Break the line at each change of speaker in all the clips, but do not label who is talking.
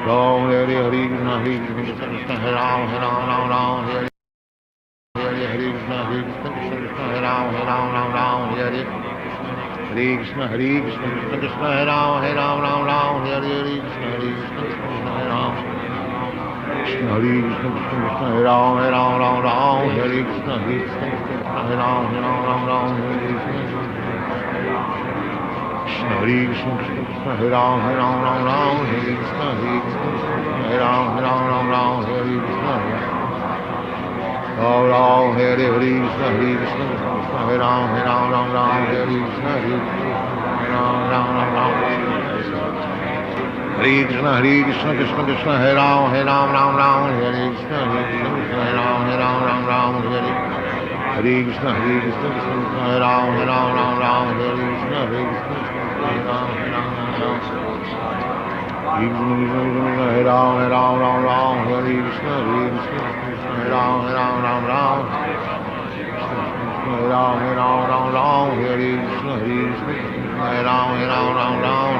Ram Hare Hare Krishna Hare Krishna Krishna Hare Ram Hare Ram Ram Ram Hare Hare Hare Krishna Hare Krishna Krishna Krishna Hare Ram Hare Ram Ram Ram Hare Hare Hare Krishna Krishna Krishna Hare Ram Hare Ram Ram Ram Hare Hare Krishna Krishna Krishna Hare Ram Krishna Hare Krishna Krishna Krishna Hare Ram Hare Ram Ram Ram Hare Krishna Krishna Krishna Hare Ram Hare Ram Ram Ram Hare Krishna Hare Krishna Krishna Krishna Hare Ram Hare Ram Ram Ram Hare Krishna Hare Krishna Hare Ram Hare Ram Ram Ram Hare Krishna Ram Ram Hare Hare Krishna Hare Krishna Krishna Hare Ram Hare Ram Ram Ram Hare Krishna Hare Ram Ram Ram Ram Hare Krishna Krishna Krishna Hare Ram Hare Ram Ram Ram Hare Krishna Hare Krishna Hare Ram Hare Ram Ram Ram Hare Hare Krishna Krishna Krishna Hare Ram Hare Ram Ram Ram Hare Krishna Hare Krishna Hare Ram Hare Ram Ram Ram Hare Ram Hare Ram Ram Ram Hare Krishna Krishna Hare Ram Hare Ram Ram Ram Hare Ram Hare Ram Ram Ram Hare Krishna Hare Ram Hare Ram Ram Ram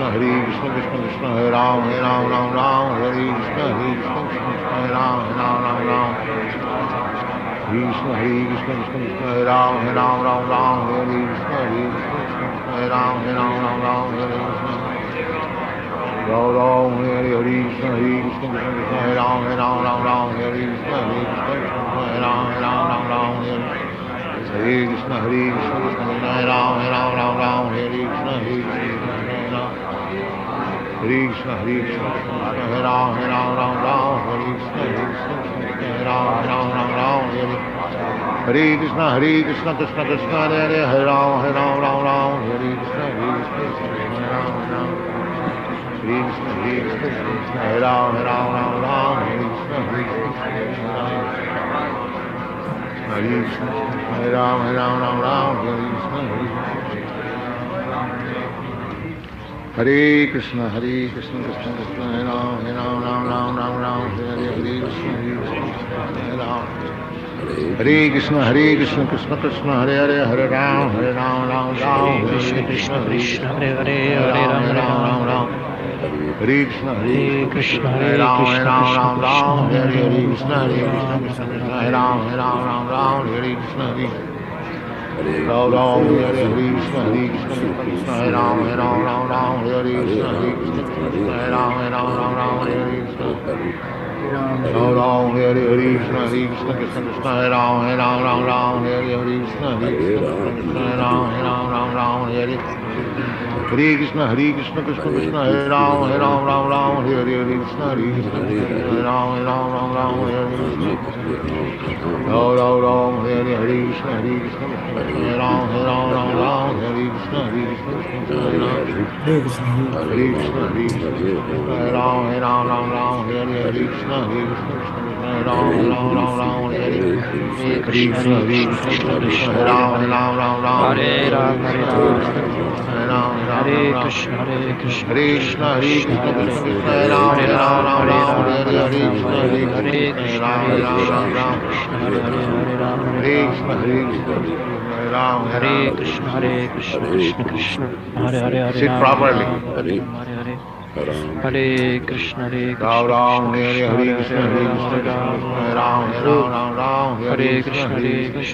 Hare Krishna Krishna Krishna Hare Ram Hare Ram Ram Ram Hare Krishna Krishna Hare Ram Hare Ram Ram Ram Krishna Krishna Krishna Hare Ram Hare Ram Ram Ram Hare Krishna Krishna Hare Ram Hare Ram Ram Ram Hare Krishna Ram Ram Hare Hare Krishna Krishna Krishna Hare Ram Hare Ram Ram Ram Hare Krishna Krishna Hare Ram Hare Ram Ram Ram Hare Krishna Krishna Hare Ram Hare Ram Ram Ram Hare Krishna Krishna Krishna Hare Ram Hare Ram Ram Ram Hare Krishna Hare Ram Hare Ram Ram Ram Hare Krishna Krishna Krishna Hare Hare Hare Ram Hare Ram Ram Ram Hare Krishna Hare Ram Ram Krishna Krishna Hare Ram Hare Ram Ram Ram Hare Krishna Hare Krishna Hare Ram Hare Ram Ram Ram Hare Krishna Hare Krishna Krishna Krishna Hare Ram Hare Ram Ram Ram Ram Ram Hare Krishna Hare Ram Hare Krishna Krishna Krishna Hare Hare Hare Ram Hare Ram Ram Ram Hare Krishna Krishna Hare Hare Hare Ram Ram Ram Hare Krishna Hare Ram Hare Ram Ram Ram Hare Krishna Krishna Hare Ram Hare Ram Ram Ram Hare Krishna Ram Ram Hare Krishna Krishna Hare Ram Hare Ram Ram Ram Hare Krishna Hare Ram Hare Ram Ram Ram Hare Krishna Ram Ram Hare Krishna Krishna Hare Ram Hare Ram Ram Ram Hare Krishna Krishna Hare Ram Hare Ram Ram Ram Hare Krishna Krishna Hare Ram Hare Ram Ram Ram Hare Krishna Hare Ram Hare Ram Ram Ram Hare Krishna Ram Ram Hare Krishna Hare Ram Hare Ram Ram Ram Hare Krishna Hare Krishna Hare Ram Hare Ram Ram Ram Hare Krishna Hare Ram Ram Ram Ram Hare Krishna Krishna Hare Ram Hare Ram Ram Ram Hare Ram Hare Krishna Krishna Krishna Hare Ram Hare Ram Ram Ram Hare Krishna Hare Ram Hare Ram Ram Ram Krishna Ram
Hare Krishna Krishna Krishna Hare Hare Hare
Sit properly.
Hare Krishna, Hare
Ram
Krishna,
Ram,
Krishna
Hare
Krishna,
Hare,
Hare
Krishna
Hare,
Hare
Hare
Krishna,
Rama,
Krishna
Hare
Krishna, Hare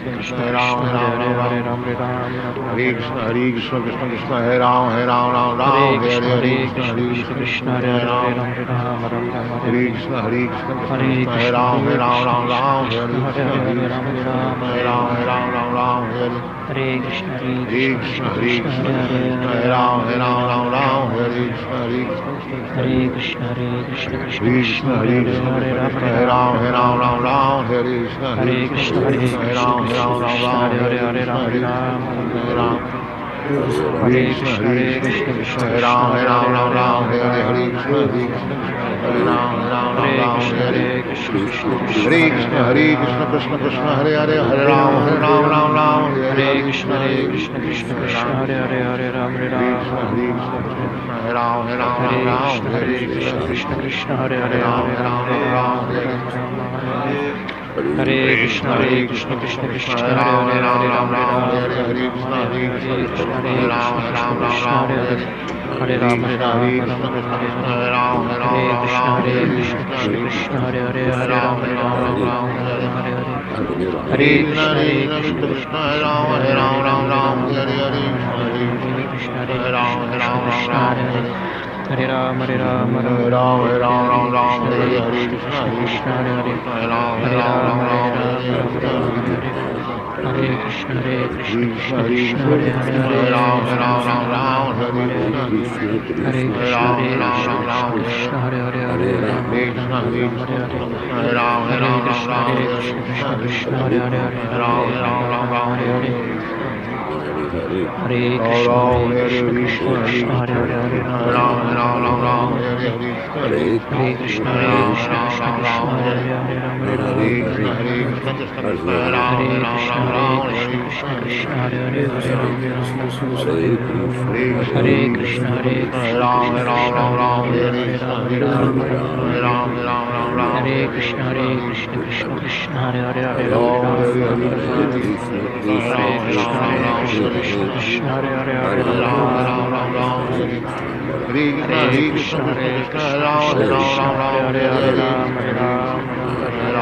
Rama,
Ram,
Hare
Hare
Rama.
Ram, Ram Ram, Hare
Hare
Krishna,
Krishna,
Hare
Hare
Krishna,
Krishna,
Krishna
Krishna
Hare Ram,
Krishna,
Hare
Hare
Ram,
Hare,
Ram
Hare
Ram.
Ram, Hare Ram, Ram Ram,
Hare
Hare
Krishna,
Ram.
Hare Krishna, Krishna Krishna, Hare Ram, Hare Ram, Ram Ram,
Hare
Hare
Krishna,
Hare,
Hare
Krishna,
Krishna,
Hare
Krishna
Krishna,
Krishna,
Krishna Krishna,
Hare
Hare
Hare, Hare
Ram.
Ram, Hare Ram, Ram Ram, Hare
Hare
Hare.
Krishna, Hare Krishna, Krishna
Hare
Krishna, Hare
Krishna,
Ram, Hare
Hare
Ram,
Krishna,
Ram
Krishna
Ram, Hare
Krishna, Hare
Krishna,
Hare,
Hare
Hare Ram,
Krishna,
Hare
Krishna
Ram,
Krishna, Hare
Hare
Ram,
Ram.
Hare Ram, Ram Ram, Hare
Hare Krishna, Hare
Hare
Krishna,
Krishna,
Krishna
Hare
Krishna,
Krishna,
Hare
Krishna
Hare,
Krishna,
Hare
Hare
Ram,
Ram, Hare
Hare
Ram,
Ram,
Ram
Hare
Ram,
Ram,
Hare
Hare
Krishna,
Ram.
Hare Krishna, Krishna Krishna,
Hare Krishna, Hare Krishna, Krishna
Hare
Krishna,
Krishna,
Hare
Hare
Hare,
Krishna,
Hare
Krishna
Ram,
Krishna,
Hare
Hare
Ram,
Ram,
Ram
Hare
Ram,
Ram,
Ram
Ram
Ram.
Ram, Hare Krishna, Hare
Hare
Krishna,
Krishna,
Hare
Hare
Krishna, Hare
Krishna,
Ram, Hare
Krishna
Ram, Ram
Krishna,
Ram,
Hare
Hare
Hare, Hare
Krishna,
Ram, Hare
Hare
Ram,
Krishna,
Ram
Krishna,
Ram,
Hare
Hare
Ram.
Hare.
Hare
Hare
Krishna,
Krishna,
Hare
Hare
Krishna,
Krishna,
Krishna
Krishna
Krishna, Hare
Krishna,
Ram,
Hare
Hare Ram,
Hare,
Ram
Hare
Ram,
Ram, Hare
Hare Hare
Ram,
Krishna,
Ram
Hare
Ram,
Krishna,
Hare
Krishna
Hare.
Krishna, Hare Ram, Hare Ram, Ram
Hare
Ram,
Krishna,
Hare
Hare Krishna, Krishna Krishna,
Hare
Hare
Krishna,
Hare, Hare
Hare Krishna,
Ram,
Krishna
Hare
Krishna,
Ram,
Hare
Hare
Hare, Hare
Hare
Ram, Hare
Ram.
Ram, Ram Ram, Hare
Hare
Hare
Krishna,
Krishna,
Hare
Hare
Krishna,
Krishna,
Krishna
Krishna
Krishna,
Ram.
Hare Hare, Hare Ram, Hare
Hare
Ram,
Krishna,
Ram
Hare
Ram,
Krishna,
Hare
Krishna
Hare.
Krishna, Hare Ram, Hare Ram, Ram
Hare
Ram,
Krishna,
Hare
Hare
Krishna,
Krishna, Krishna Krishna, Hare Hare,
Ram,
Hare
Hare
Ram,
Ram,
Hare
Ram Ram,
Ram, Hare
Hare
Ram, Ram Hare Hare. Hare
Hare
Krishna,
Krishna,
Hare
Hare
Krishna,
Krishna, Krishna
Krishna
Krishna,
Krishna,
Hare
Hare
Ram,
Hare, Hare
Ram
Ram, Hare
Ram,
Ram,
Hare
Ram
Hare
Ram,
Krishna,
Hare
Hare
Hare,
Krishna,
Hare
Krishna
Krishna,
Krishna,
Hare
Hare
Krishna,
Ram,
Krishna
Ram
Krishna,
Ram,
Hare Hare.
Hare
Hare
Hare
Ram, Hare
Krishna,
Ram,
Hare
Ram
Krishna,
Ram,
Krishna
Hare
Krishna,
Hare.
Hare Ram,
Hare
Ram
Krishna,
Ram,
Hare
Hare
Krishna,
Krishna,
Krishna
Hare
Krishna,
Krishna,
Hare Hare,
Hare
Hare Ram,
Ram,
Hare Ram,
Ram
Ram
Ram,
Ram,
Hare
Ram Hare Hare.
Hare
Hare
Krishna,
Krishna,
Hare
Hare
Krishna,
Krishna,
Krishna
Krishna
Krishna, Hare
Krishna,
Ram,
Hare Hare, Hare Ram,
Ram
Hare
Ram,
Ram,
Hare
Ram
Hare
Ram,
Krishna,
Hare
Hare
Ram, Hare
Krishna,
Krishna, Hare
Hare
Krishna,
Ram,
Krishna
Ram
Krishna,
Ram,
Hare Hare.
Hare
Hare Ram, Hare Ram, Ram
Hare
Ram,
Ram,
Hare
Hare
Hare,
Ram, Ram
Hare
Ram,
Krishna,
Hare
Hare
Hare
Krishna,
Krishna,
Krishna
Hare
Krishna,
Krishna,
Hare
Krishna
Hare.
Krishna, Hare Ram,
Hare Ram,
Ram
Hare
Ram,
Ram,
Hare
Ram
Krishna,
Ram,
Hare
Hare Hare. Hare Krishna, Hare Krishna, Krishna Krishna, Hare Hare, Hare Ram, Ram Ram, Hare Hare. Hare Krishna, Hare Krishna, Krishna Krishna, Hare Hare, Hare Ram, Hare Ram, Ram Hare Hare. Hare Krishna, Hare Krishna, Krishna Krishna, Hare Hare, Hare Ram, Hare Ram, Ram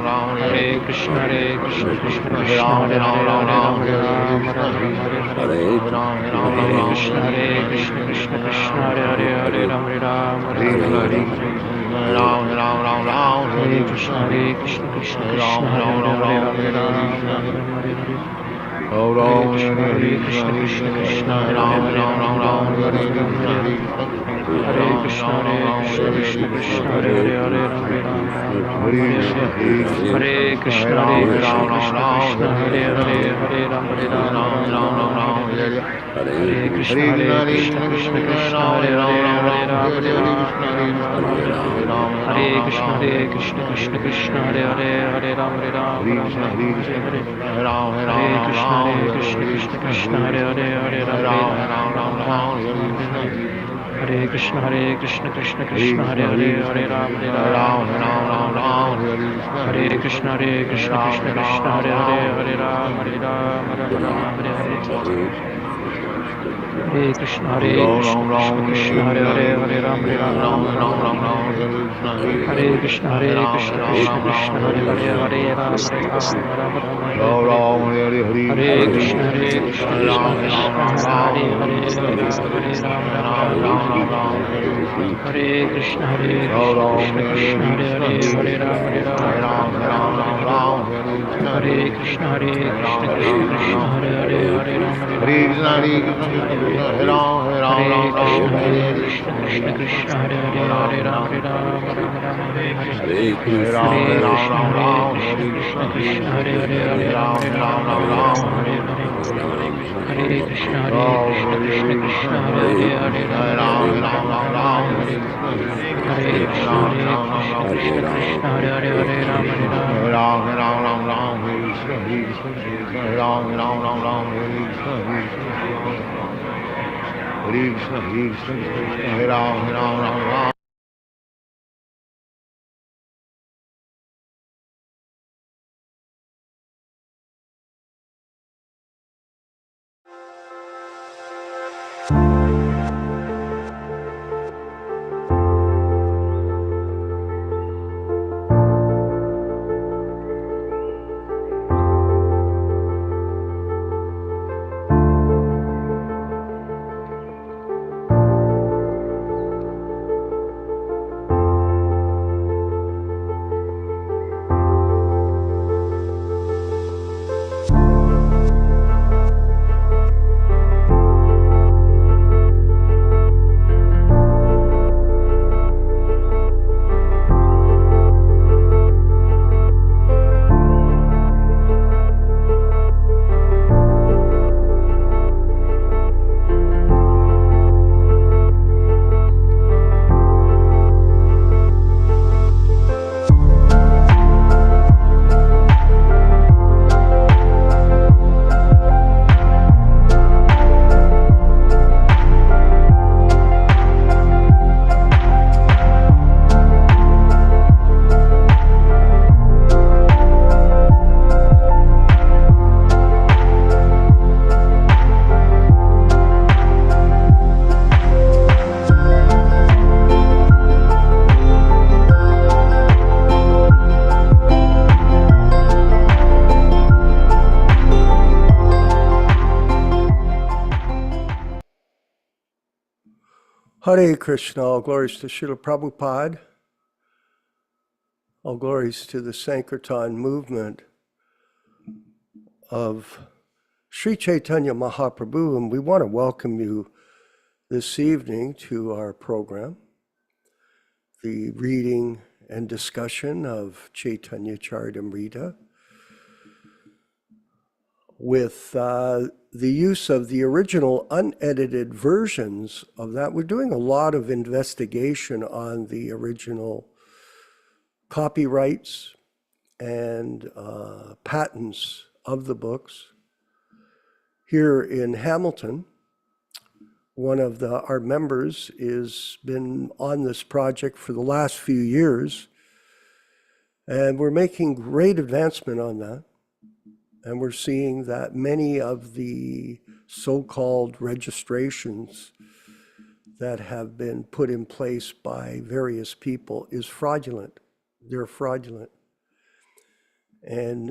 Ram, Hare Hare. Hare Krishna, Hare Krishna, Krishna Krishna, Hare Hare, Hare Ram, Hare Ram, Ram Ram, Hare Hare. Hare Krishna, Hare Krishna, Krishna Krishna, Hare Hare, Hare Ram, Hare Ram, Ram Ram, Hare Hare. Hare Krishna, Hare Krishna, Krishna Krishna, Hare Hare, Hare Ram, Ram Ram, Hare Hare. Hare Krishna, Hare Krishna, Krishna Krishna, Hare Hare, Hare Ram, Hare Ram, Ram Ram, Hare Hare. Hare Krishna, Hare Krishna, Krishna Krishna, Hare Hare, Hare Ram, Hare Ram, Ram Ram, Hare Hare. Hare Krishna, Hare Krishna, Krishna Krishna, Hare Hare, Hare Ram, Ram Ram, Hare Hare. Hare Krishna, Hare Krishna, Krishna Krishna, Hare Hare, Hare Ram, Hare Ram, Ram Ram, Hare Hare. Hare Krishna, Hare Krishna, Krishna Krishna, Hare Hare, Hare Ram, Hare Ram, Ram Ram, Hare Hare. Hare Krishna, Hare Krishna, Krishna Krishna, Hare Hare, Hare Ram, Hare Ram, Ram Ram, Hare Hare. Hare Krishna, Hare Krishna, Krishna Krishna, Hare Hare, Hare Ram, Hare Ram, Ram Ram, Hare Hare. Hare Krishna, Hare Krishna, Krishna Krishna, Hare Hare, Hare Ram, Hare Ram, Ram Ram, Hare Hare. Hare Krishna, Hare Krishna, Krishna Krishna, Hare Hare, Hare Ram, Hare Ram, Ram Ram, Hare Hare. Hare Krishna, Hare Krishna, Krishna Krishna, Hare Hare, Hare Ram, Hare Ram, Ram Ram, Hare Hare. Hare Krishna, Hare Krishna, Krishna Krishna, Hare Hare, Hare Ram, Hare Ram, Ram Ram, Hare Hare. Hare Krishna, Hare Krishna, Krishna Krishna, Hare Hare, Hare Ram, Hare Ram, Ram Ram, Hare Hare. Hare Krishna, Hare Krishna, Krishna Krishna, Hare Hare, Hare Ram, Hare Ram, Ram Ram, Hare Hare. Hare Krishna, Hare Krishna, Krishna Krishna, Hare Hare, Hare Ram, Hare Ram, Ram Ram, Hare Hare. Hare Krishna, Hare Krishna, Krishna Krishna, Hare Hare, Hare Ram, Ram Ram, Hare Hare. Hare Krishna, Hare Krishna, Krishna Krishna, Hare Hare, Hare Ram, Ram Hare Hare. Hare Krishna, Hare Krishna, Krishna Krishna, Hare Hare, Hare Ram, Ram Hare Hare. Hare Krishna, Hare Krishna, Krishna Krishna, Hare Hare, Hare Ram, Ram Hare Hare. Hare Krishna, Hare Krishna, Krishna Krishna, Hare Hare, Hare Ram, Ram Hare Hare. Hare Krishna, Hare Krishna, Krishna Krishna, Hare Hare, Hare Ram, Ram Hare Hare. Hare Krishna, Hare Krishna, Krishna Krishna, Hare Hare, Hare Ram, Hare Hare. Hare Krishna, Hare Krishna, Krishna Krishna, Hare Hare, Hare Ram, Hare Hare. Hare Krishna, Hare Krishna, Krishna Krishna, Hare Hare, Hare Ram, Hare Hare. Hare Krishna, Hare Krishna, Krishna Krishna, Hare Hare, Hare Ram,
Hare Krishna, Hare Krishna, Hare Ram, Ram Ram.
Hare Krishna, all glories to Srila Prabhupada, all glories to the Sankirtan movement of Sri Chaitanya Mahaprabhu, and we want to welcome you this evening to our program, the reading and discussion of Chaitanya Charitamrita, with the use of the original unedited versions of that. We're doing a lot of investigation on the original copyrights and patents of the books. Here in Hamilton, one of our members has been on this project for the last few years, and we're making great advancement on that. And we're seeing that many of the so-called registrations that have been put in place by various people is fraudulent. They're fraudulent. And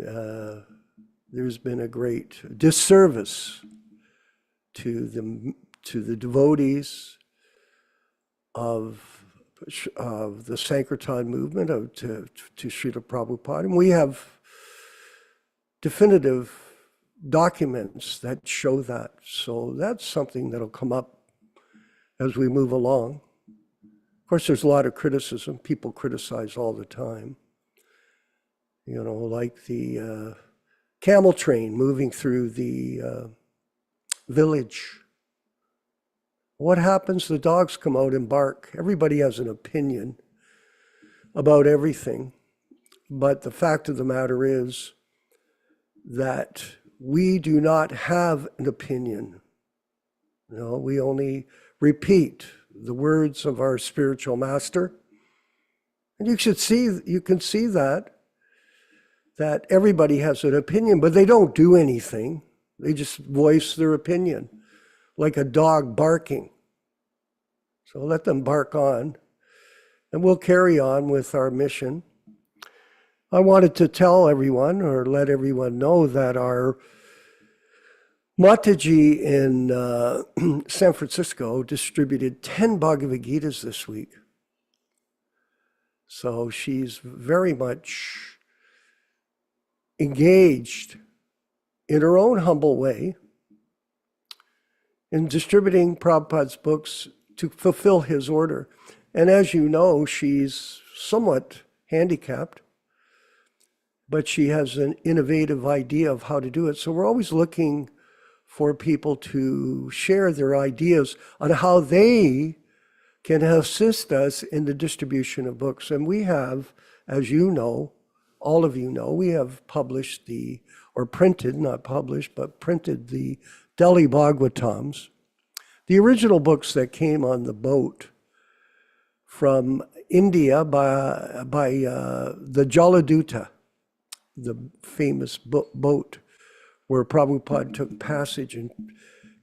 there's been a great disservice to the devotees of the Sankirtan movement, to Srila Prabhupada. And we have definitive documents that show that. So that's something that'll come up as we move along. Of course, there's a lot of criticism. People criticize all the time. You know, like the camel train moving through the village. What happens? The dogs come out and bark. Everybody has an opinion about everything. But the fact of the matter is that we do not have an opinion. No, we only repeat the words of our spiritual master. And you can see that everybody has an opinion, but they don't do anything. They just voice their opinion, like a dog barking. So let them bark on, and we'll carry on with our mission. I wanted to tell everyone, or let everyone know, that our Mataji in San Francisco distributed 10 Bhagavad Gitas this week. So she's very much engaged in her own humble way in distributing Prabhupada's books to fulfill his order. And as you know, she's somewhat handicapped, but she has an innovative idea of how to do it. So we're always looking for people to share their ideas on how they can assist us in the distribution of books. And we have, as you know, all of you know, we have published printed, not published, but printed the Delhi Bhagavatams, the original books that came on the boat from India by the Jaladuta, the famous boat where Prabhupada took passage and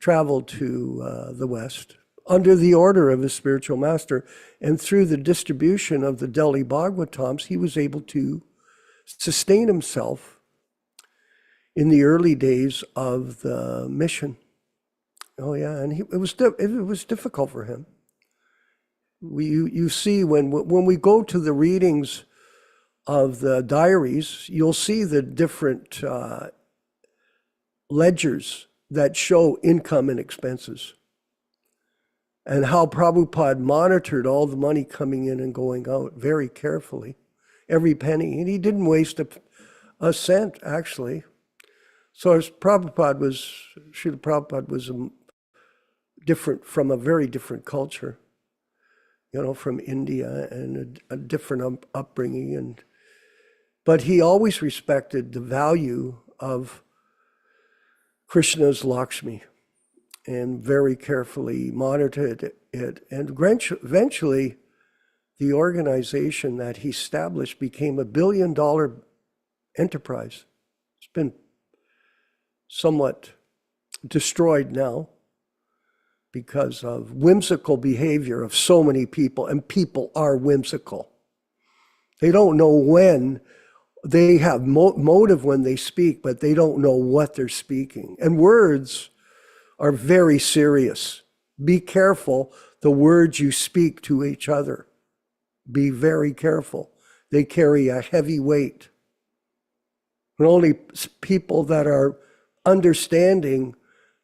traveled to the West under the order of his spiritual master. And through the distribution of the Delhi Bhagavatams, he was able to sustain himself in the early days of the mission. Oh yeah, and it was difficult for him. You see, when we go to the readings of the diaries, you'll see the different ledgers that show income and expenses, and how Prabhupada monitored all the money coming in and going out very carefully, every penny, and he didn't waste a cent, actually. So as Srila Prabhupada was different, from a very different culture, you know, from India, and a different upbringing, but he always respected the value of Krishna's Lakshmi and very carefully monitored it. And eventually, the organization that he established became a $1 billion enterprise. It's been somewhat destroyed now because of whimsical behavior of so many people, and people are whimsical. They don't know when. They have motive when they speak, but they don't know what they're speaking. And words are very serious. Be careful the words you speak to each other. Be very careful. They carry a heavy weight. And only people that are understanding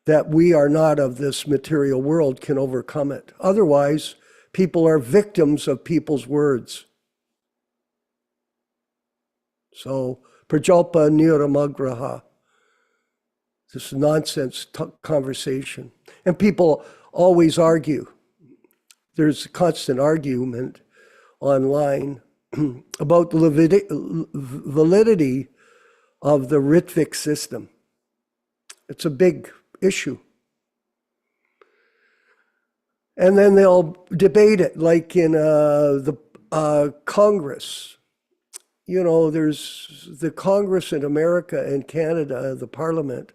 that we are not of this material world can overcome it. Otherwise, people are victims of people's words. So, prajalpa niramagraha, this nonsense conversation. And people always argue. There's a constant argument online about the validity of the Ritvik system. It's a big issue. And then they'll debate it, like in the Congress. You know, there's the Congress in America and Canada, the Parliament.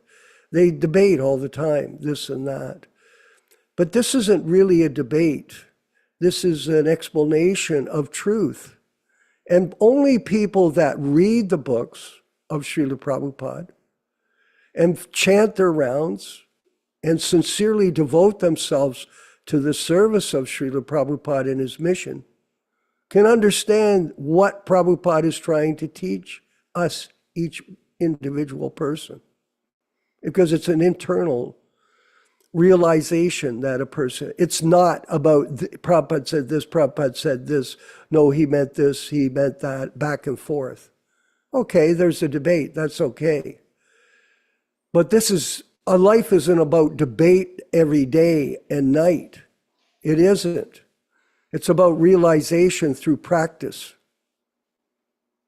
They debate all the time, this and that. But this isn't really a debate. This is an explanation of truth. And only people that read the books of Srila Prabhupada and chant their rounds and sincerely devote themselves to the service of Srila Prabhupada and his mission can understand what Prabhupada is trying to teach us, each individual person. Because it's an internal realization that a person, it's not about Prabhupada said this, no, he meant this, he meant that, back and forth. Okay, there's a debate, that's okay. But a life isn't about debate every day and night. It isn't. It's about realization through practice.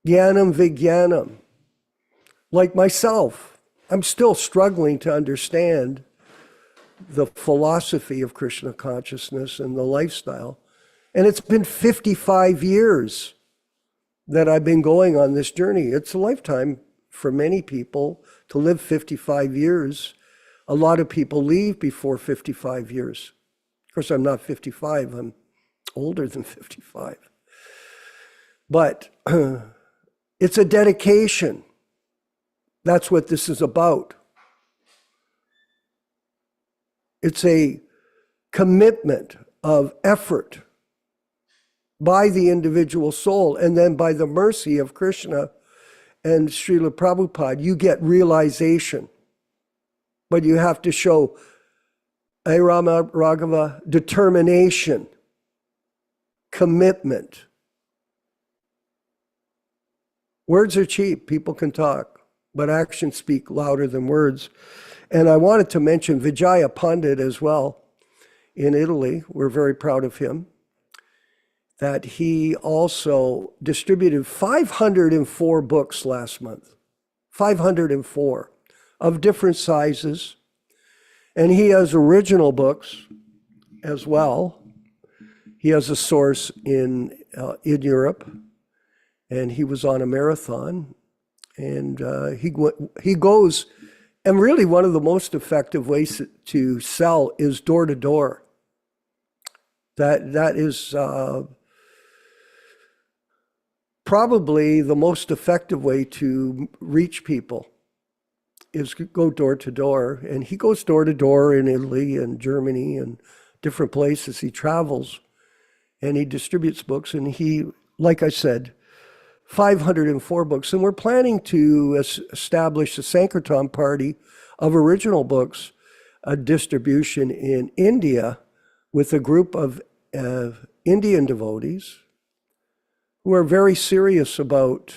Jnanam vijnanam. Like myself, I'm still struggling to understand the philosophy of Krishna consciousness and the lifestyle. And it's been 55 years that I've been going on this journey. It's a lifetime for many people to live 55 years. A lot of people leave before 55 years. Of course, I'm not 55, I'm older than 55. But it's a dedication. That's what this is about. It's a commitment of effort by the individual soul, and then by the mercy of Krishna and Srila Prabhupada, you get realization. But you have to show Rama Raghava, determination, commitment. Words are cheap, people can talk, but actions speak louder than words. And I wanted to mention Vijaya Pandit as well in Italy. We're very proud of him. That he also distributed 504 books last month. 504 of different sizes. And he has original books as well. He has a source in Europe, and he was on a marathon. And he goes, and really one of the most effective ways to sell is door to door. That is probably the most effective way to reach people is go door to door. And he goes door to door in Italy and Germany and different places. He travels and he distributes books. And he, like I said, 504 books. And we're planning to establish a Sankirtan party of original books, a distribution in India with a group of Indian devotees who are very serious about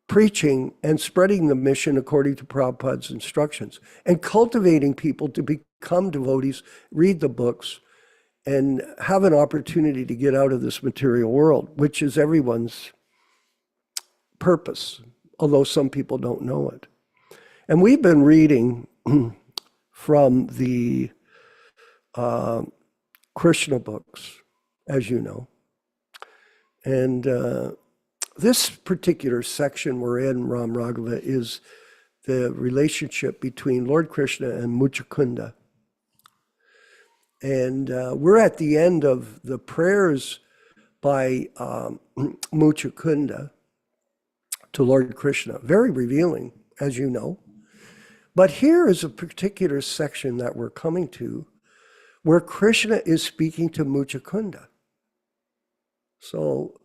preaching and spreading the mission according to Prabhupada's instructions and cultivating people to become devotees, read the books, and have an opportunity to get out of this material world, which is everyone's purpose, although some people don't know it. And we've been reading from the Krishna books, as you know. And this particular section we're in, Ram Raghava, is the relationship between Lord Krishna and Muchukunda. And we're at the end of the prayers by Muchukunda to Lord Krishna. Very revealing, as you know. But here is a particular section that we're coming to where Krishna is speaking to Muchakunda. So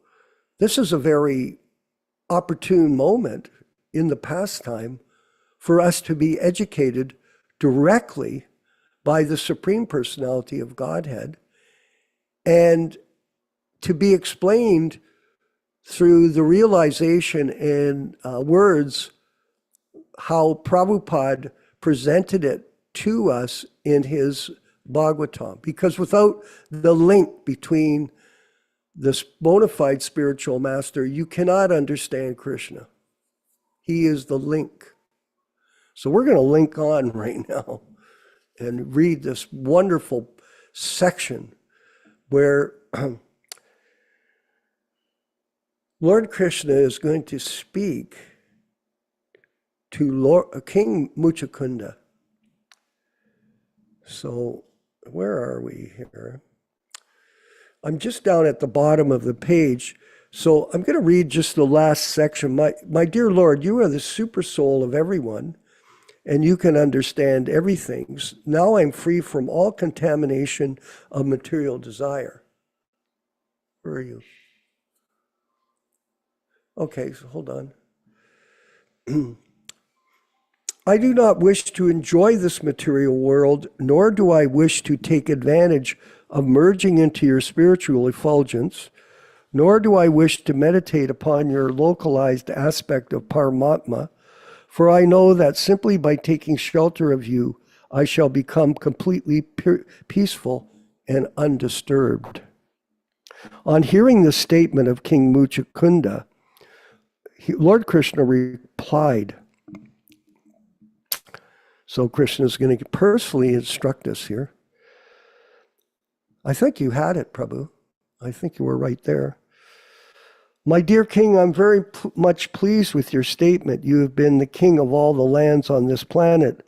this is a very opportune moment in the pastime for us to be educated directly by the Supreme Personality of Godhead and to be explained through the realization in words how Prabhupada presented it to us in his Bhagavatam. Because without the link between this bona fide spiritual master, you cannot understand Krishna. He is the link. So we're going to link on right now and read this wonderful section where Lord Krishna is going to speak to King Muchakunda. So where are we here? I'm just down at the bottom of the page. So I'm going to read just the last section. My dear Lord, you are the super soul of everyone, and you can understand everything. Now I'm free from all contamination of material desire. Where are you? Okay, so hold on. I do not wish to enjoy this material world, nor do I wish to take advantage of merging into your spiritual effulgence, nor do I wish to meditate upon your localized aspect of Paramatma, for I know that simply by taking shelter of you, I shall become completely peaceful and undisturbed. On hearing the statement of King Muchakunda, Lord Krishna replied. So Krishna is going to personally instruct us here. I think you had it, Prabhu. I think you were right there. My dear king, I'm very much pleased with your statement. You have been the king of all the lands on this planet,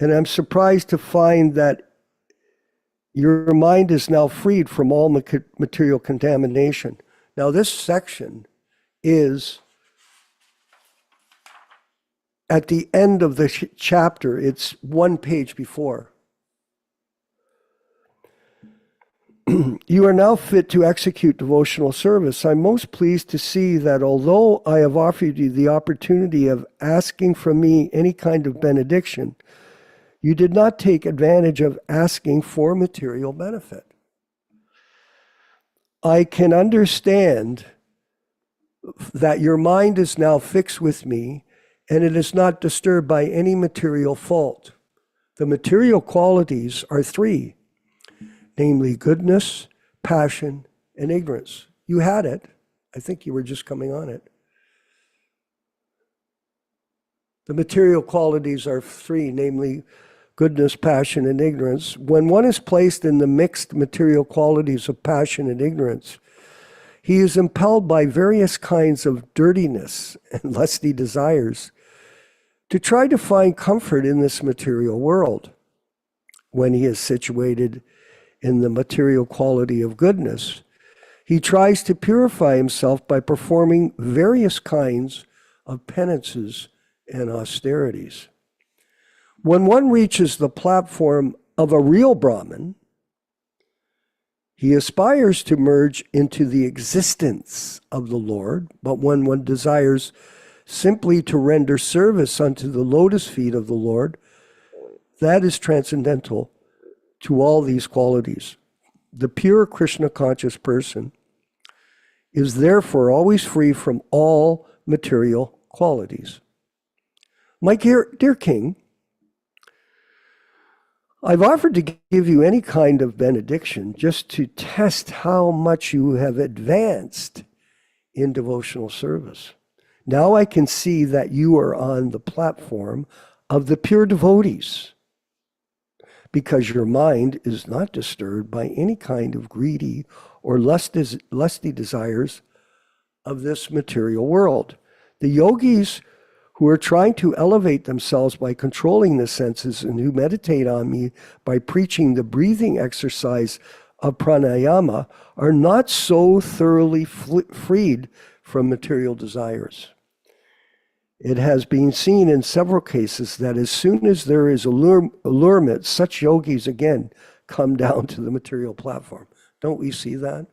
and I'm surprised to find that your mind is now freed from all material contamination. Now, this section is at the end of the chapter. It's one page before. You are now fit to execute devotional service. I'm most pleased to see that although I have offered you the opportunity of asking from me any kind of benediction, you did not take advantage of asking for material benefit. I can understand that your mind is now fixed with me, and it is not disturbed by any material fault. The material qualities are three, namely goodness, passion, and ignorance. You had it. I think you were just coming on it. The material qualities are three, namely goodness, passion, and ignorance. When one is placed in the mixed material qualities of passion and ignorance, he is impelled by various kinds of dirtiness and lusty desires to try to find comfort in this material world. When he is situated in the material quality of goodness, he tries to purify himself by performing various kinds of penances and austerities. When one reaches the platform of a real Brahmin, he aspires to merge into the existence of the Lord, but when one desires simply to render service unto the lotus feet of the Lord, that is transcendental to all these qualities. The pure Krishna conscious person is therefore always free from all material qualities. My dear king, I've offered to give you any kind of benediction just to test how much you have advanced in devotional service. Now I can see that you are on the platform of the pure devotees, because your mind is not disturbed by any kind of greedy or lusty desires of this material world. The yogis who are trying to elevate themselves by controlling the senses and who meditate on me by preaching the breathing exercise of pranayama are not so thoroughly freed from material desires. It has been seen in several cases that as soon as there is allurement, such yogis again come down to the material platform. Don't we see that?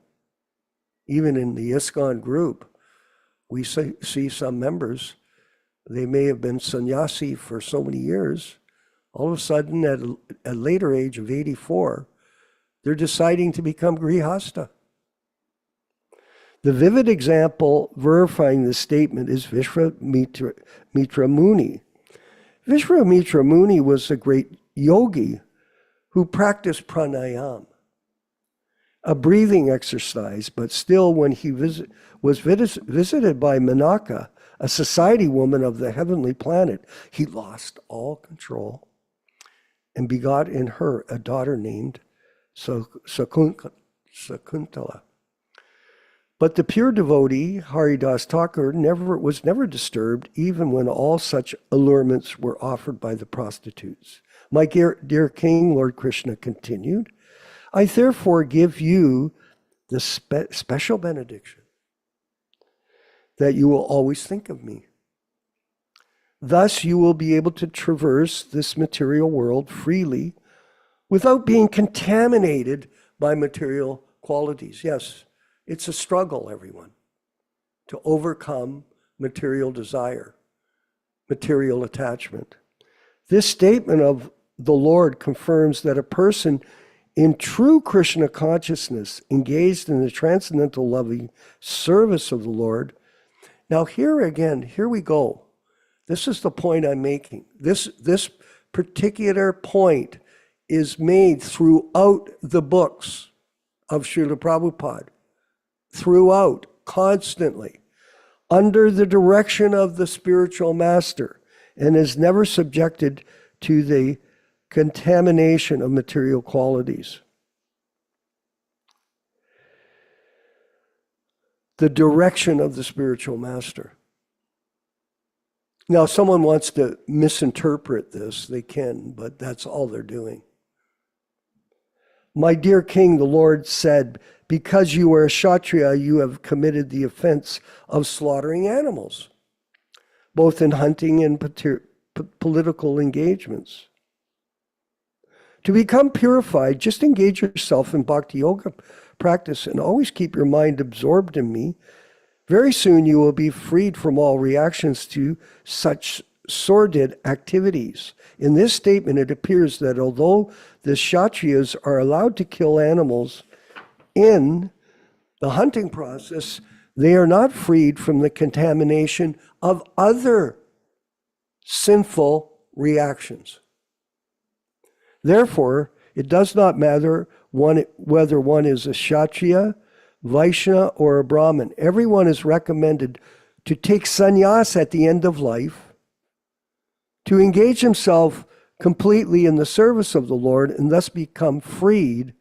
Even in the ISKCON group, we see some members, they may have been sannyasi for so many years. All of a sudden, at a later age of 84, they're deciding to become grihasta. The vivid example verifying this statement is Vishwamitra Muni. Vishwamitra Muni was a great yogi who practiced pranayama, a breathing exercise, but still when he was visited by Menaka, a society woman of the heavenly planet, he lost all control and begot in her a daughter named Sakuntala. But the pure devotee, Haridas Thakur, was never disturbed, even when all such allurements were offered by the prostitutes. My dear King, Lord Krishna continued, I therefore give you the special benediction that you will always think of me. Thus you will be able to traverse this material world freely without being contaminated by material qualities. Yes, it's a struggle, everyone, to overcome material desire, material attachment. This statement of the Lord confirms that a person in true Krishna consciousness, engaged in the transcendental loving service of the Lord. Now here again, here we go. This is the point I'm making. This particular point is made throughout the books of Srila Prabhupada. Throughout, constantly, under the direction of the spiritual master, and is never subjected to the contamination of material qualities. The direction of the spiritual master. Now, someone wants to misinterpret this, they can, but that's all they're doing. My dear King, the Lord said, because you are a Kshatriya, you have committed the offense of slaughtering animals, both in hunting and political engagements. To become purified, just engage yourself in bhakti yoga practice and always keep your mind absorbed in me. Very soon you will be freed from all reactions to such sordid activities. In this statement, it appears that although the Kshatriyas are allowed to kill animals in the hunting process, they are not freed from the contamination of other sinful reactions. Therefore, it does not matter whether one is a Kshatriya, Vaishya, or a Brahmin. Everyone is recommended to take sannyas at the end of life, to engage himself completely in the service of the Lord, and thus become freed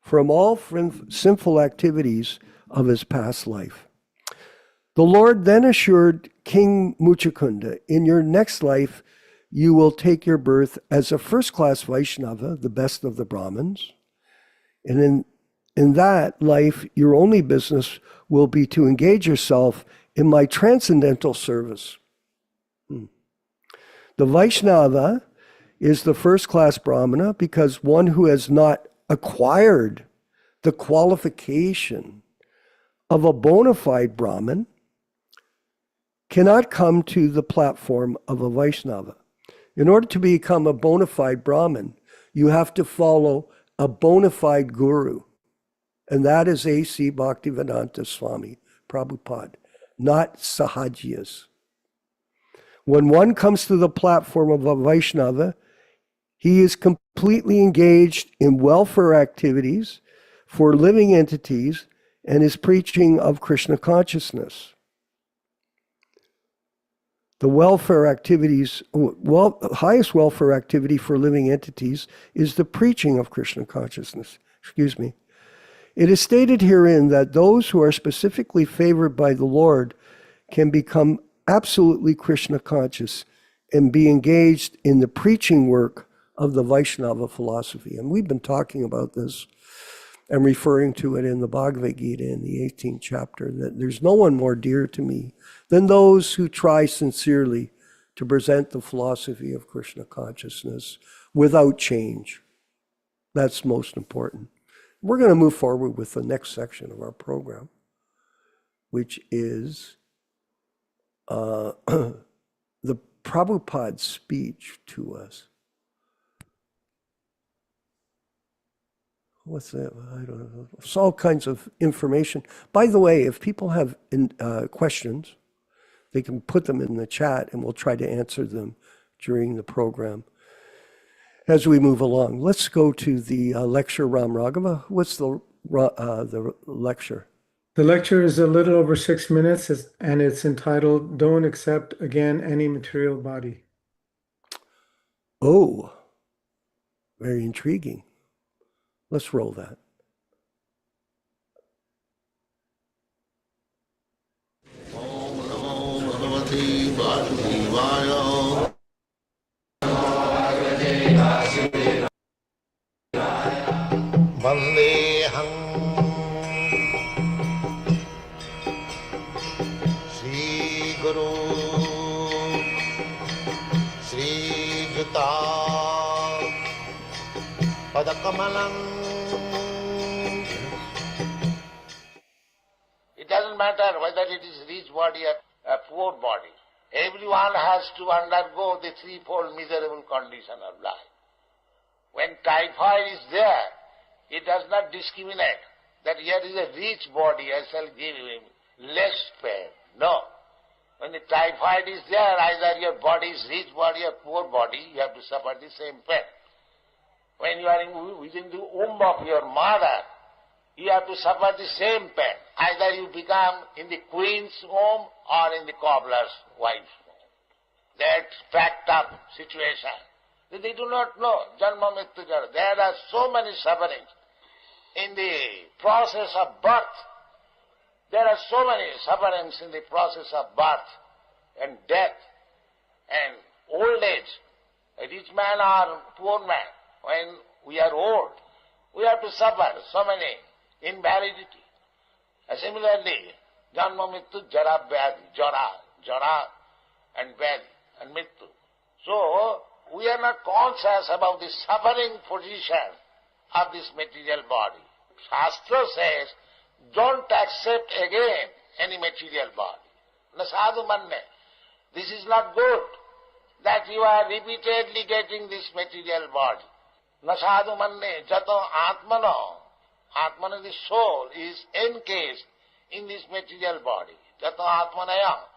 from all sinful activities of his past life. The Lord then assured King Muchukunda, in your next life, you will take your birth as a first-class Vaishnava, the best of the Brahmins. And in that life, your only business will be to engage yourself in my transcendental service. The Vaishnava is the first-class Brahmana because one who has not acquired the qualification of a bona fide Brahmin cannot come to the platform of a Vaishnava. In order to become a bona fide Brahmin, you have to follow a bona fide guru. And that is A.C. Bhaktivedanta Swami Prabhupada, not Sahajiyas. When one comes to the platform of a Vaishnava, he is completely engaged in welfare activities for living entities and is preaching of Krishna consciousness. The welfare activities, highest welfare activity for living entities is the preaching of Krishna consciousness. It is stated herein that those who are specifically favored by the Lord can become absolutely Krishna conscious and be engaged in the preaching work of the Vaishnava philosophy. And we've been talking about this and referring to it in the Bhagavad Gita in the 18th chapter, that there's no one more dear to me than those who try sincerely to present the philosophy of Krishna consciousness without change. That's most important. We're going to move forward with the next section of our program, which is the Prabhupada's speech to us. What's that? I don't know. It's all kinds of information. By the way, if people have questions, they can put them in the chat and we'll try to answer them during the program as we move along. Let's go to the lecture, Ram Raghava. What's the lecture?
The lecture is a little over 6 minutes and it's entitled, Don't Accept Again Any Material Body.
Oh, very intriguing. Let's roll that.
Om Namo Bhagavate Vasudevaya. Vandeham Shri Guru Shri Juta Padakamalam. It doesn't matter whether it is rich body or a poor body. Everyone has to undergo the threefold miserable condition of life. When typhoid is there, it does not discriminate that here is a rich body, I shall give him less pain. No. When the typhoid is there, either your body is rich body or poor body, you have to suffer the same pain. When you are within the womb of your mother, you have to suffer the same pain. Either you become in the queen's womb or in the cobbler's wife's womb. That packed up situation. They do not know. Janma Mrityu Jara. There are so many sufferings. In the process of birth, there are so many sufferings in the process of birth and death and old age. A rich man or poor man, when we are old, we have to suffer so many invalidity. Similarly, Janma Mrityu Jara Vyadhi, Jara and Vyadhi and Mrityu. So, we are not conscious about the suffering position of this material body. Shastra says, don't accept again any material body. Nasadu manne. This is not good that you are repeatedly getting this material body. Nasadu manne jato atmano. Atmana, the soul, is encased in this material body. Jato atmanaya.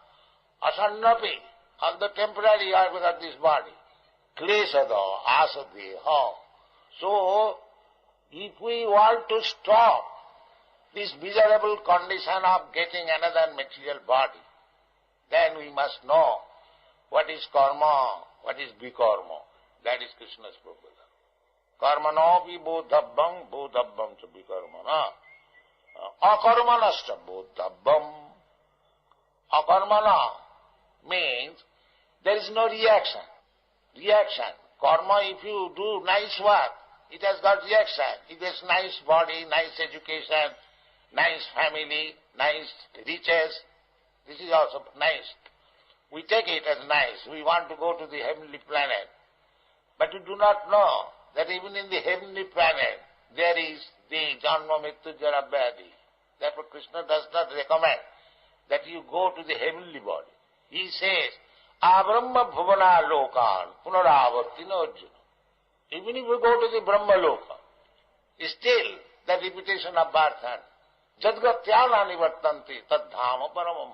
Asannapi, of the temporary of this body. Klesado, asadi, how. So, if we want to stop this miserable condition of getting another material body, then we must know what is karma, what is bikarma. That is Krishna's proposal. Karmanopi bodhabbam, bodhabbam cha bikarmana. Akarmanascha bodhabbam. Akarmana means there is no reaction. Karma, if you do nice work, it has got reaction. It has nice body, nice education, nice family, nice riches. This is also nice. We take it as nice. We want to go to the heavenly planet. But we do not know that even in the heavenly planet, there is the Janma Mrityu Jara Vyadhi. Therefore Krishna does not recommend that you go to the heavenly body. He says, Abrahma bhuvana lokan punaravartino arjuna. Even if we go to the Brahma Loka, still the repetition of birth and Jadgatyana nivartanti tadhama paramam.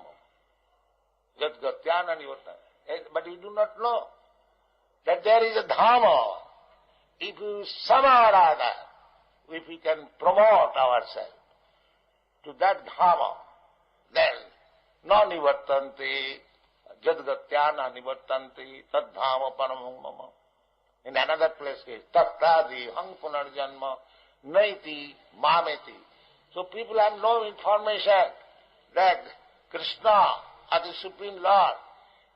Jadgatyana nivartanti. But we do not know that there is a dhama. If we somehow or other, if we can promote ourselves to that dhama, then no nivartanti, Jadgatyana nivartanti tadhama paramam. In another place, tattadi hang punarjanma naiti mameti. So people have no information that Krishna, or the Supreme Lord,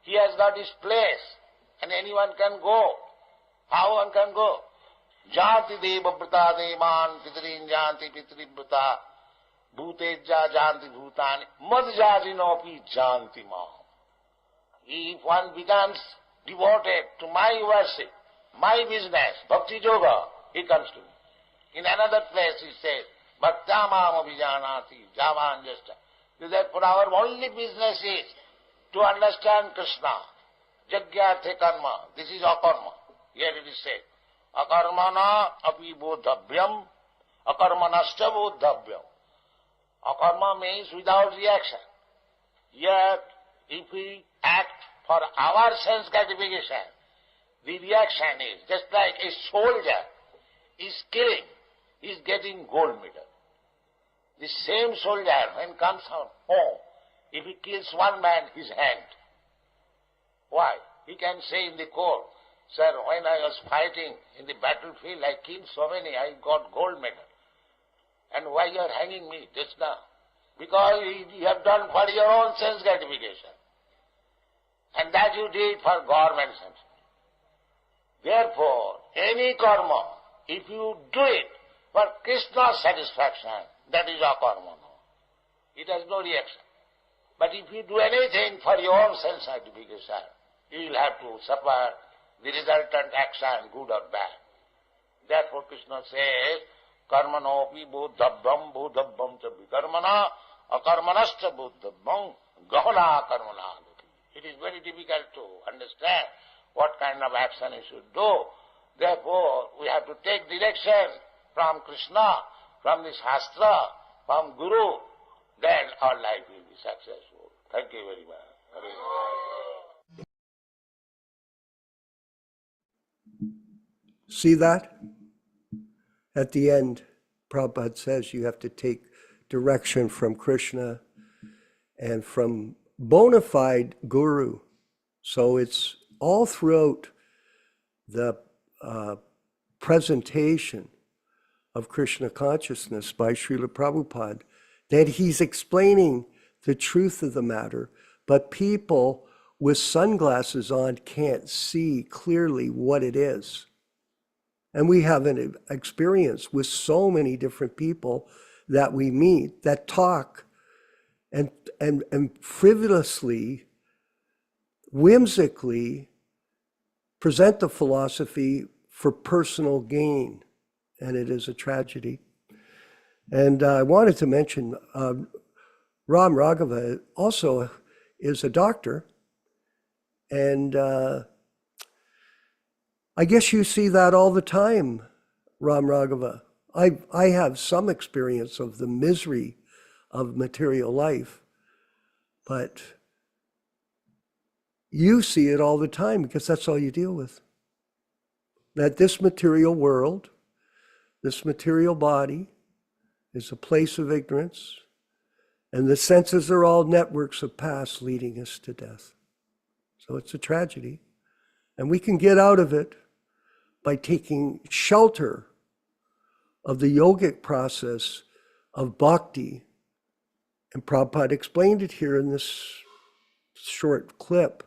He has got His place and anyone can go. How one can go? Janti deva brata devan pitrin janti pitri brata bhutejja janti bhutani madjajinopi janti ma. If one becomes devoted to my worship, my business, bhakti yoga, he comes to me. In another place he says, Bhaktamam abhijanati, javanjasta. Therefore our only business is to understand Krishna. Jagyarthe karma. This is akarma. Here it is said. Akarmana api bodhabhyam, akarmanashta bodhabhyam. Akarma means without reaction. Yet, if we act for our sense gratification, the reaction is just like a soldier is killing, is getting gold medal. The same soldier, when comes home, if he kills one man, he is hanged. Why? He can say in the court, sir, when I was fighting in the battlefield, I killed so many, I got gold medal. And why you are hanging me just now? Because you have done for your own sense gratification. And that you did for government sense. Therefore, any karma, if you do it for Krishna's satisfaction, that is akarma. It has no reaction. But if you do anything for your own sense gratification, you will have to suffer the resultant action, good or bad. Therefore Krishna says, karmanopi bodhabhyam bodhabhyam cha vikarmana akarmanascha bodhabhyam gahana karmana. It is very difficult to understand what kind of action you should do. Therefore, we have to take direction from Krishna, from the Shastra, from Guru, then our life will be successful. Thank you very much. Hare Krishna.
See that? At the end, Prabhupada says you have to take direction from Krishna and from bona fide Guru. So it's all throughout the presentation of Krishna consciousness by Srila Prabhupada that he's explaining the truth of the matter, but people with sunglasses on can't see clearly what it is. And we have an experience with so many different people that we meet that talk and frivolously, whimsically present the philosophy for personal gain. And it is a tragedy. And I wanted to mention Ram Raghava also is a doctor. And I guess you see that all the time, Ram Raghava. I have some experience of the misery of material life, but you see it all the time because that's all you deal with. That this material world, this material body is a place of ignorance, and the senses are all networks of past leading us to death. So it's a tragedy. And we can get out of it by taking shelter of the yogic process of bhakti. And Prabhupada explained it here in this short clip.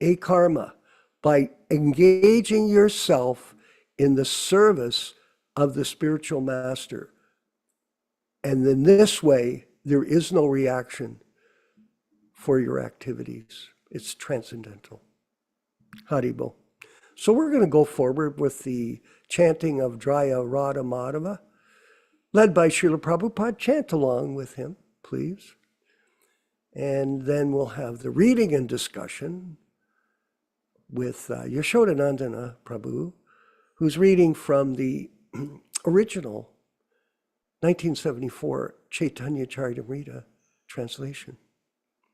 A karma, by engaging yourself in the service of the spiritual master. And in this way, there is no reaction for your activities. It's transcendental. Haribo. So we're going to go forward with the chanting of Draya Radha Madhava, led by Srila Prabhupada. Chant along with him, please. And then we'll have the reading and discussion with Yashodanandana Prabhu, who's reading from the original 1974 Chaitanya Charitamrita translation.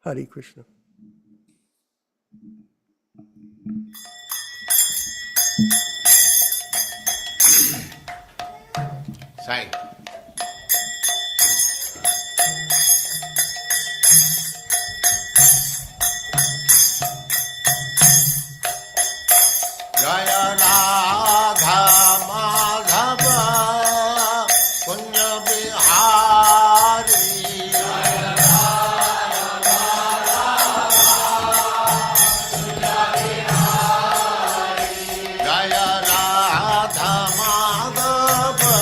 Hare Krishna.
Sai. Jaya Radha Madhava Punya Bihari. Jaya Radha Punya Bihari. Jaya Radha Madhava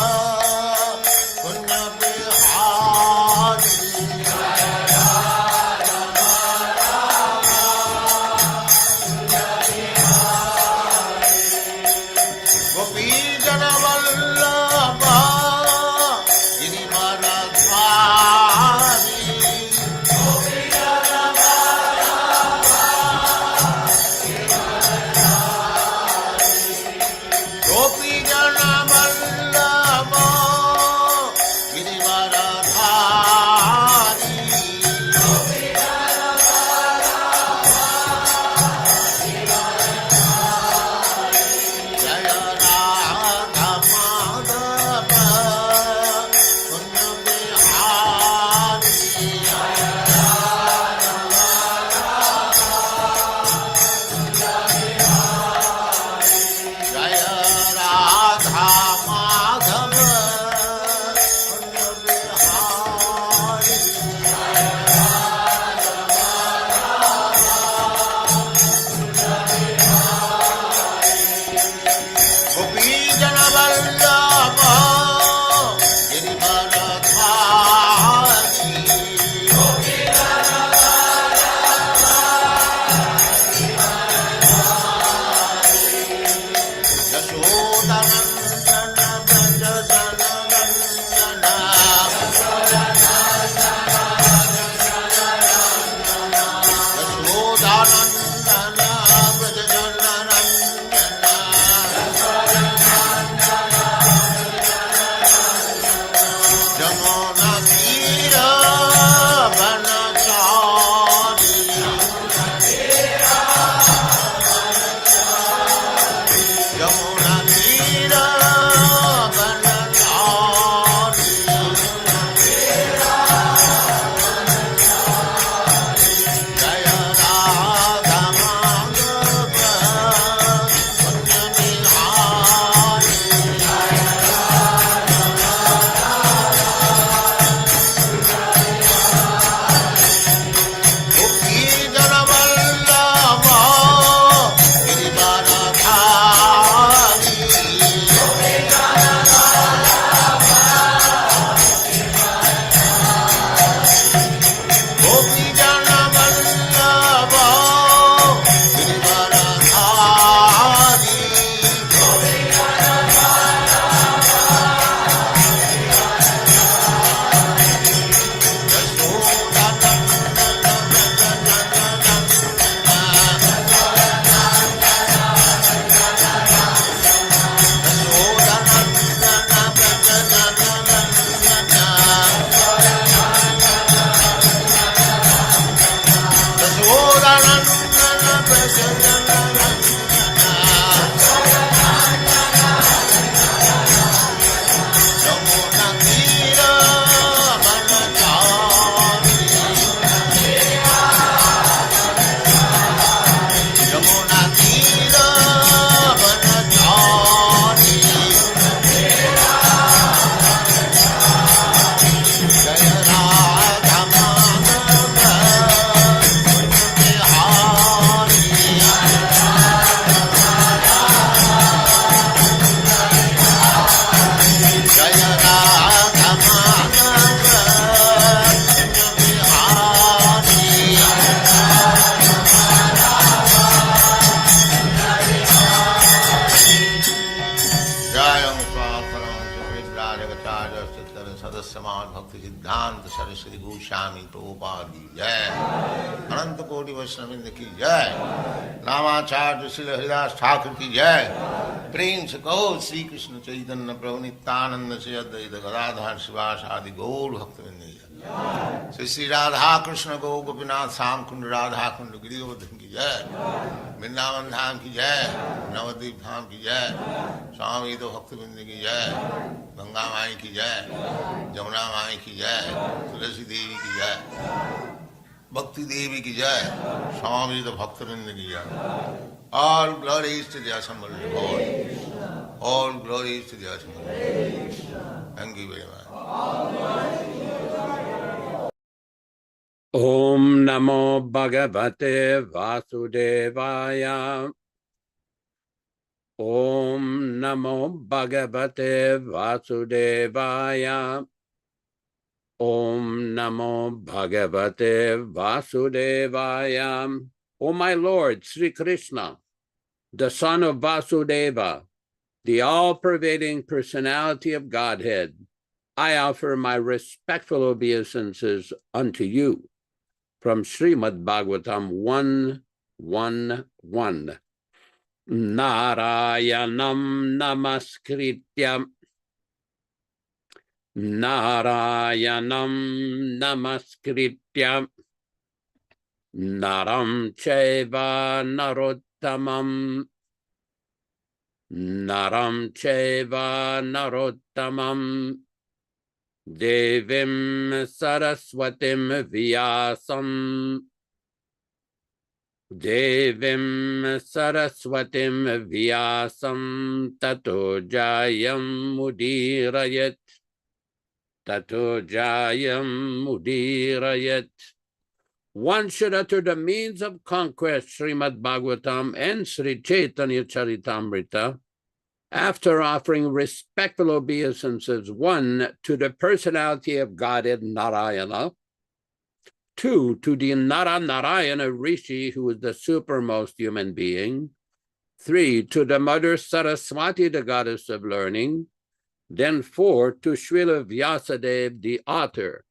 Bhakti Siddhanta Saraswati Goswami Prabhupada ki jai. Ananta Koti Vaishnavindra ki jai. Namacharya Srila Haridas Thakur ki jai. Prem se kaho Sri Krishna Chaitanya Prabhu Nityānanda Sri Advaita Gadadhar Sivas Adi Gaur Bhaktivinoda ki jai. Sri Radha Krishna Go Gopinath Sam Kund Radha Kund Giridhavan ki jai. Vrindavan Dham ki jai. Navadvip Dham ki jai. Swami Bhaktivinoda ki jai. Ganga Mai ki jai. Jamuna Mai ki jai. Tulasi Devi ki jai. Bhakti Devi ki jai. Swami Bhaktivinoda ki jai. All glories to the assembled Lord. All glories to the assembled Lord. Thank you very much.
Om Namo Bhagavate Vasudevaya. Om Namo Bhagavate Vasudevaya. Om Namo Bhagavate Vasudevaya. O my Lord, Sri Krishna, the son of Vasudeva, the all-pervading personality of Godhead, I offer my respectful obeisances unto you. From Srimad Bhagavatam 1:1:1. Narayanam namaskritya. Narayanam namaskritya. Naram cheva narottamam. Naram cheva narottamam. Devim Saraswatim Vyasam. Devim Saraswatim Vyasam Tato Jayam Mudirayat. Tato Jayam Mudirayat. One should utter the means of conquest, Srimad Bhagavatam and Sri Chaitanya Charitamrita, after offering respectful obeisances, 1, to the personality of Godhead Narayana, 2, to the Narayana Rishi, who is the supermost human being, 3, to the Mother Saraswati, the goddess of learning, then 4, to Srila Vyasadeva, the author.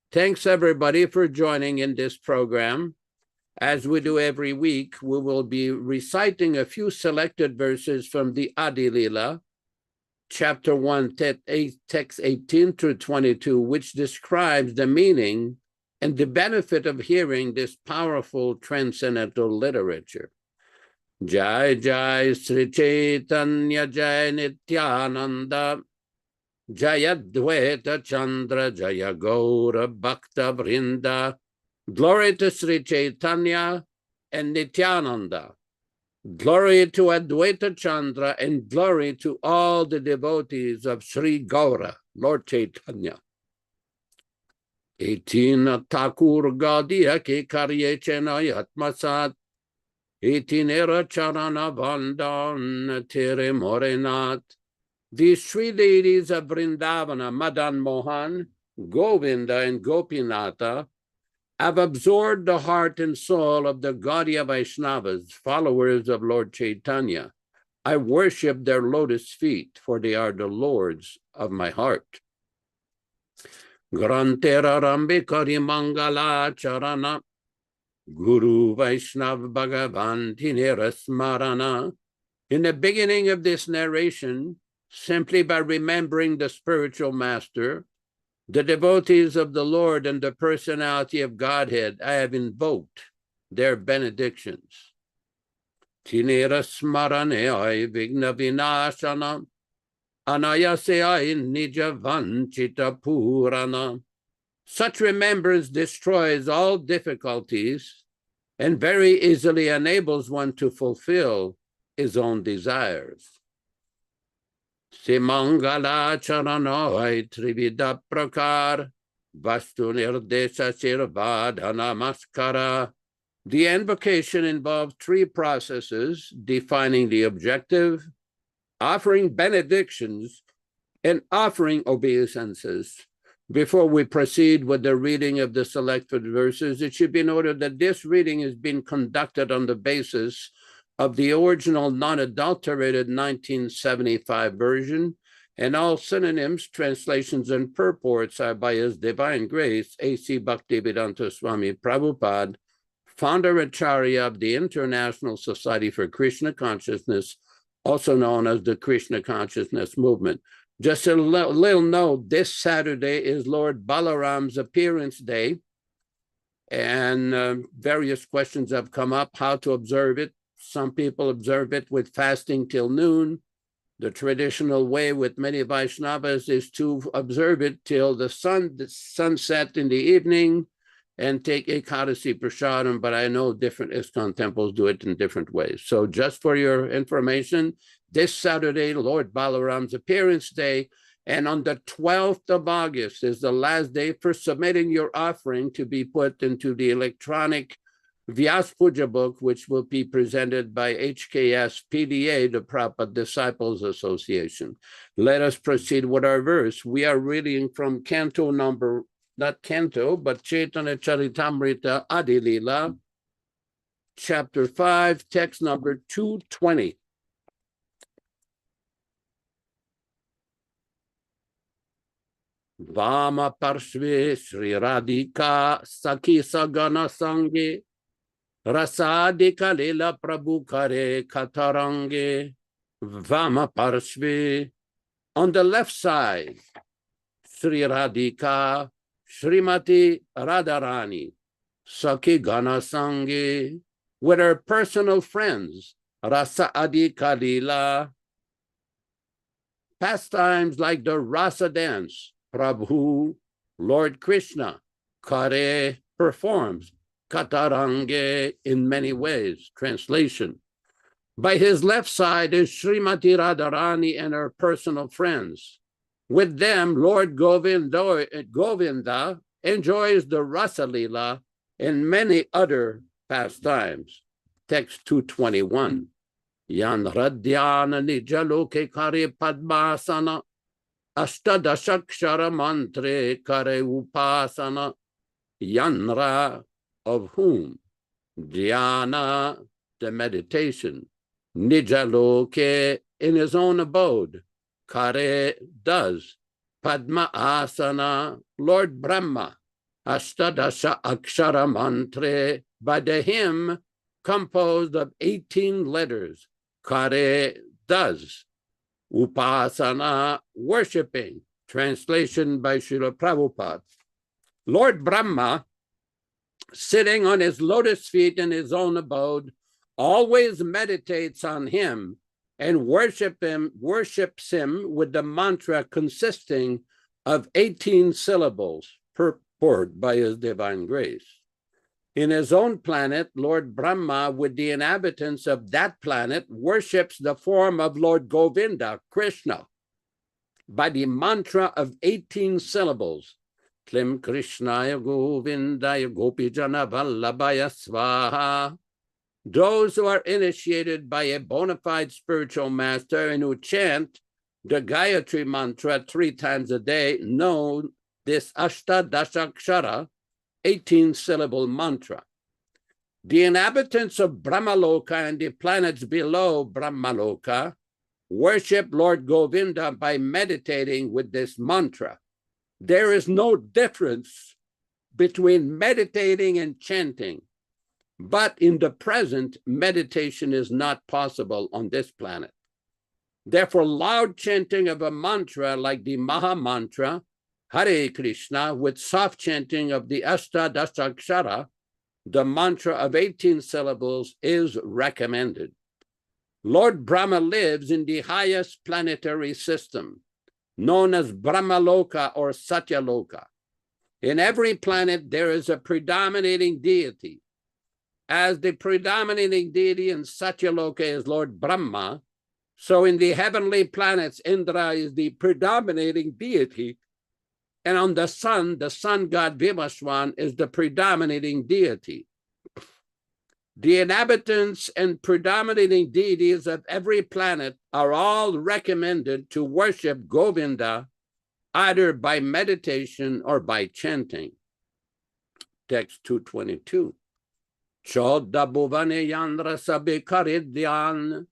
Thanks everybody for joining in this program. As we do every week, we will be reciting a few selected verses from the Adi Lila, chapter 1, text 18 through 22, which describes the meaning and the benefit of hearing this powerful transcendental literature. Jai Jai Sri Chaitanya Jai Nityānanda Jaya Dvaita Chandra Jaya Gaura Bhakta Vrinda. Glory to Sri Chaitanya and Nityānanda. Glory to Advaita Chandra and glory to all the devotees of Sri Gaura, Lord Chaitanya. 18 Thakur Gaudiya ke karye chenay atmasat. 18 Era Charana Vandan Tere Morenat. These three deities of Vrindavana, Madan Mohan, Govinda, and Gopinatha, have absorbed the heart and soul of the Gaudiya Vaishnavas, followers of Lord Chaitanya. I worship their lotus feet, for they are the lords of my heart. Grantera Rambi Kari Mangala Charana, Guru Vaishnav Bhagavan Tinera Smarana. In the beginning of this narration, simply by remembering the spiritual master, the devotees of the Lord and the personality of Godhead, I have invoked their benedictions. Tinera smarane vigna vinashana, anayase nija vanchita purana. Such remembrance destroys all difficulties and very easily enables one to fulfill his own desires. Simangala charanoi trivida prakar, vastu nirdesha sirvadhana maskara. The invocation involves 3 processes: defining the objective, offering benedictions, and offering obeisances. Before we proceed with the reading of the selected verses, it should be noted that this reading is being conducted on the basis of the original non-adulterated 1975 version And all synonyms, translations, and purports are by His Divine Grace, A.C. Bhaktivedanta Swami Prabhupada, founder Acharya of the International Society for Krishna Consciousness, also known as the Krishna Consciousness Movement. Just a little note, this Saturday is Lord Balaram's appearance day, and various questions have come up how to observe it. Some people observe it with fasting till noon. The traditional way with many Vaishnavas is to observe it till the sunset in the evening and take Ekadasi Prasadam, but I know different ISKCON temples do it in different ways. So just for your information, this Saturday, Lord Balaram's appearance day, and on the 12th of August is the last day for submitting your offering to be put into the electronic Vyas Puja book, which will be presented by HKS PDA, the Prabhupada Disciples Association. Let us proceed with our verse. We are reading from canto number, not canto, but Chaitanya Charitamrita Adilila, chapter 5, text number 220. Vama Parshve Sri Radhika Sakhi Sagana Sange Rasadika Lila Prabhu Kare Katarange. Vama Parshve, on the left side, Sri Radhika Srimati Radharani Sakhi Gana Sange, with her personal friends, Rasa Adika Lila, pastimes like the Rasa dance, Prabhu, Lord Krishna, Kare, performs, Katarange, in many ways. Translation. By his left side is Srimati Radharani and her personal friends. With them, Lord Govinda enjoys the Rasa Lila and many other pastimes. Text 221. Yan Radhyana Nijaloke Kare Padmasana Ashtadashakshara Mantre Kare Upasana Yanra, of whom? Dhyana, the meditation. Nijaloke, in his own abode. Kare, does. Padma Asana, Lord Brahma. Ashtadasha Akshara Mantre, by the hymn composed of 18 letters. Kare, does. Upasana, worshipping. Translation by Srila Prabhupada. Lord Brahma, sitting on his lotus feet in his own abode, always meditates on him and worships him with the mantra consisting of 18 syllables, purport by his divine grace. In his own planet, Lord Brahma, with the inhabitants of that planet, worships the form of Lord Govinda, Krishna, by the mantra of 18 syllables. Klim Krishnaya Govindaya Gopijana Vallabhaya Svaha. Those who are initiated by a bona fide spiritual master and who chant the Gayatri mantra 3 times a day know this Ashtadashakshara, 18-syllable mantra. The inhabitants of Brahmaloka and the planets below Brahmaloka worship Lord Govinda by meditating with this mantra. There is no difference between meditating and chanting, but in the present, meditation is not possible on this planet. Therefore, loud chanting of a mantra like the Maha Mantra, Hare Krishna, with soft chanting of the Ashtadashakshara, the mantra of 18 syllables, is recommended. Lord Brahma lives in the highest planetary system, known as Brahmaloka or Satyaloka. In every planet, there is a predominating deity. As the predominating deity in Satyaloka is Lord Brahma, so in the heavenly planets, Indra is the predominating deity, and on the sun god Vimashwan is the predominating deity. The inhabitants and predominating deities of every planet are all recommended to worship Govinda either by meditation or by chanting. Text 222. Chodda bhuvane yandra sabe karidyan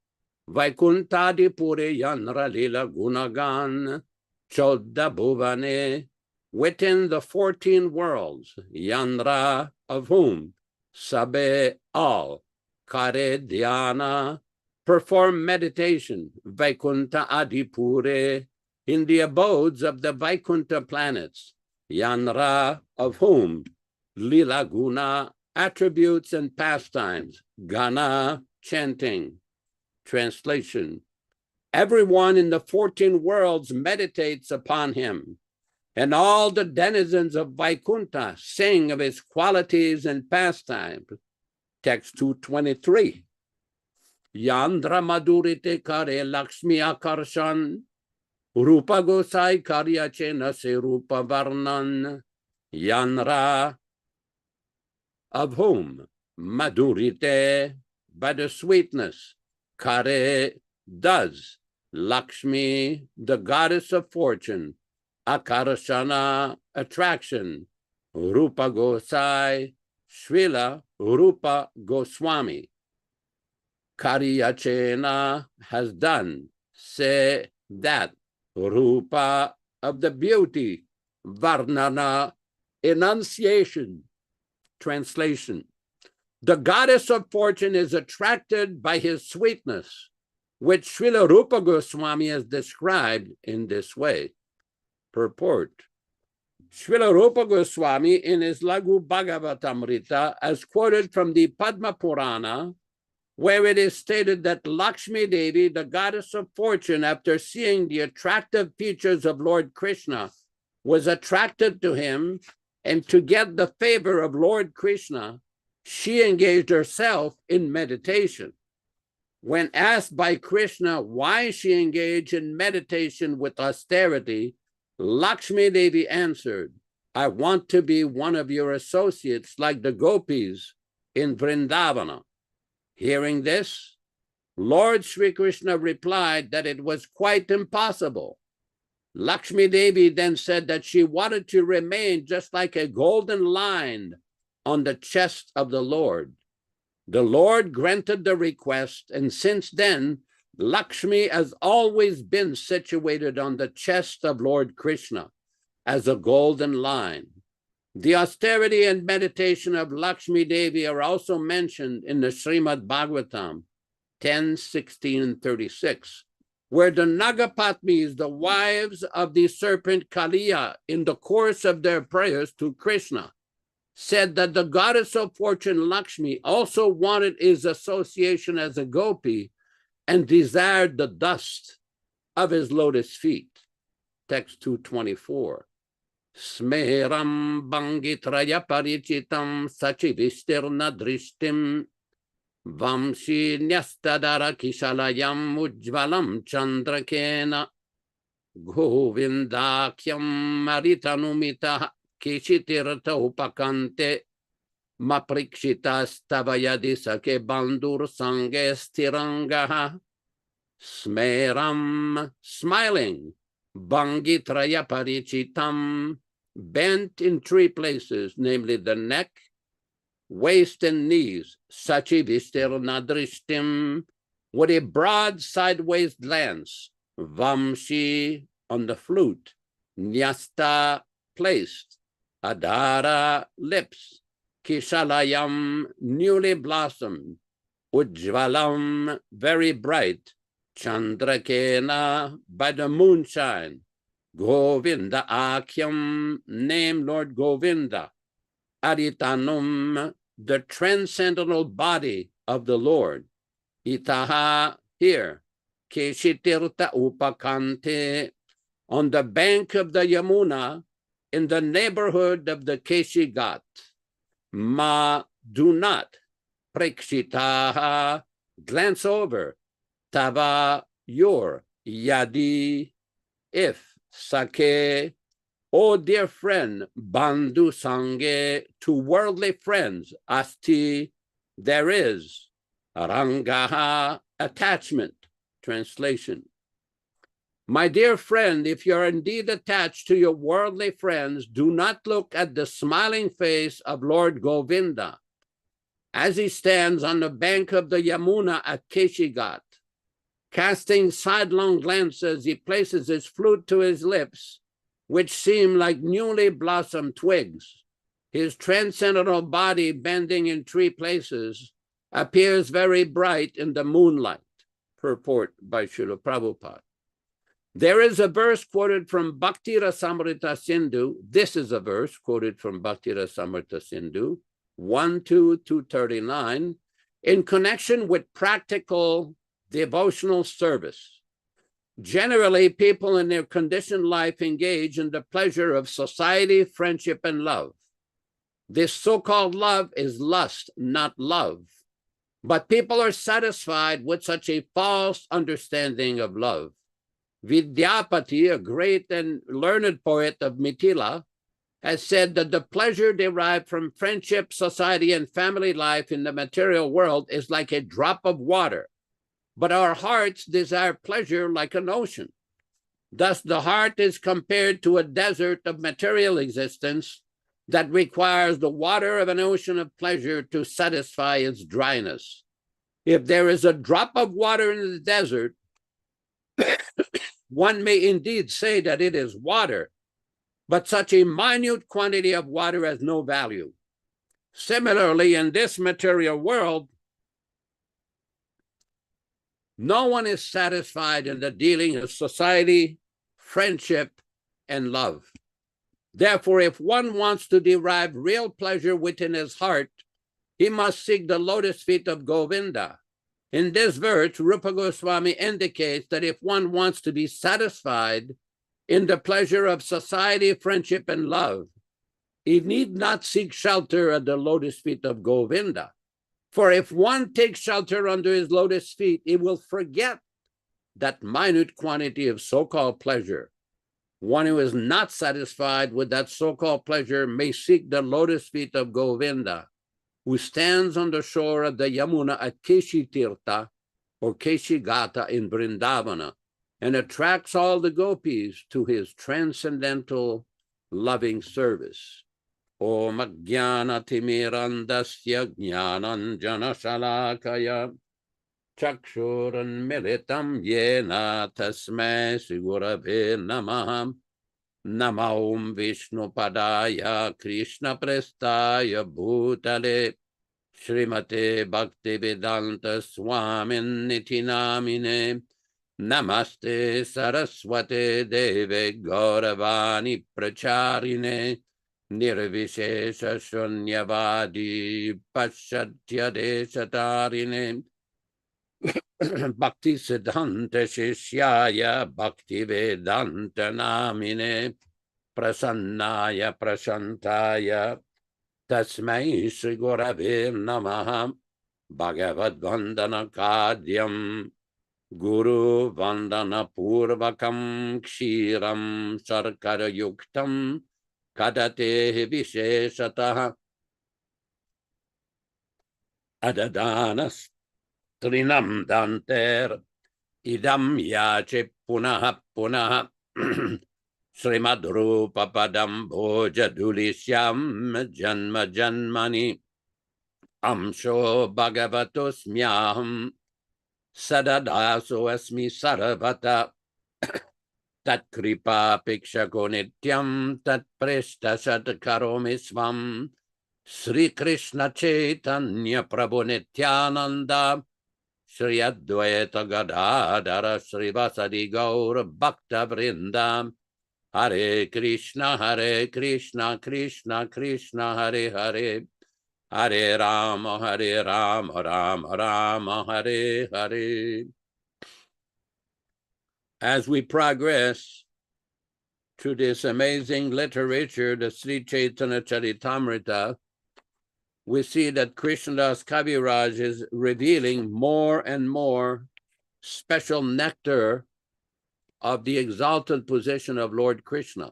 Vaikuntadipure Yanra Lila Gunagan Chodda Bhuvane, within the 14 worlds, Yanra, of whom Sabe all, Kare Dhyana, perform meditation, Vaikunta Adipure, in the abodes of the Vaikunta planets, Yanra, of whom Lila Guna, attributes and pastimes, Gana, chanting. Translation: everyone in the 14 worlds meditates upon him, and all the denizens of Vaikunta sing of his qualities and pastimes. Text 223. Yandra Madurite Kare Lakshmi Akarshan, Rupa Gosai Karya Chena Se Rupa Varnan, Yanra, of whom Madurite, by the sweetness, Kare, does, Lakshmi, the goddess of fortune, Akarshana, attraction, Rupa Gosai, Srila Rupa Goswami, Karyachena, has done, say that, Rupa, of the beauty, Varnana, enunciation. Translation: the goddess of fortune is attracted by his sweetness, which Srila Rupa Goswami has described in this way. Purport: Srila Rupa Goswami in his Lagu Bhagavatamrita, as quoted from the Padma Purana, where it is stated that Lakshmi Devi, the goddess of fortune, after seeing the attractive features of Lord Krishna, was attracted to him, and to get the favor of Lord Krishna, she engaged herself in meditation. When asked by Krishna why she engaged in meditation with austerity, Lakshmi Devi answered, "I want to be one of your associates like the gopis in Vrindavana." Hearing this, Lord Sri Krishna replied that it was quite impossible. Lakshmi Devi then said that she wanted to remain just like a golden line on the chest of the Lord. The Lord granted the request, and since then, Lakshmi has always been situated on the chest of Lord Krishna as a golden line. The austerity and meditation of Lakshmi Devi are also mentioned in the Srimad Bhagavatam 10, 16, and 36, where the Nagapatnis, the wives of the serpent Kaliya, in the course of their prayers to Krishna, said that the goddess of fortune Lakshmi also wanted his association as a gopi and desired the dust of his lotus feet. Text 224. Smeram bangitraya parichitam sachivistirna drishtim vamshi nyastadara kishalayam ujvalam chandrakena govindakyam maritanumita kishitirta upakante maprikshita stavayadi sake bandur sange stirangaha. Smeram, smiling, bangitraya parichitam, bent in 3 places, namely the neck, waist, and knees, sachivistirna drishtim, with a broad sideways glance, vamshi, on the flute, nyasta, placed, adara, lips, kishalayam, newly blossomed, ujvalam, very bright, chandrakena, by the moonshine, Govinda Akyam, name Lord Govinda, Aritanum, the transcendental body of the Lord, Itaha, here, Keshitirta Upakante, on the bank of the Yamuna, in the neighborhood of the Keshi Ghat. Ma, do not, Prekshitaha, glance over, Tava, your, Yadi, if, Sake, O dear friend, Bandhu Sange, to worldly friends, Asti, there is, Rangaha, attachment. Translation: my dear friend, if you're indeed attached to your worldly friends, do not look at the smiling face of Lord Govinda as he stands on the bank of the Yamuna at Keshi Ghat. Casting sidelong glances, he places his flute to his lips, which seem like newly blossomed twigs. His transcendental body, bending in 3 places, appears very bright in the moonlight. Purport by Srila Prabhupada. There is a verse quoted from Bhakti Rasamrita Sindhu. This is a verse quoted from Bhakti Rasamrita Sindhu, 1-239, in connection with practical devotional service. Generally, people in their conditioned life engage in the pleasure of society, friendship, and love. This so-called love is lust, not love. But people are satisfied with such a false understanding of love. Vidyapati, a great and learned poet of Mithila, has said that the pleasure derived from friendship, society, and family life in the material world is like a drop of water. But our hearts desire pleasure like an ocean. Thus, the heart is compared to a desert of material existence that requires the water of an ocean of pleasure to satisfy its dryness. If there is a drop of water in the desert, one may indeed say that it is water, but such a minute quantity of water has no value. Similarly, in this material world, no one is satisfied in the dealing of society, friendship, and love. Therefore, if one wants to derive real pleasure within his heart, he must seek the lotus feet of Govinda. In this verse, Rupa Goswami indicates that if one wants to be satisfied in the pleasure of society, friendship, and love, he need not seek shelter at the lotus feet of Govinda. For if one takes shelter under his lotus feet, he will forget that minute quantity of so-called pleasure. One who is not satisfied with that so-called pleasure may seek the lotus feet of Govinda, who stands on the shore of the Yamuna at Keshi Tirtha or Keshi Gata in Vrindavana, and attracts all the gopis to his transcendental loving service. Om Jnana Timirandasya Jnananjana Shalakaya Chakshuran Militam Yena Tasmai Sigurave Namah Namaum Vishnu Padaya Krishna Prestaya Bhutale Srimate Bhaktivedanta Swamin Nityānanda Namaste Saraswate Deve Gauravani Pracharine Nirvishesha Shunyavadi Paschatya Deshatarine Bhakti Siddhanta Shishyaya Bhakti Vedanta Namine Prasannaya Prashantaya Tasmai Sri Gurave Namaha Bhagavad Vandana Kadyam Guru Vandana Purvakam Kshiram Sarkara Yuktam Kadate Visheshataha Adadanas Trinam Danter Idam Yache Punaha Punaha Srimad Rupa Padam Bhoja Dulishyam Janma Janmani Amsho Bhagavatos Myaham Sadadaso Asmi Saravata Tat Kripa Pikshako Nityam Tat Preshta Sat Karomi Svam Sri Krishna Chaitanya Prabhu Nityānanda Shri Advaita Gadadhara Sri Vasadi Gaur Bhakta Vrinda Hare Krishna Krishna Krishna Hare Hare Hare Rama Rama Rama Hare Hare. As we progress to this amazing literature, the Sri Chaitanya Charitamrita, we see that Krishnadas Kaviraj is revealing more and more special nectar of the exalted position of Lord Krishna.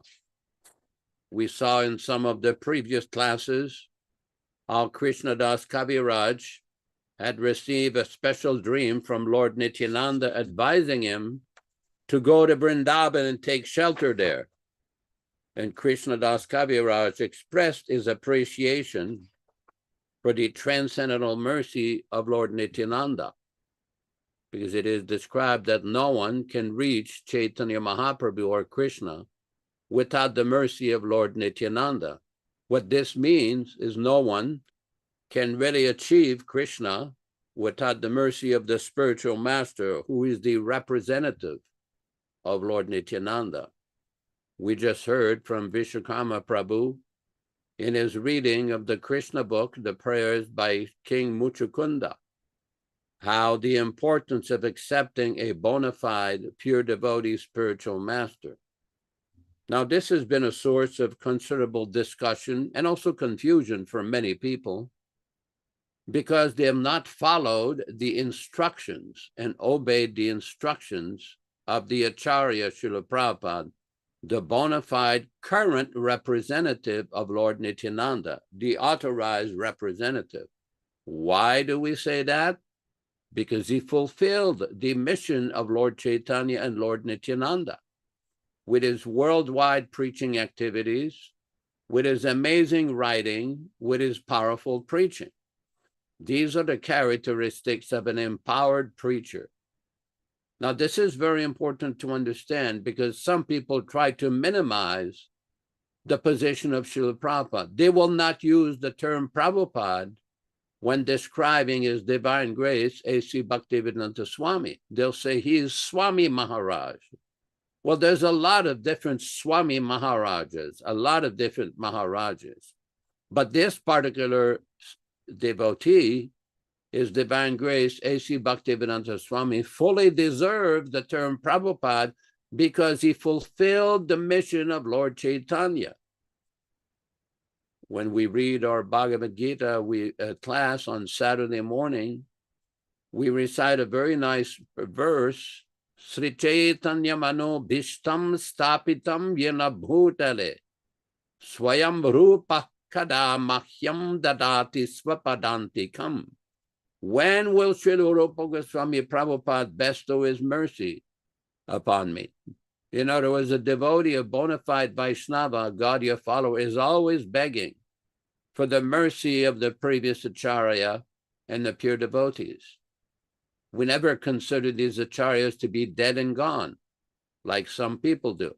We saw in some of the previous classes how Krishnadas Kaviraj had received a special dream from Lord Nityānanda advising him to go to Vrindavan and take shelter there. And Krishnadas Kaviraj expressed his appreciation for the transcendental mercy of Lord Nityānanda. because it is described that no one can reach Chaitanya Mahaprabhu or Krishna without the mercy of Lord Nityānanda. What this means is no one can really achieve Krishna without the mercy of the spiritual master, who is the representative of Lord Nityānanda. We just heard from Vishwakarma Prabhu in his reading of the Krishna book, The Prayers by King Muchukunda, how the importance of accepting a bona fide, pure devotee spiritual master. Now, this has been a source of considerable discussion and also confusion for many people, because they have not followed the instructions and obeyed the instructions of the Acharya Srila Prabhupada, the bona fide current representative of Lord Nityānanda, the authorized representative. Why do we say that? Because he fulfilled the mission of Lord Chaitanya and Lord Nityānanda with his worldwide preaching activities, with his amazing writing, with his powerful preaching. These are the characteristics of an empowered preacher. Now, this is very important to understand, because some people try to minimize the position of Srila Prabhupada. They will not use the term Prabhupada when describing his divine grace, A.C. Bhaktivedanta Swami. They'll say he is Swami Maharaj. Well, there's a lot of different Swami Maharajas, a lot of different Maharajas. But this particular devotee, His Divine Grace, A.C. Bhaktivedanta Swami, fully deserved the term Prabhupada because he fulfilled the mission of Lord Chaitanya. When we read our Bhagavad Gita class on Saturday morning, we recite a very nice verse, Sri Chaitanya Mano Bhishtam Stapitam Yena Bhutale Swayam Rupa Kada Mahyam Dadati Swapadantikam. When will Srila Rupa Goswami Prabhupada bestow his mercy upon me? In other words, a devotee of bona fide Vaishnava, Gaudiya follower, is always begging for the mercy of the previous Acharya and the pure devotees. We never consider these Acharyas to be dead and gone, like some people do.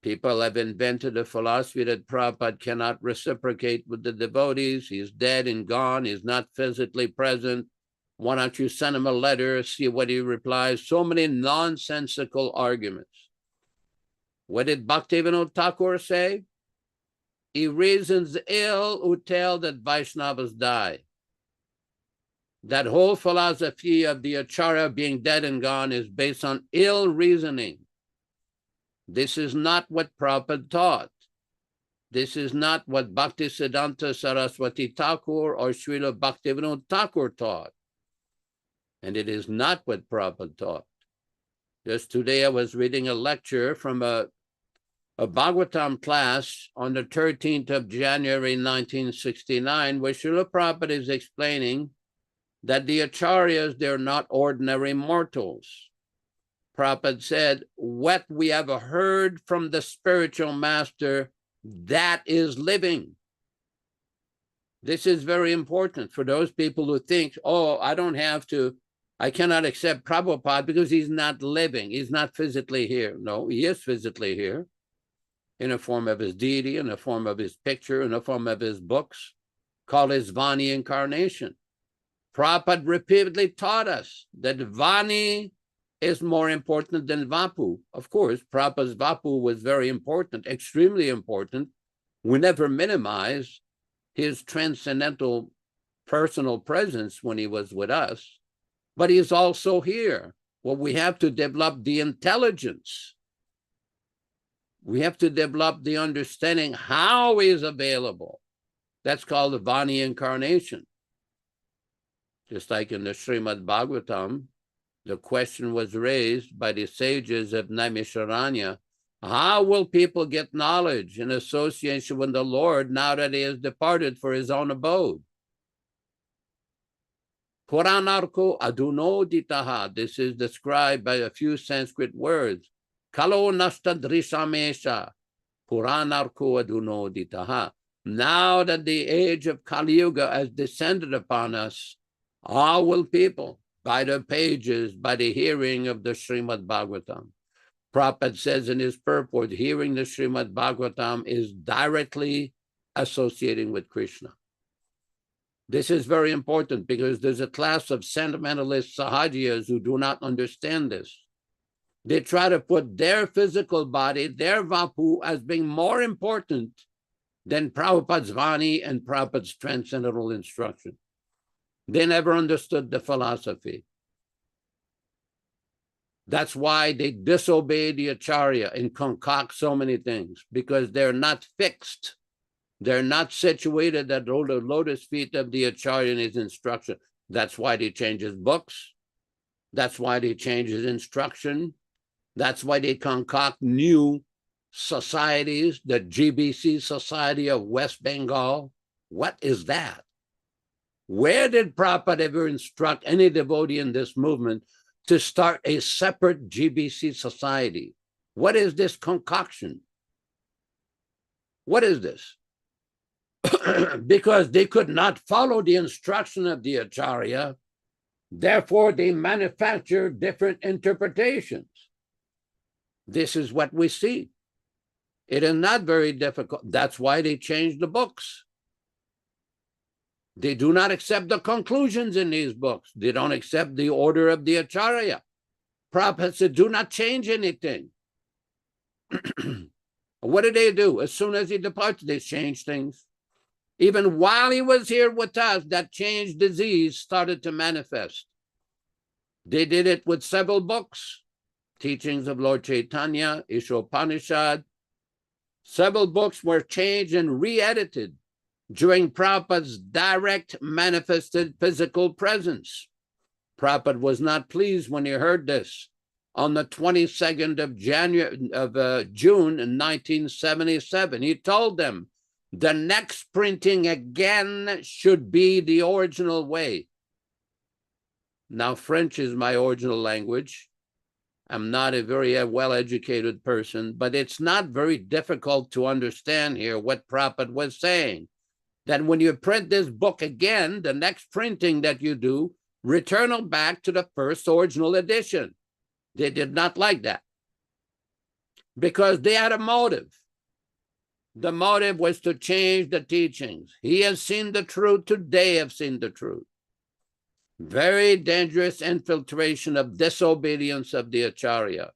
People have invented a philosophy that Prabhupada cannot reciprocate with the devotees. He's dead and gone. He's not physically present. Why don't you send him a letter, see what he replies? So many nonsensical arguments. What did Bhaktivinoda Thakur say? He reasons ill who tell that Vaishnavas die. That whole philosophy of the Acharya being dead and gone is based on ill reasoning. This is not what Prabhupada taught. This is not what Bhaktisiddhanta Saraswati Thakur or Srila Bhaktivinoda Thakur taught. And it is not what Prabhupada taught. Just today I was reading a lecture from a Bhagavatam class on the 13th of January 1969, where Srila Prabhupada is explaining that the Acharyas, they're not ordinary mortals. Prabhupada said, what we have heard from the spiritual master, that is living. This is very important for those people who think, oh, I cannot accept Prabhupada because he's not living. He's not physically here. No, he is physically here in the form of his deity, in the form of his picture, in the form of his books, called his Vani incarnation. Prabhupada repeatedly taught us that Vani is more important than Vapu. Of course, Prabhupada's Vapu was very important, extremely important. We never minimize his transcendental personal presence when he was with us, but he's also here. Well, we have to develop the intelligence. We have to develop the understanding how he's available. That's called the Vani incarnation. Just like in the Srimad Bhagavatam, the question was raised by the sages of Naimisharanya, how will people get knowledge in association with the Lord now that he has departed for his own abode? Puranarko adunoditaha. This is described by a few Sanskrit words. Kalo nastadrishamesha. Puranarko adunoditaha. Now that the age of Kali Yuga has descended upon us, how will people by the pages, by the hearing of the Srimad Bhagavatam. Prabhupada says in his purport, hearing the Srimad Bhagavatam is directly associating with Krishna. This is very important because there's a class of sentimentalist sahajiyas who do not understand this. They try to put their physical body, their vapu, as being more important than Prabhupada's Vani and Prabhupada's transcendental instruction. They never understood the philosophy. That's why they disobey the Acharya and concoct so many things, because they're not fixed. They're not situated at the lotus feet of the Acharya in his instruction. That's why they change his books. That's why they change his instruction. That's why they concoct new societies, the GBC Society of West Bengal. What is that? Where did Prabhupada ever instruct any devotee in this movement to start a separate GBC society? What is this concoction? What is this? Because they could not follow the instruction of the Acharya, therefore they manufacture different interpretations. This is what we see. It is not very difficult. That's why they changed the books. They do not accept the conclusions in these books. They don't accept the order of the Acharya. Prabhupada said, do not change anything. What did they do? As soon as he departed, they changed things. Even while he was here with us, that changed disease started to manifest. They did it with several books, teachings of Lord Chaitanya, Ishopanishad. Several books were changed and re-edited during Prabhupada's direct manifested physical presence. Prabhupada was not pleased when he heard this. On the 22nd of June in 1977, he told them, the next printing again should be the original way. Now, French is my original language. I'm not a very well-educated person, but it's not very difficult to understand here what Prabhupada was saying. That when you print this book again, the next printing that you do, return it back to the first original edition. They did not like that because they had a motive. The motive was to change the teachings. He has seen the truth, today have seen the truth. Very dangerous infiltration of disobedience of the Acharya.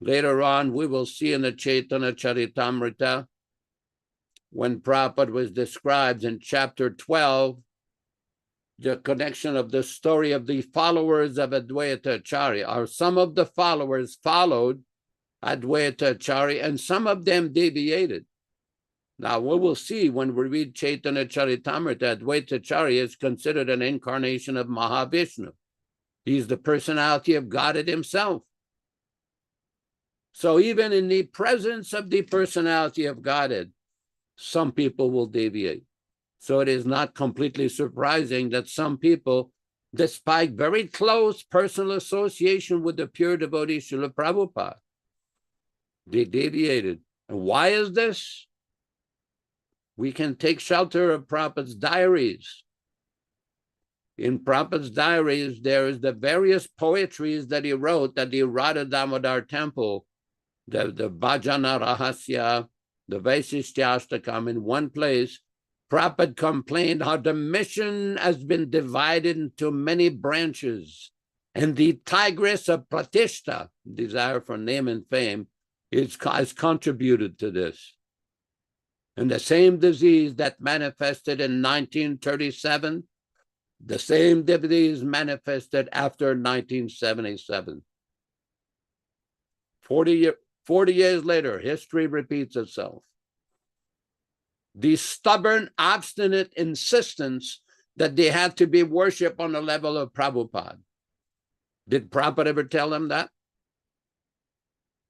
Later on, we will see in the Chaitanya Charitamrita, when Prabhupada was described in chapter 12, the connection of the story of the followers of Advaita Acharya, or some of the followers followed Advaita Acharya and some of them deviated. Now, we will see when we read Chaitanya Charitamrita, Advaita Acharya is considered an incarnation of Mahavishnu. He's the personality of Godhead himself. So even in the presence of the personality of Godhead, some people will deviate. So it is not completely surprising that some people, despite very close personal association with the pure devotee Srila Prabhupada, they deviated. And why is this? We can take shelter of Prabhupada's diaries. In Prabhupada's diaries, there is the various poetries that he wrote at the Radha Damodar temple, the Bhajana Rahasya, the Vaisishtyashtakam. In one place, Prabhupada complained how the mission has been divided into many branches, and the tigress of Pratishta, desire for name and fame, has contributed to this. And the same disease that manifested in 1937, the same disease manifested after 1977. 40 years later, history repeats itself. The stubborn, obstinate insistence that they had to be worshipped on the level of Prabhupada. Did Prabhupada ever tell them that?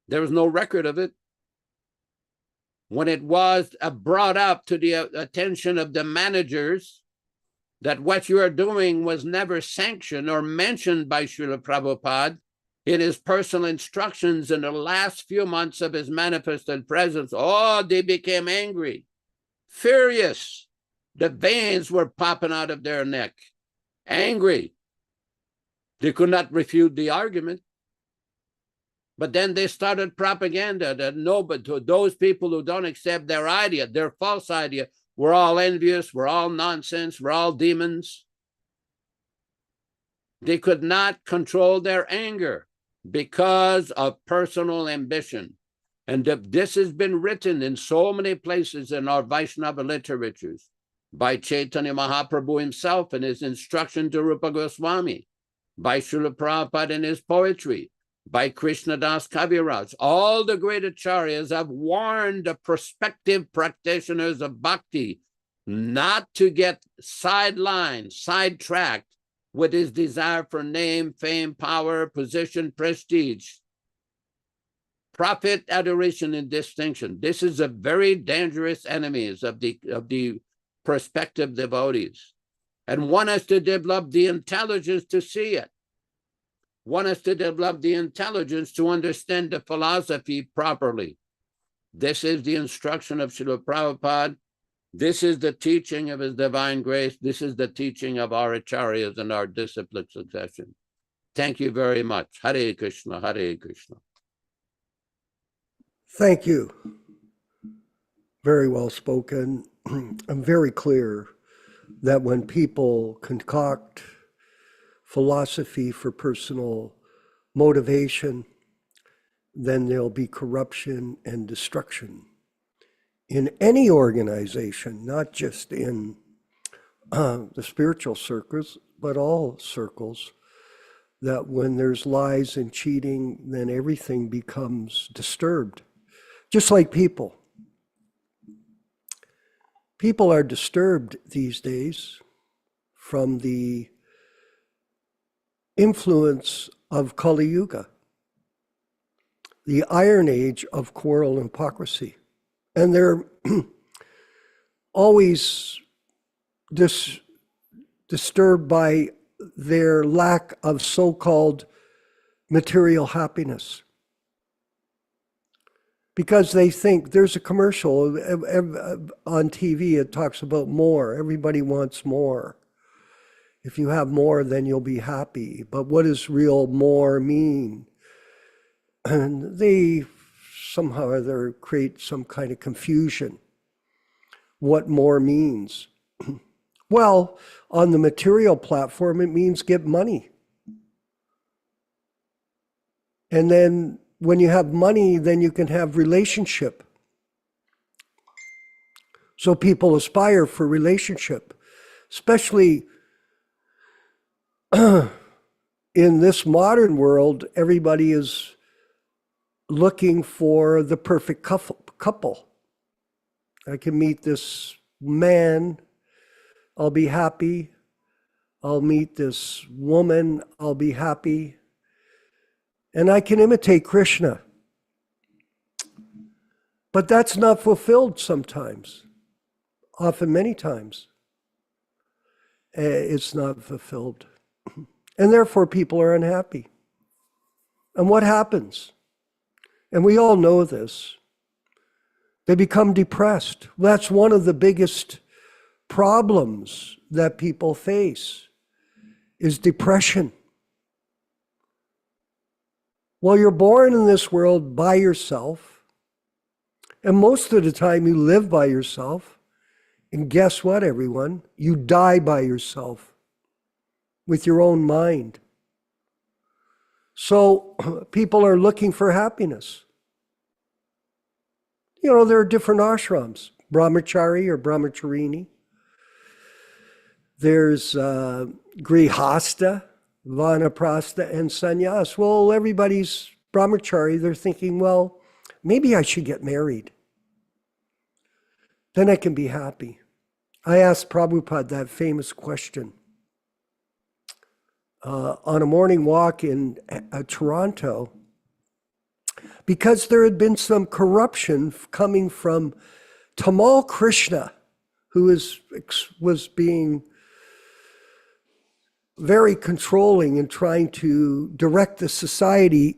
There was no record of it. When it was brought up to the attention of the managers that what you are doing was never sanctioned or mentioned by Srila Prabhupada in his personal instructions in the last few months of his manifested presence, oh, they became angry, furious. The veins were popping out of their neck, angry. They could not refute the argument. But then they started propaganda that no, but to those people who don't accept their idea, their false idea, we're all envious, we're all nonsense, we're all demons. They could not control their anger because of personal ambition. And this has been written in so many places in our Vaishnava literatures by Chaitanya Mahaprabhu himself in his instruction to Rupa Goswami, by Srila Prabhupada in his poetry, by Krishnadas Kaviraj. All the great acharyas have warned the prospective practitioners of bhakti not to get sidelined, sidetracked with his desire for name, fame, power, position, prestige, profit, adoration, and distinction. This is a very dangerous enemies of the prospective devotees. And one has to develop the intelligence to see it. One has to develop the intelligence to understand the philosophy properly. This is the instruction of Srila Prabhupada. This is the teaching of his divine grace. This is the teaching of our acharyas and our discipline succession. Thank you very much. Hare Krishna, Hare Krishna.
Thank you. Very well spoken. I'm very clear that when people concoct philosophy for personal motivation, then there'll be corruption and destruction in any organization, not just in the spiritual circles, but all circles, that when there's lies and cheating, then everything becomes disturbed. Just like people. People are disturbed these days from the influence of Kali Yuga, the Iron Age of quarrel and hypocrisy. And they're always disturbed by their lack of so-called material happiness. Because they think there's a commercial on TV, it talks about more. Everybody wants more. If you have more, then you'll be happy. But what does real more mean? And they somehow or other create some kind of confusion. What more means? Well, on the material platform, it means get money. And then when you have money, then you can have relationship. So people aspire for relationship, especially in this modern world. Everybody is looking for the perfect couple. I can meet this man, I'll be happy. I'll meet this woman, I'll be happy. And I can imitate Krishna. But that's not fulfilled sometimes. Often, many times, it's not fulfilled. And therefore, people are unhappy. And what happens? And we all know this. They become depressed. That's one of the biggest problems that people face, is depression. Well, you're born in this world by yourself, and most of the time you live by yourself, and guess what, everyone? You die by yourself, with your own mind. So people are looking for happiness. You know, there are different ashrams, brahmachari or brahmacharini. There's grihasta, vanaprastha, and sannyas. Well, everybody's brahmachari. They're thinking, well, maybe I should get married. Then I can be happy. I asked Prabhupada that famous question on a morning walk in Toronto, because there had been some corruption coming from Tamal Krishna, who was being very controlling and trying to direct the society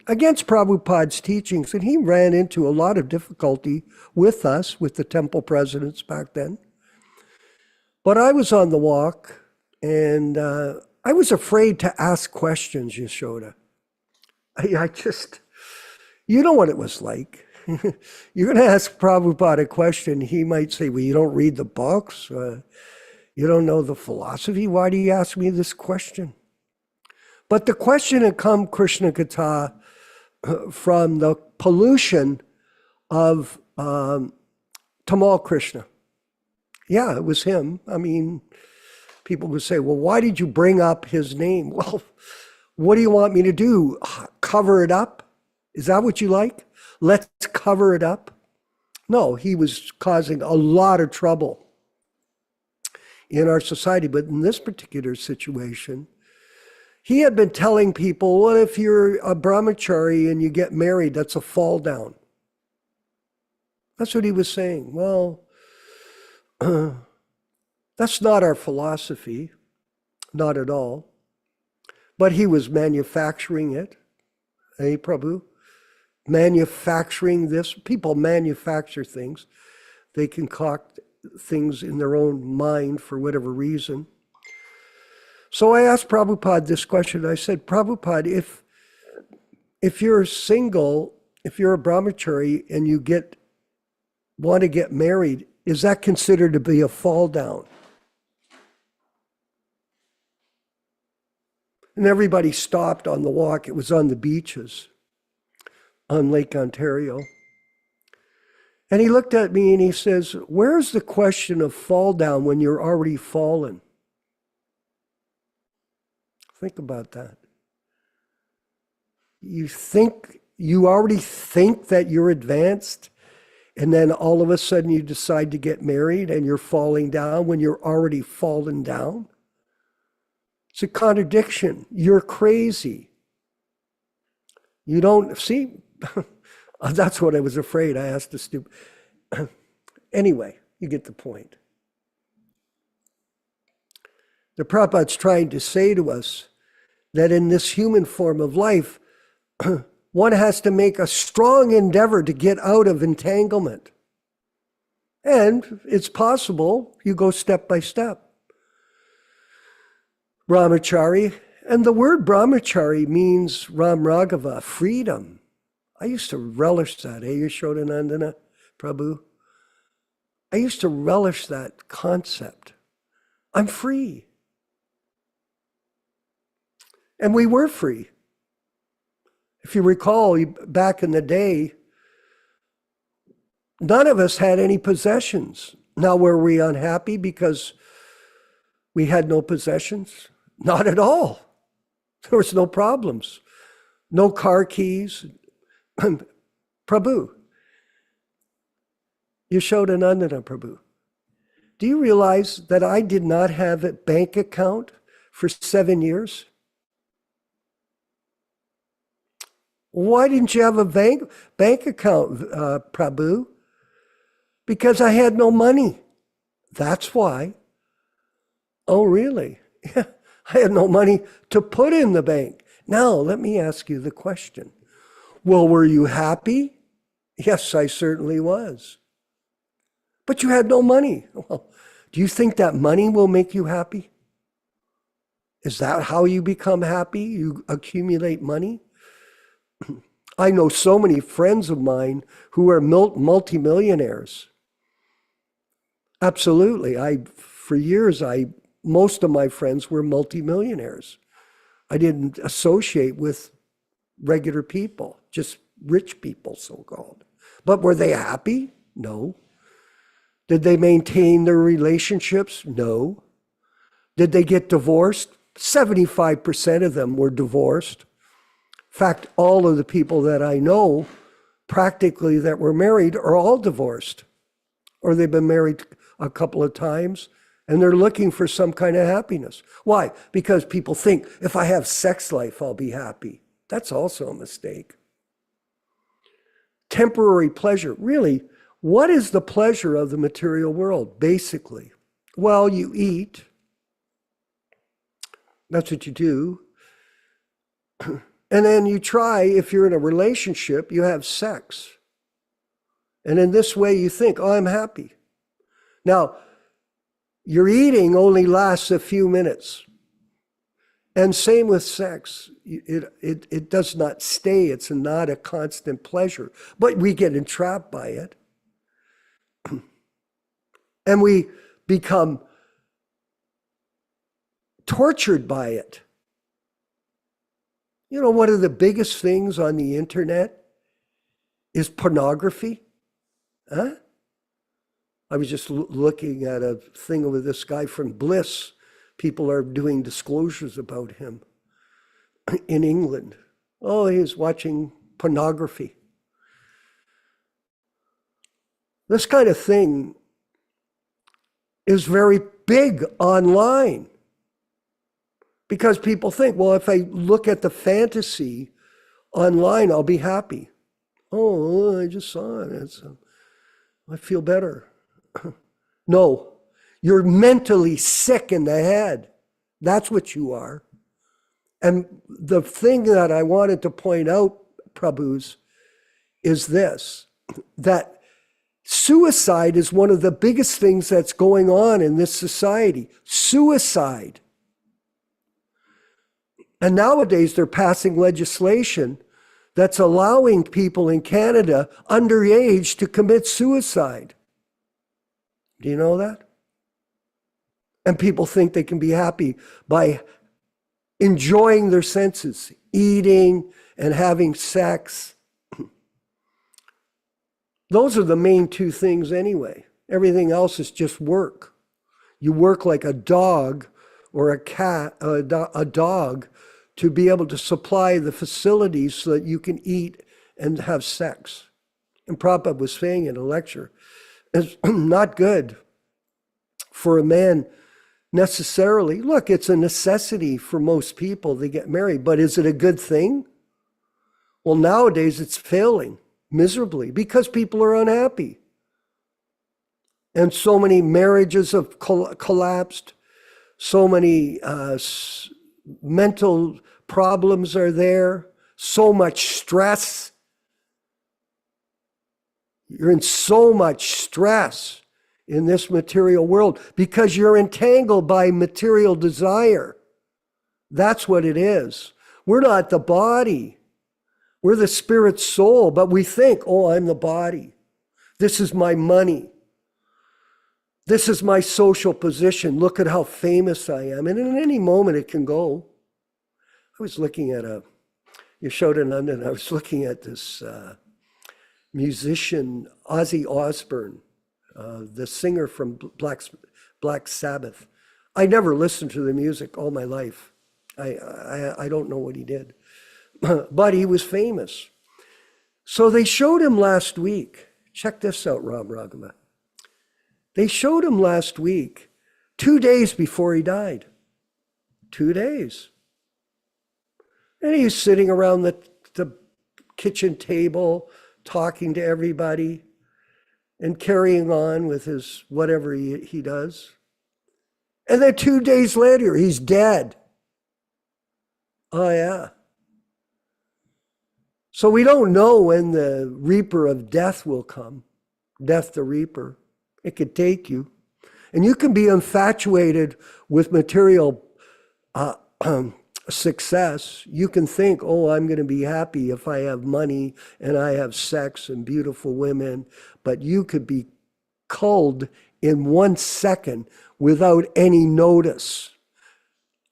against Prabhupada's teachings. And he ran into a lot of difficulty with us, with the temple presidents back then. But I was on the walk, and I was afraid to ask questions, Yashoda. I just, you know what it was like. You're going to ask Prabhupada a question. He might say, well, you don't read the books. You don't know the philosophy. Why do you ask me this question? But the question had come, Krishna Katha, from the pollution of Tamal Krishna. Yeah, it was him. I mean, people would say, well, why did you bring up his name? Well, what do you want me to do? Cover it up? Is that what you like? Let's cover it up. No, he was causing a lot of trouble in our society. But in this particular situation, he had been telling people, well, if you're a brahmachari and you get married, that's a fall down. That's what he was saying. Well, that's not our philosophy, not at all. But he was manufacturing it. Hey, Prabhu? Manufacturing this. People manufacture things. They concoct things in their own mind for whatever reason. So I asked Prabhupada this question. I said, Prabhupada, if you're single, if you're a brahmachari and you want to get married, is that considered to be a fall down? And everybody stopped on the walk. It was on the beaches on Lake Ontario. And he looked at me and he says, where's the question of fall down when you're already fallen? Think about that. You already think that you're advanced, and then all of a sudden you decide to get married and you're falling down when you're already fallen down? It's a contradiction. You're crazy. You don't see. That's what I was afraid. I asked the stupid. Anyway, you get the point. The Prabhupada's trying to say to us that in this human form of life, one has to make a strong endeavor to get out of entanglement. And it's possible. You go step by step. Brahmachari, and the word brahmachari means Ram Raghava, freedom. I used to relish that, Yashodanandana, Prabhu. I used to relish that concept. I'm free. And we were free. If you recall, back in the day, none of us had any possessions. Now, were we unhappy because we had no possessions? Not at all. There was no problems. No car keys. Prabhu, Yashodanandana Prabhu, do you realize that I did not have a bank account for 7 years? Why didn't you have a bank account, Prabhu? Because I had no money. That's why. Oh, really? Yeah, I had no money to put in the bank. Now, let me ask you the question. Well, were you happy? Yes, I certainly was. But you had no money. Well, do you think that money will make you happy? Is that how you become happy? You accumulate money? I know so many friends of mine who are multimillionaires. Absolutely. For years, most of my friends were multimillionaires. I didn't associate with regular people, just rich people, so-called. But were they happy? No. Did they maintain their relationships? No. Did they get divorced? 75% of them were divorced. In fact, all of the people that I know practically that were married are all divorced, or they've been married a couple of times, and they're looking for some kind of happiness. Why? Because people think, if I have sex life, I'll be happy. That's also a mistake. Temporary pleasure. Really, what is the pleasure of the material world, basically? Well, you eat. That's what you do. And then you try, if you're in a relationship, you have sex. And in this way you think, oh, I'm happy. Now, your eating only lasts a few minutes. And same with sex. It does not stay. It's not a constant pleasure. But we get entrapped by it. And we become tortured by it. You know, one of the biggest things on the internet is pornography. Huh? I was just looking at a thing with this guy from Bliss. People are doing disclosures about him in England. Oh, he's watching pornography. This kind of thing is very big online because people think, well, if I look at the fantasy online, I'll be happy. Oh, I just saw it. I feel better. No, you're mentally sick in the head. That's what you are. And the thing that I wanted to point out, Prabhus, is this, that suicide is one of the biggest things that's going on in this society. Suicide. And nowadays they're passing legislation that's allowing people in Canada underage to commit suicide. Do you know that? And people think they can be happy by enjoying their senses, eating and having sex. Those are the main two things anyway. Everything else is just work. You work like a dog or a cat, a dog, to be able to supply the facilities so that you can eat and have sex. And Prabhupada was saying in a lecture, it's not good for a man necessarily. Look, it's a necessity for most people to get married, but is it a good thing? Well, nowadays it's failing miserably because people are unhappy. And so many marriages have collapsed. So many mental problems are there. So much stress. You're in so much stress in this material world because you're entangled by material desire. That's what it is. We're not the body. We're the spirit soul, but we think, oh, I'm the body. This is my money. This is my social position. Look at how famous I am. And in any moment it can go. I was looking at Nityānanda, and I was looking at this musician, Ozzy Osbourne, the singer from Black Sabbath. I never listened to the music all my life. I don't know what he did. But he was famous. So they showed him last week. Check this out, Ram Raghava. They showed him last week, 2 days before he died. 2 days. And he's sitting around the kitchen table, talking to everybody and carrying on with his whatever he does. And then 2 days later, he's dead. Oh, yeah. So we don't know when the reaper of death will come. Death the reaper. It could take you. And you can be infatuated with material success. You can think, oh, I'm going to be happy if I have money and I have sex and beautiful women. But you could be culled in 1 second without any notice.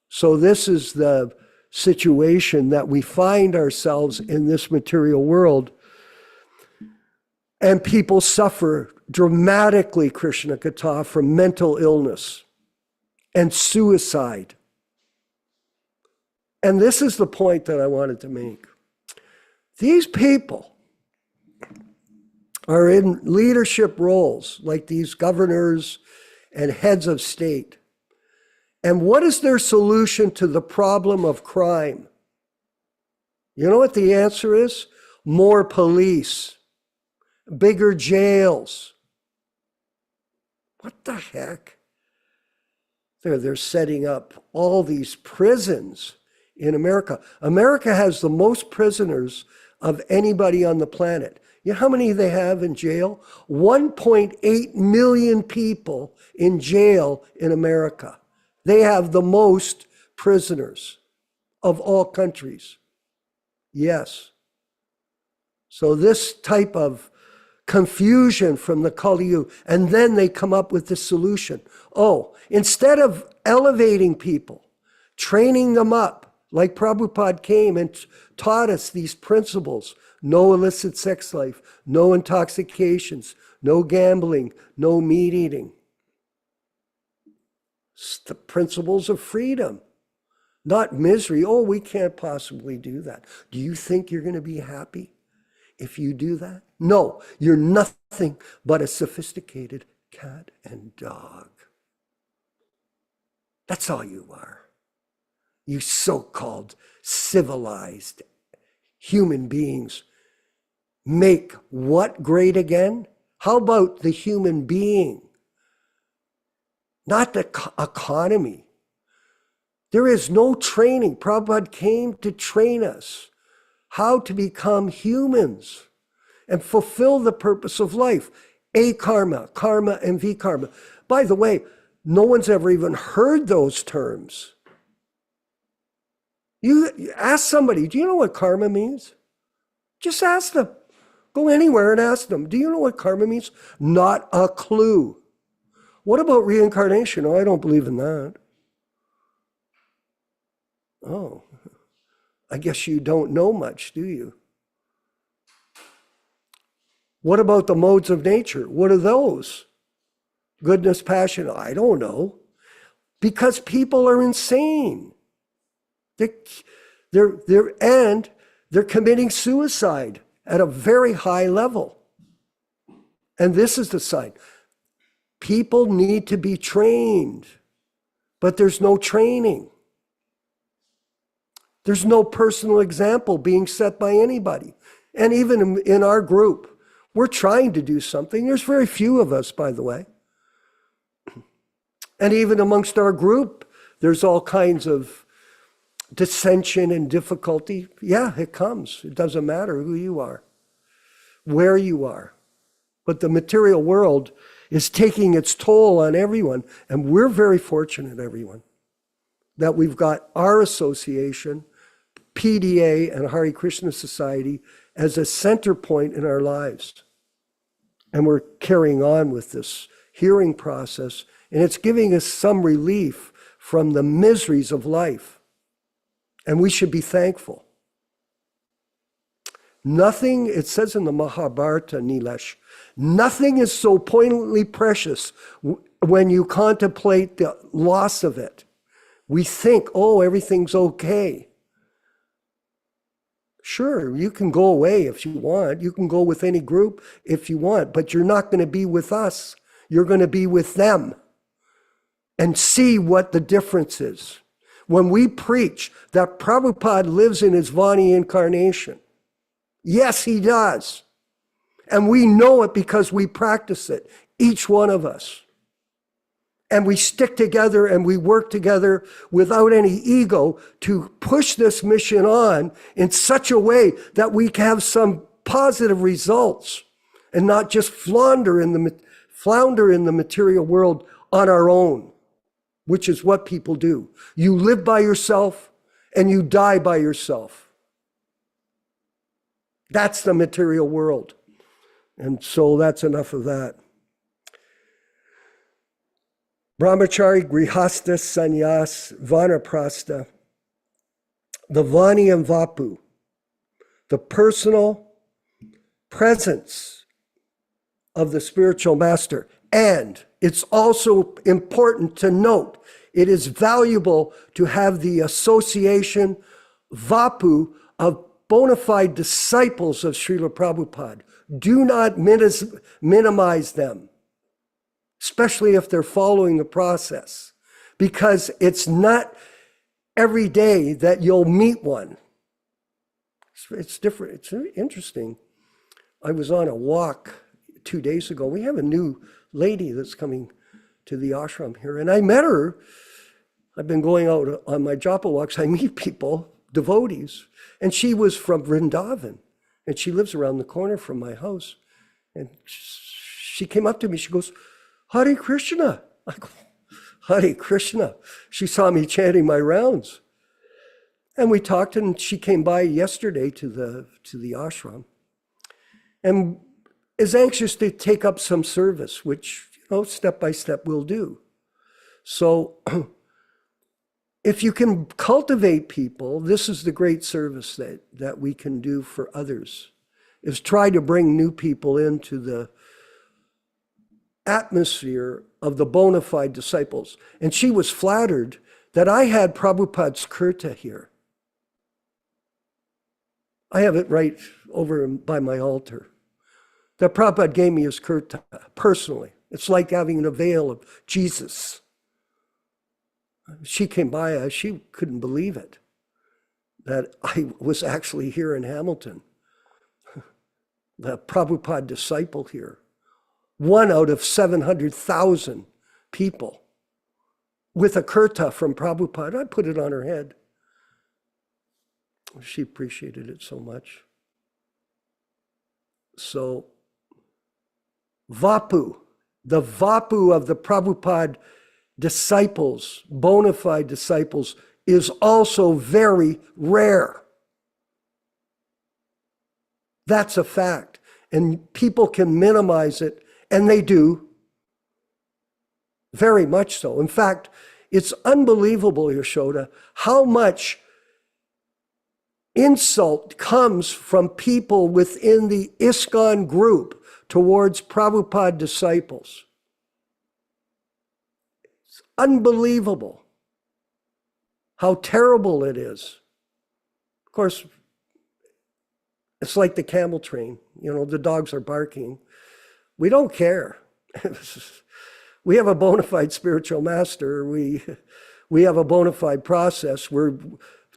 So this is the situation that we find ourselves in this material world. And people suffer dramatically, Krishna Katha, from mental illness and suicide. And this is the point that I wanted to make. These people are in leadership roles, like these governors and heads of state. And what is their solution to the problem of crime? You know what the answer is? More police, bigger jails. What the heck? They're setting up all these prisons in America. America has the most prisoners of anybody on the planet. You know how many they have in jail? 1.8 million people in jail in America. They have the most prisoners. of all countries. Yes. So this type of confusion from the Kali Yuga, and then they come up with the solution. Oh, instead of elevating people, training them up, like Prabhupada came and taught us these principles: no illicit sex life, no intoxications, no gambling, no meat eating. It's the principles of freedom, not misery. Oh, we can't possibly do that. Do you think you're going to be happy if you do that? No, you're nothing but a sophisticated cat and dog. That's all you are. You so-called civilized human beings make what great again? How about the human being? Not the economy. There is no training. Prabhupada came to train us how to become humans and fulfill the purpose of life. A-karma, karma, and V-karma. By the way, no one's ever even heard those terms. You ask somebody, do you know what karma means? Just ask them. Go anywhere and ask them, do you know what karma means? Not a clue. What about reincarnation? Oh, I don't believe in that. Oh, I guess you don't know much, do you? What about the modes of nature? What are those? Goodness, passion, I don't know. Because people are insane. They're committing suicide at a very high level. And this is the sign. People need to be trained, but there's no training. There's no personal example being set by anybody. And even in our group, we're trying to do something. There's very few of us, by the way. And even amongst our group, there's all kinds of dissension and difficulty. Yeah, it comes. It doesn't matter who you are, where you are. But the material world is taking its toll on everyone. And we're very fortunate, everyone, that we've got our association, PDA and Hare Krishna Society, as a center point in our lives. And we're carrying on with this hearing process, and it's giving us some relief from the miseries of life. And we should be thankful. Nothing, it says in the Mahabharata, Nilesh, nothing is so poignantly precious when you contemplate the loss of it. We think, oh, everything's okay. Sure, you can go away if you want. You can go with any group if you want, but you're not going to be with us. You're going to be with them and see what the difference is. When we preach that Prabhupada lives in his Vani incarnation, yes, he does. And we know it because we practice it, each one of us. And we stick together and we work together without any ego to push this mission on in such a way that we can have some positive results and not just flounder in the material world on our own, which is what people do. You live by yourself and you die by yourself. That's the material world. And so that's enough of that. Brahmachari, Grihastha, Sannyas, Vanaprastha, the Vani and Vapu, the personal presence of the spiritual master. And it's also important to note, it is valuable to have the association, Vapu, of bona fide disciples of Srila Prabhupada. Do not minimize them, especially if they're following the process, because it's not every day that you'll meet one. It's different. It's interesting. I was on a walk 2 days ago. We have a new lady that's coming to the ashram here, and I met her. I've been going out on my japa walks. I meet people, devotees, and she was from Vrindavan, and she lives around the corner from my house. And she came up to me. She goes, Hare Krishna. I go, Hare Krishna. She saw me chanting my rounds. And we talked, and she came by yesterday to the ashram and is anxious to take up some service, which, step by step we'll do. So if you can cultivate people, this is the great service that we can do for others, is try to bring new people into the atmosphere of the bona fide disciples. And she was flattered that I had Prabhupada's Kirta here. I have it right over by my altar. That Prabhupada gave me his Kirta personally. It's like having a veil of Jesus. She came by, she couldn't believe it, that I was actually here in Hamilton, the Prabhupada disciple here. 1 out of 700,000 people with a Kirta from Prabhupada. I put it on her head. She appreciated it so much. So, Vapu, the Vapu of the Prabhupada disciples, bona fide disciples, is also very rare. That's a fact. And people can minimize it, and they do, very much so. In fact, it's unbelievable, Yashoda, how much insult comes from people within the ISKCON group towards Prabhupada disciples. It's unbelievable how terrible it is. Of course, it's like the camel train. The dogs are barking. We don't care. We have a bona fide spiritual master. We have a bona fide process. We're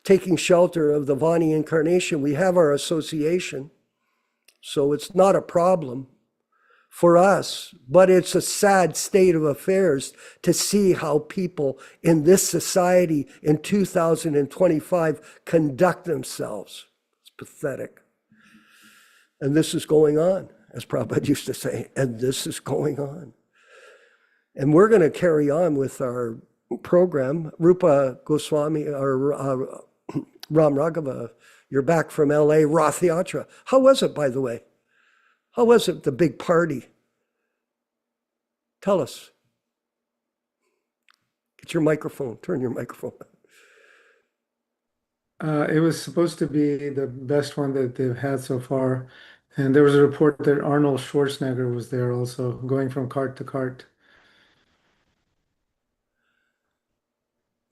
taking shelter of the Vani incarnation. We have our association. So it's not a problem for us, but it's a sad state of affairs to see how people in this society in 2025 conduct themselves. It's pathetic. And this is going on, as Prabhupada used to say, and this is going on. And we're going to carry on with our program. Rupa Goswami, or Ram Raghava, you're back from LA, Rath Yatra. How was it, by the way? How was it, the big party? Tell us. Get your microphone, turn your microphone.
It was supposed to be the best one that they've had so far. And there was a report that Arnold Schwarzenegger was there also, going from cart to cart.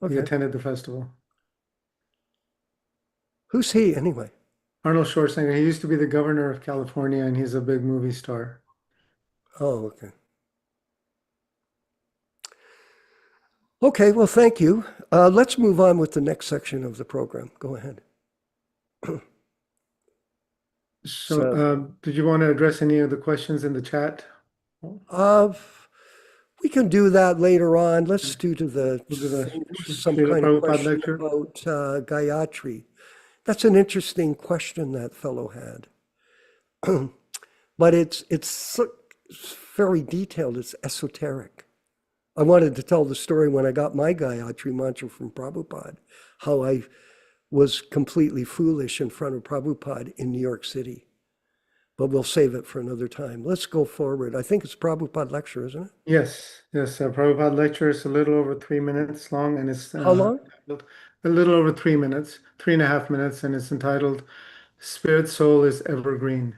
Okay.
He attended the festival.
Who's he, anyway?
Arnold Schwarzenegger, he used to be the governor of California, and he's a big movie star.
Oh, okay. Okay, well, thank you. Let's move on with the next section of the program. Go ahead.
So, did you want to address any of the questions in the chat?
We can do that later on. Let's do to some
Srila
kind of
Prabhupada
question
lecture.
about Gayatri. That's an interesting question that fellow had. But it's very detailed. It's esoteric. I wanted to tell the story when I got my Gayatri mantra from Prabhupada, how I was completely foolish in front of Prabhupada in New York City. But we'll save it for another time. Let's go forward. I think it's Prabhupada lecture, isn't it?
Yes. Prabhupada lecture is a little over 3 minutes long, and it's
How long?
a little over 3 minutes, 3.5 minutes, and it's entitled "Spirit Soul is Evergreen."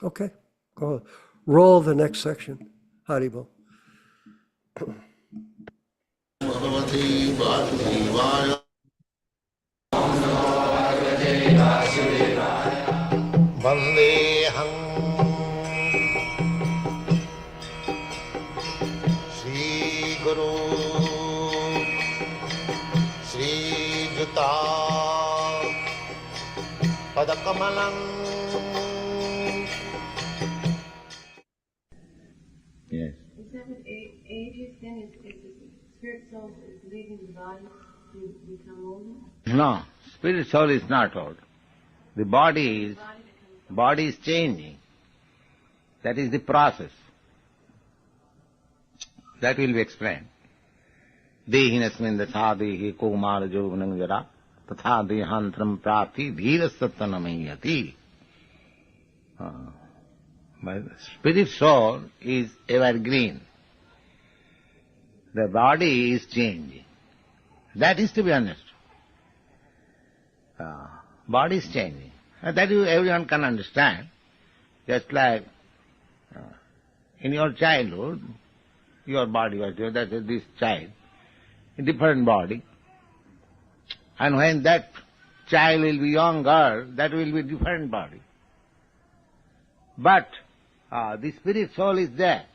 Okay. Go roll the next section. Haribol.
Bhagavate Vasudevaya. Vandeham Shri Guru Shri Juta Padakamalam. Yes.
Is that with ages then? If the spirit soul is leaving the body to become older?
No, spirit soul is not old. The body is changing. That is the process. That will be explained. Dehinasmin dasadehi kumara jovanam yara Tatha dehantram prati dhirasattanamayati. My spirit soul is evergreen. The body is changing. That is to be understood. Body is changing. That everyone can understand. Just like in your childhood, your body was there, that is this child, a different body. And when that child will be younger, that will be different body. But the spirit soul is there,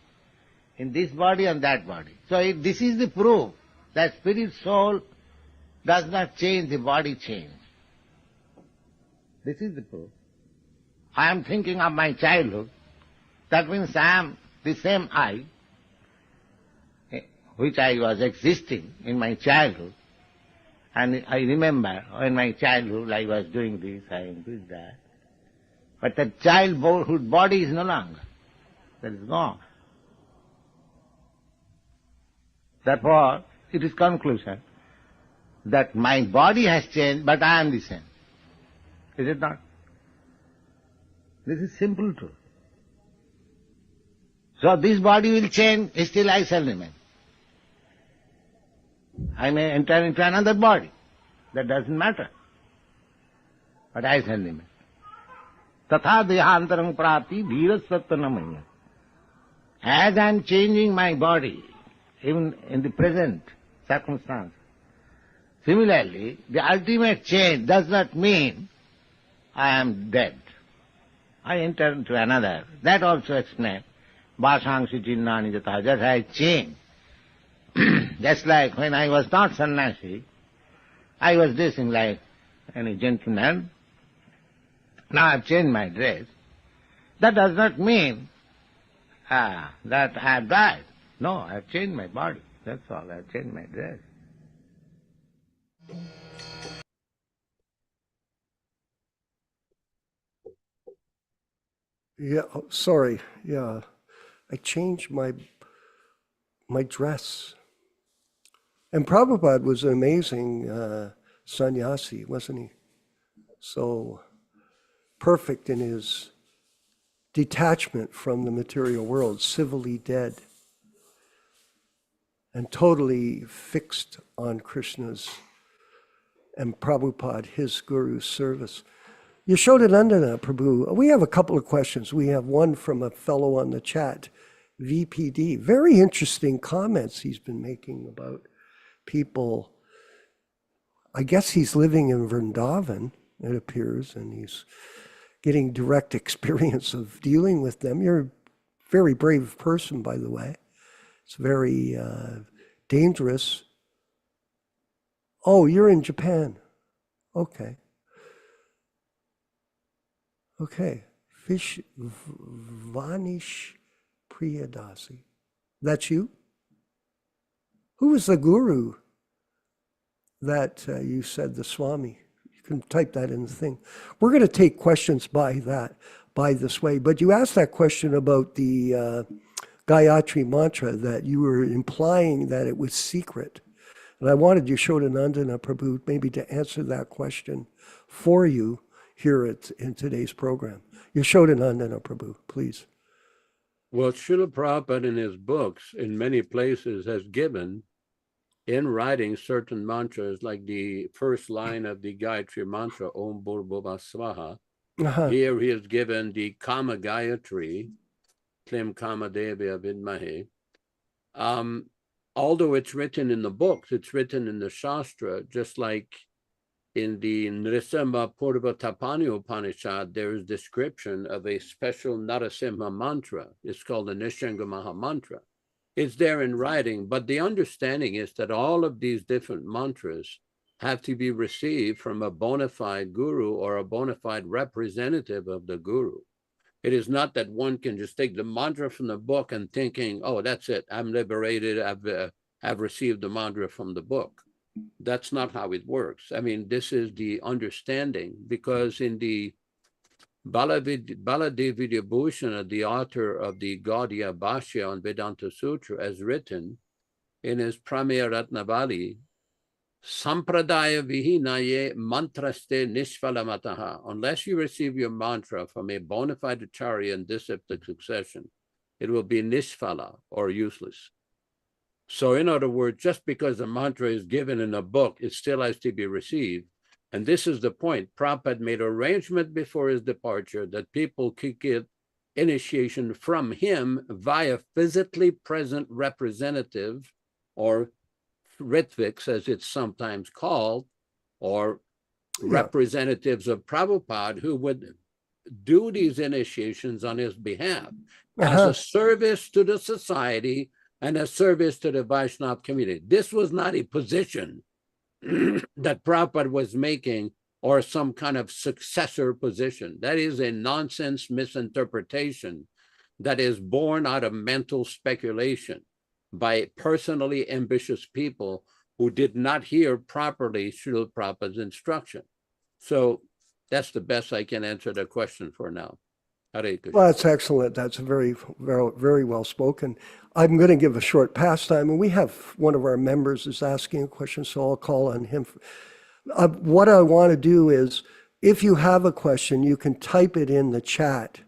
in this body and that body. So this is the proof that spirit soul does not change, the body change. This is the proof. I am thinking of my childhood. That means I am the same I, which I was existing in my childhood. And I remember in my childhood I was doing this, I am doing that. But the childhood body is no longer. That is gone. Therefore, it is conclusion that my body has changed, but I am the same. Is it not? This is simple truth. So this body will change, still I shall remain. I may enter into another body. That doesn't matter. But I shall remain. Tatha dehantaram prati dhirasattvanamaya. As I am changing my body, even in the present circumstance, similarly, the ultimate change does not mean I am dead. I enter into another. That also explains. Vasangsi chinnani jataha. Just I change. Just like when I was not sannyasi, I was dressing like any gentleman. Now I have changed my dress. That does not mean that I have died. No, I have changed my body. That's all. I have changed my dress.
Yeah, sorry. Yeah, I changed my dress. And Prabhupada was an amazing sannyasi, wasn't he? So perfect in his detachment from the material world, civilly dead, and totally fixed on Krishna's and Prabhupada, his guru's service. Yashodanandana Prabhu, we have a couple of questions. We have one from a fellow on the chat, VPD. Very interesting comments he's been making about people. I guess he's living in Vrindavan, it appears, and he's getting direct experience of dealing with them. You're a very brave person, by the way. It's very dangerous. Oh, you're in Japan. Okay. Okay. Vanish Priyadasi. That's you? Who was the guru that you said, the Swami? You can type that in the thing. We're going to take questions by this way. But you asked that question about the Gayatri mantra, that you were implying that it was secret. And I wanted Yashodanandana Prabhu maybe to answer that question for you here in today's program. Yashodanandana Prabhu, please.
Well, Srila Prabhupada in his books, in many places, has given in writing certain mantras, like the first line of the Gayatri mantra, Om Bhurbhuva Swaha. Here he has given the Kama Gayatri, Klim Kama Devya Vidmahe. Although it's written in the books, it's written in the Shastra, just like in the Nrisimha Purva Tapani Upanishad, there is description of a special Narasimha mantra. It's called the Nishinga Maha Mantra. It's there in writing, but the understanding is that all of these different mantras have to be received from a bona fide guru or a bona fide representative of the guru. It is not that one can just take the mantra from the book and thinking, oh, that's it, I'm liberated, I've received the mantra from the book. That's not how it works. I mean, this is the understanding, because in the Baladevi Vidyabhushana, the author of the Gaudiya Bhashya on Vedanta Sutra, as written in his Prameya Ratnavali, Sampradaya vihinaye mantraste nishfalamataha. Unless you receive your mantra from a bona fide acharya in disciplic succession, it will be nishfala, or useless. So in other words, just because the mantra is given in a book, it still has to be received. And this is the point. Prabhupada made arrangement before his departure that people could get initiation from him via physically present representative, or Ritviks, as it's sometimes called, or representatives of Prabhupada, who would do these initiations on his behalf as a service to the society and a service to the Vaishnava community. This was not a position that Prabhupada was making, or some kind of successor position. That is a nonsense misinterpretation that is born out of mental speculation by personally ambitious people who did not hear properly Srila Prabhupada's instruction. So that's the best I can answer the question for now. Hare Krishna.
Well, that's excellent. That's very, very, very well spoken. I'm going to give a short pastime, and we have one of our members is asking a question, so I'll call on him. What I want to do is, if you have a question, you can type it in the chat,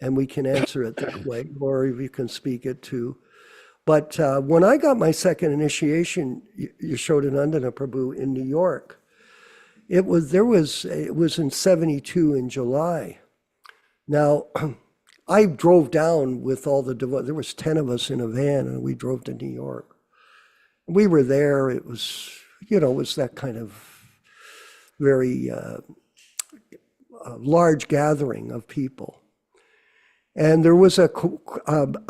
and we can answer it that way, or you can speak it too. But when I got my second initiation, Yashodanandana Prabhu, in New York, it was in 72 in July. Now, I drove down with all the there was 10 of us in a van, and we drove to New York. We were there. It was, it was that kind of very large gathering of people. And there was a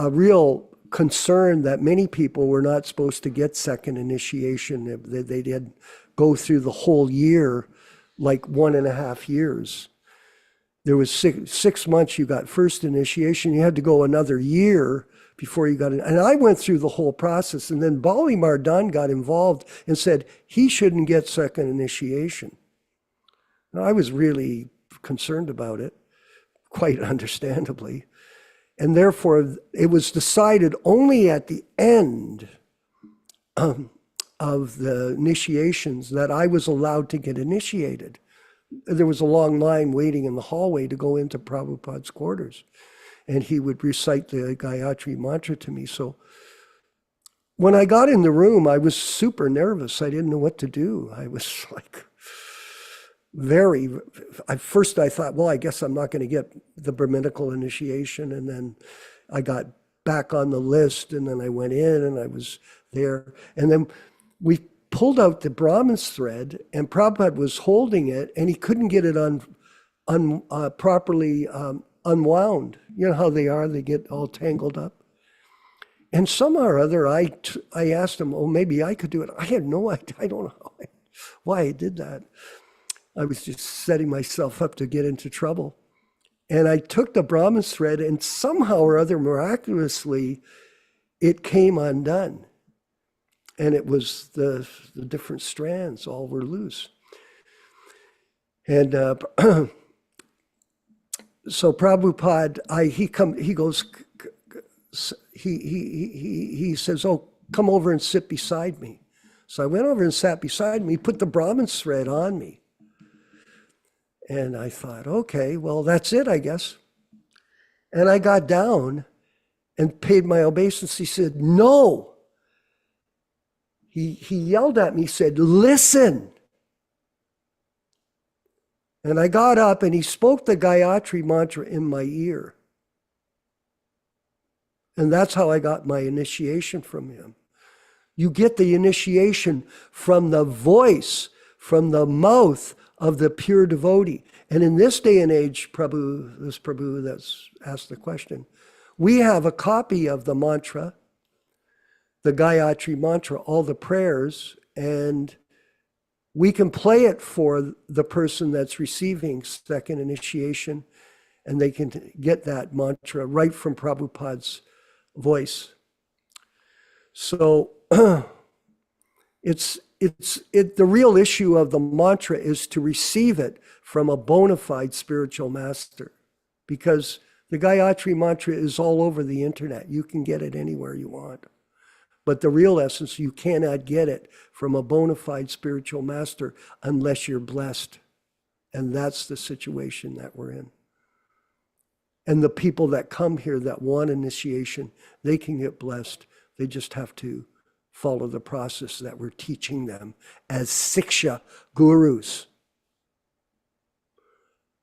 real concern that many people were not supposed to get second initiation. They did go through the whole year, like 1.5 years. There was 6 months you got first initiation. You had to go another year before you got it. And I went through the whole process. And then Bali Mardan got involved and said he shouldn't get second initiation. Now, I was really concerned about it, quite understandably. And therefore, it was decided only at the end of the initiations that I was allowed to get initiated. There was a long line waiting in the hallway to go into Prabhupada's quarters, and he would recite the Gayatri mantra to me. So when I got in the room, I was super nervous. I didn't know what to do. I was like at first I thought, well, I guess I'm not going to get the Brahminical initiation. And then I got back on the list, and then I went in and I was there. And then we pulled out the Brahmin's thread, and Prabhupada was holding it, and he couldn't get it properly unwound. You know how they are, they get all tangled up. And somehow or other, I asked him, oh, maybe I could do it. I had no idea. I don't know why I did that. I was just setting myself up to get into trouble. And I took the Brahmin's thread, and somehow or other, miraculously, it came undone. And it was the different strands all were loose. And so Prabhupada, he says, oh, come over and sit beside me. So I went over and sat beside him. He put the Brahmin's thread on me. And I thought, okay, well, that's it, I guess. And I got down and paid my obeisance. He said, no. He yelled at me, he said, listen. And I got up and he spoke the Gayatri mantra in my ear. And that's how I got my initiation from him. You get the initiation from the voice, from the mouth of the pure devotee. And in this day and age, this Prabhu that's asked the question, we have a copy of the mantra, the Gayatri mantra, all the prayers, and we can play it for the person that's receiving second initiation, and they can get that mantra right from Prabhupada's voice. So the real issue of the mantra is to receive it from a bona fide spiritual master, because the Gayatri mantra is all over the internet. You can get it anywhere you want. But the real essence, you cannot get it from a bona fide spiritual master unless you're blessed. And that's the situation that we're in. And the people that come here that want initiation, they can get blessed. They just have to follow the process that we're teaching them as Siksha gurus.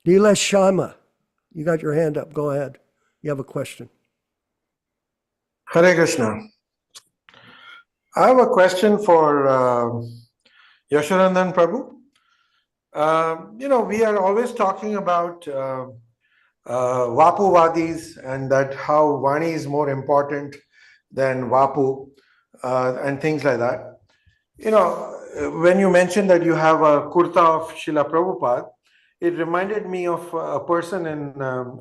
Neela Sharma, you got your hand up. Go ahead. You have a question.
Hare Krishna. I have a question for Yashodanand Prabhu. We are always talking about Vapuvadis and that how Vani is more important than Vapu and things like that. When you mentioned that you have a kurta of Srila Prabhupada, it reminded me of a person in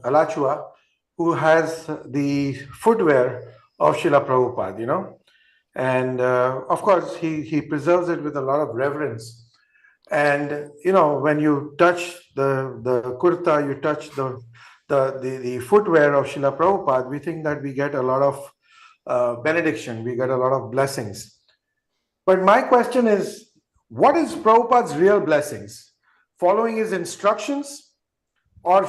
Alachua who has the footwear of Srila Prabhupada, and of course he preserves it with a lot of reverence. And when you touch the kurta, you touch the footwear of Srila Prabhupada, we think that we get a lot of benediction, we get a lot of blessings. But my question is, what is Prabhupada's real blessings? Following his instructions, or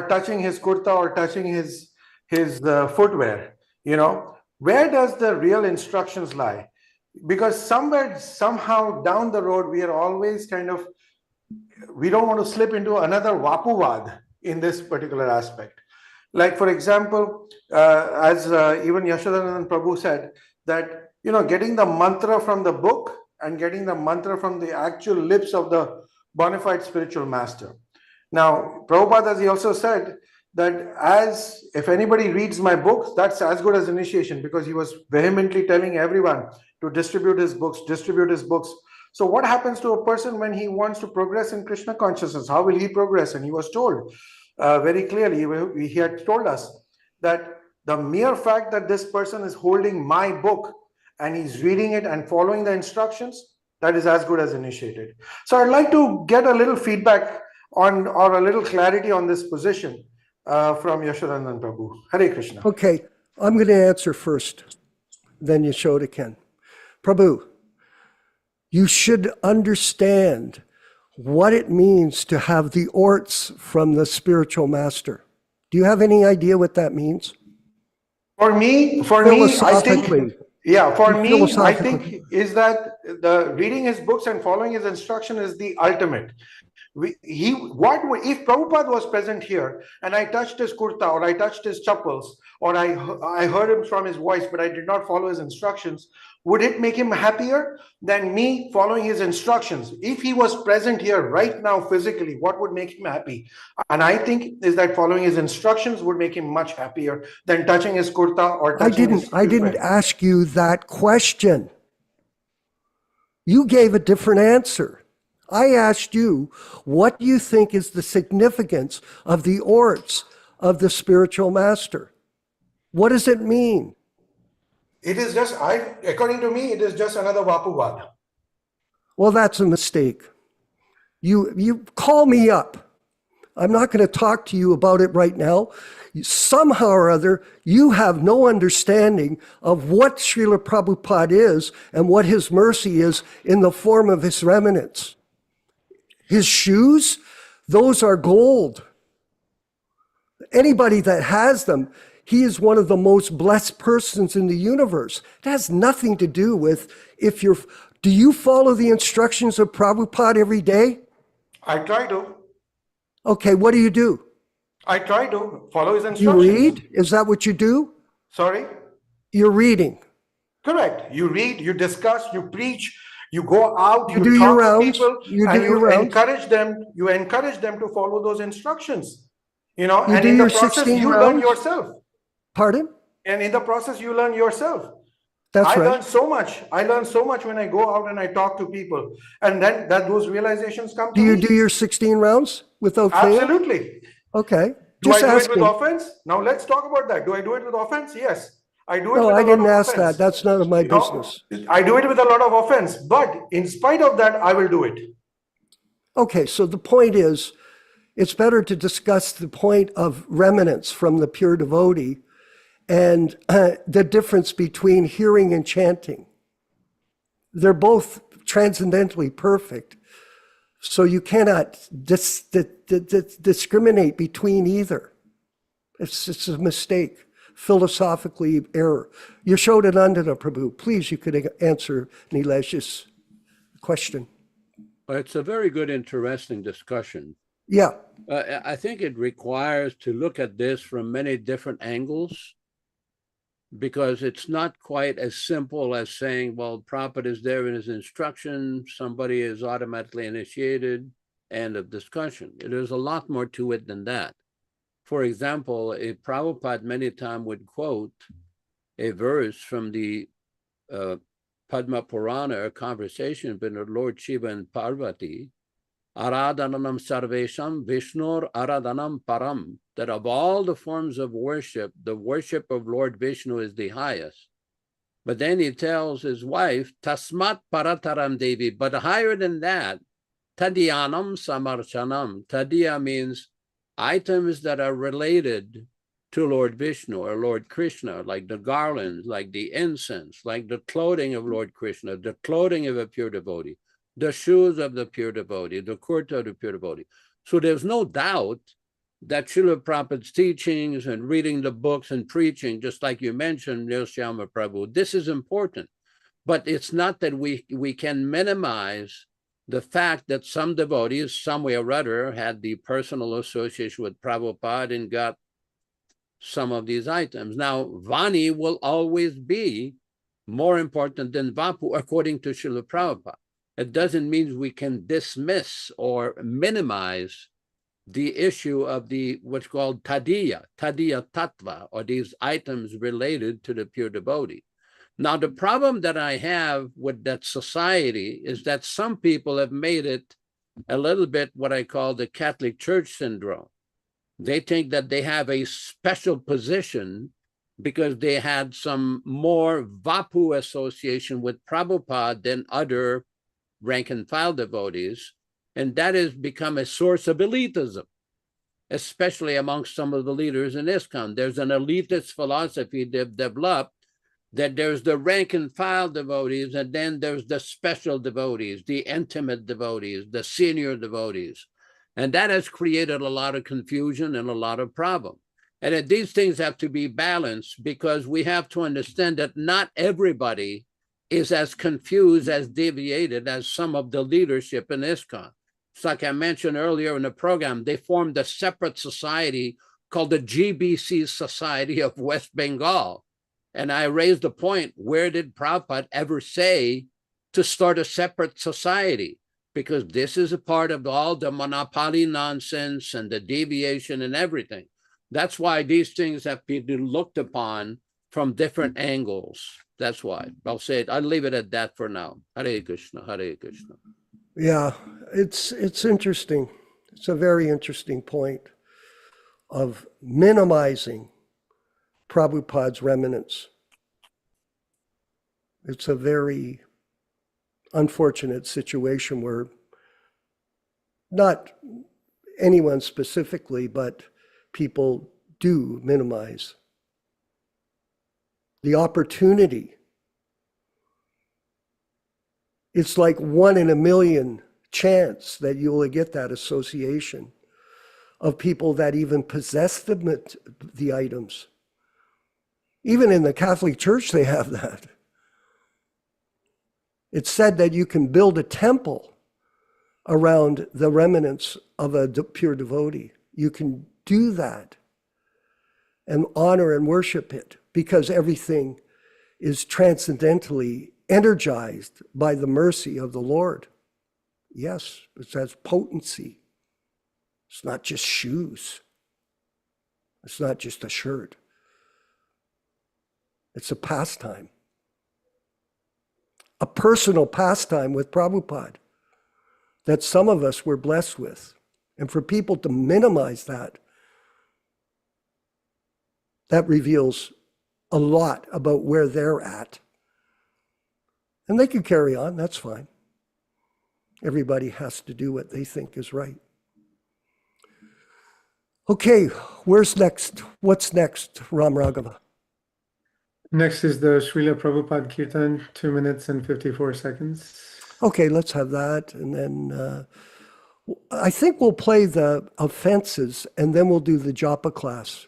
touching his kurta, or touching his footwear? Where does the real instructions lie? Because somehow down the road, we are always we don't want to slip into another Vapuvad in this particular aspect. Like, for example, as even Yashodanand Prabhu said, that, getting the mantra from the book and getting the mantra from the actual lips of the bona fide spiritual master. Now, Prabhupada, as he also said, that if anybody reads my books, that's as good as initiation, because he was vehemently telling everyone to distribute his books. So what happens to a person when he wants to progress in Krishna consciousness? How will he progress? And he was told very clearly, he had told us that the mere fact that this person is holding my book and he's reading it and following the instructions, that is as good as initiated. So I'd like to get a little feedback on, or a little clarity on this position from Yashodanand Prabhu. Hare Krishna.
Okay, I'm going to answer first, then Yashoda can. Prabhu, you should understand what it means to have the orts from the spiritual master. Do you have any idea what that means?
For me, I think, I think is that the reading his books and following his instruction is the ultimate. If Prabhupada was present here and I touched his kurta, or I touched his chappals, or I heard him from his voice, but I did not follow his instructions, would it make him happier than me following his instructions? If he was present here right now physically, what would make him happy? And I think is that following his instructions would make him much happier than touching his kurta or touching
I didn't ask you that question. You gave a different answer. I asked you, what do you think is the significance of the orts of the spiritual master? What does it mean?
It is just, according to me, it is just another Vapuvad.
Well, that's a mistake. You call me up. I'm not going to talk to you about it right now. Somehow or other, you have no understanding of what Srila Prabhupada is and what his mercy is in the form of his remnants. His shoes, those are gold. Anybody that has them, he is one of the most blessed persons in the universe. It has nothing to do with do you follow the instructions of Prabhupada every day?
I try to.
Okay, what do you do?
I try to follow his instructions.
You read? Is that what you do?
Sorry?
You're reading.
Correct. You read, you discuss, you preach, you go out, you
do your
talk
rounds.
to people,
and you
encourage them to follow those instructions. And
do
in the
your
process,
16
you
rounds?
learn yourself.
Pardon?
And in the process, you learn yourself.
That's right.
I learn so much. I learn so much when I go out and I talk to people. And then those realizations come to me.
Do you do your 16 rounds without fail?
Absolutely.
Okay.
Do I
Just
do
asking.
it with offense? Now let's talk about that. Do I do it with offense? Yes. I do it
No,
with
I
a lot
didn't
of
ask
offense.
that. That's none of my business.
I do it with a lot of offense. But in spite of that, I will do it.
Okay, so the point is, it's better to discuss the point of remnants from the pure devotee and the difference between hearing and chanting. They're both transcendently perfect, so you cannot discriminate between either. It's a mistake, philosophically error. Yashodanandana Prabhu, please, you could answer Nilesh's question.
It's a very good, interesting discussion.
Yeah.
I think it requires to look at this from many different angles, because it's not quite as simple as saying, well, Prabhupada is there in his instruction, somebody is automatically initiated, end of discussion. There's a lot more to it than that. For example, a Prabhupada many times would quote a verse from the Padma Purana, a conversation between Lord Shiva and Parvati, Aradhanam Sarvesham Vishnur Aradhanam Param, that of all the forms of worship, the worship of Lord Vishnu is the highest. But then he tells his wife, Tasmat Parataram Devi, but higher than that, Tadyanam Samarchanam. Tadya means items that are related to Lord Vishnu or Lord Krishna, like the garlands, like the incense, like the clothing of Lord Krishna, the clothing of a pure devotee, the shoes of the pure devotee, the kurta of the pure devotee. So there's no doubt that Srila Prabhupada's teachings and reading the books and preaching, just like you mentioned, Nityānanda Prabhu, this is important. But it's not that we can minimize the fact that some devotees, some way or other, had the personal association with Prabhupada and got some of these items. Now, Vani will always be more important than Vapu, according to Srila Prabhupada. It doesn't mean we can dismiss or minimize the issue of the what's called Tadiya Tattva, or these items related to the pure devotee. Now, the problem that I have with that society is that some people have made it a little bit what I call the Catholic Church syndrome. They think that they have a special position because they had some more Vapu association with Prabhupada than other rank and file devotees. And that has become a source of elitism, especially amongst some of the leaders in ISKCON. There's an elitist philosophy they've developed that there's the rank and file devotees, and then there's the special devotees, the intimate devotees, the senior devotees. And that has created a lot of confusion and a lot of problem. And that these things have to be balanced, because we have to understand that not everybody is as confused, as deviated as some of the leadership in ISKCON. It's like I mentioned earlier in the program, they formed a separate society called the GBC Society of West Bengal. And I raised the point, where did Prabhupada ever say to start a separate society? Because this is a part of all the monopoly nonsense and the deviation and everything. That's why these things have been looked upon from different angles. That's why. I'll say it. I'll leave it at that for now. Hare Krishna, Hare Krishna.
Yeah, it's interesting. It's a very interesting point of minimizing Prabhupada's remnants. It's a very unfortunate situation where not anyone specifically, but people do minimize the opportunity. It's like 1 in a million chance that you will get that association of people that even possess the items. Even in the Catholic Church, they have that. It's said that you can build a temple around the remnants of a pure devotee. You can do that and honor and worship it, because everything is transcendently energized by the mercy of the Lord. Yes, it has potency. It's not just shoes. It's not just a shirt. It's a pastime. A personal pastime with Prabhupada that some of us were blessed with. And for people to minimize that, that reveals a lot about where they're at. And they can carry on, that's fine. Everybody has to do what they think is right. Okay, where's next? What's next, Ram Raghava?
Next is the Srila Prabhupada Kirtan, 2 minutes and 54 seconds.
Okay, let's have that. And then I think we'll play the offenses and then we'll do the japa class.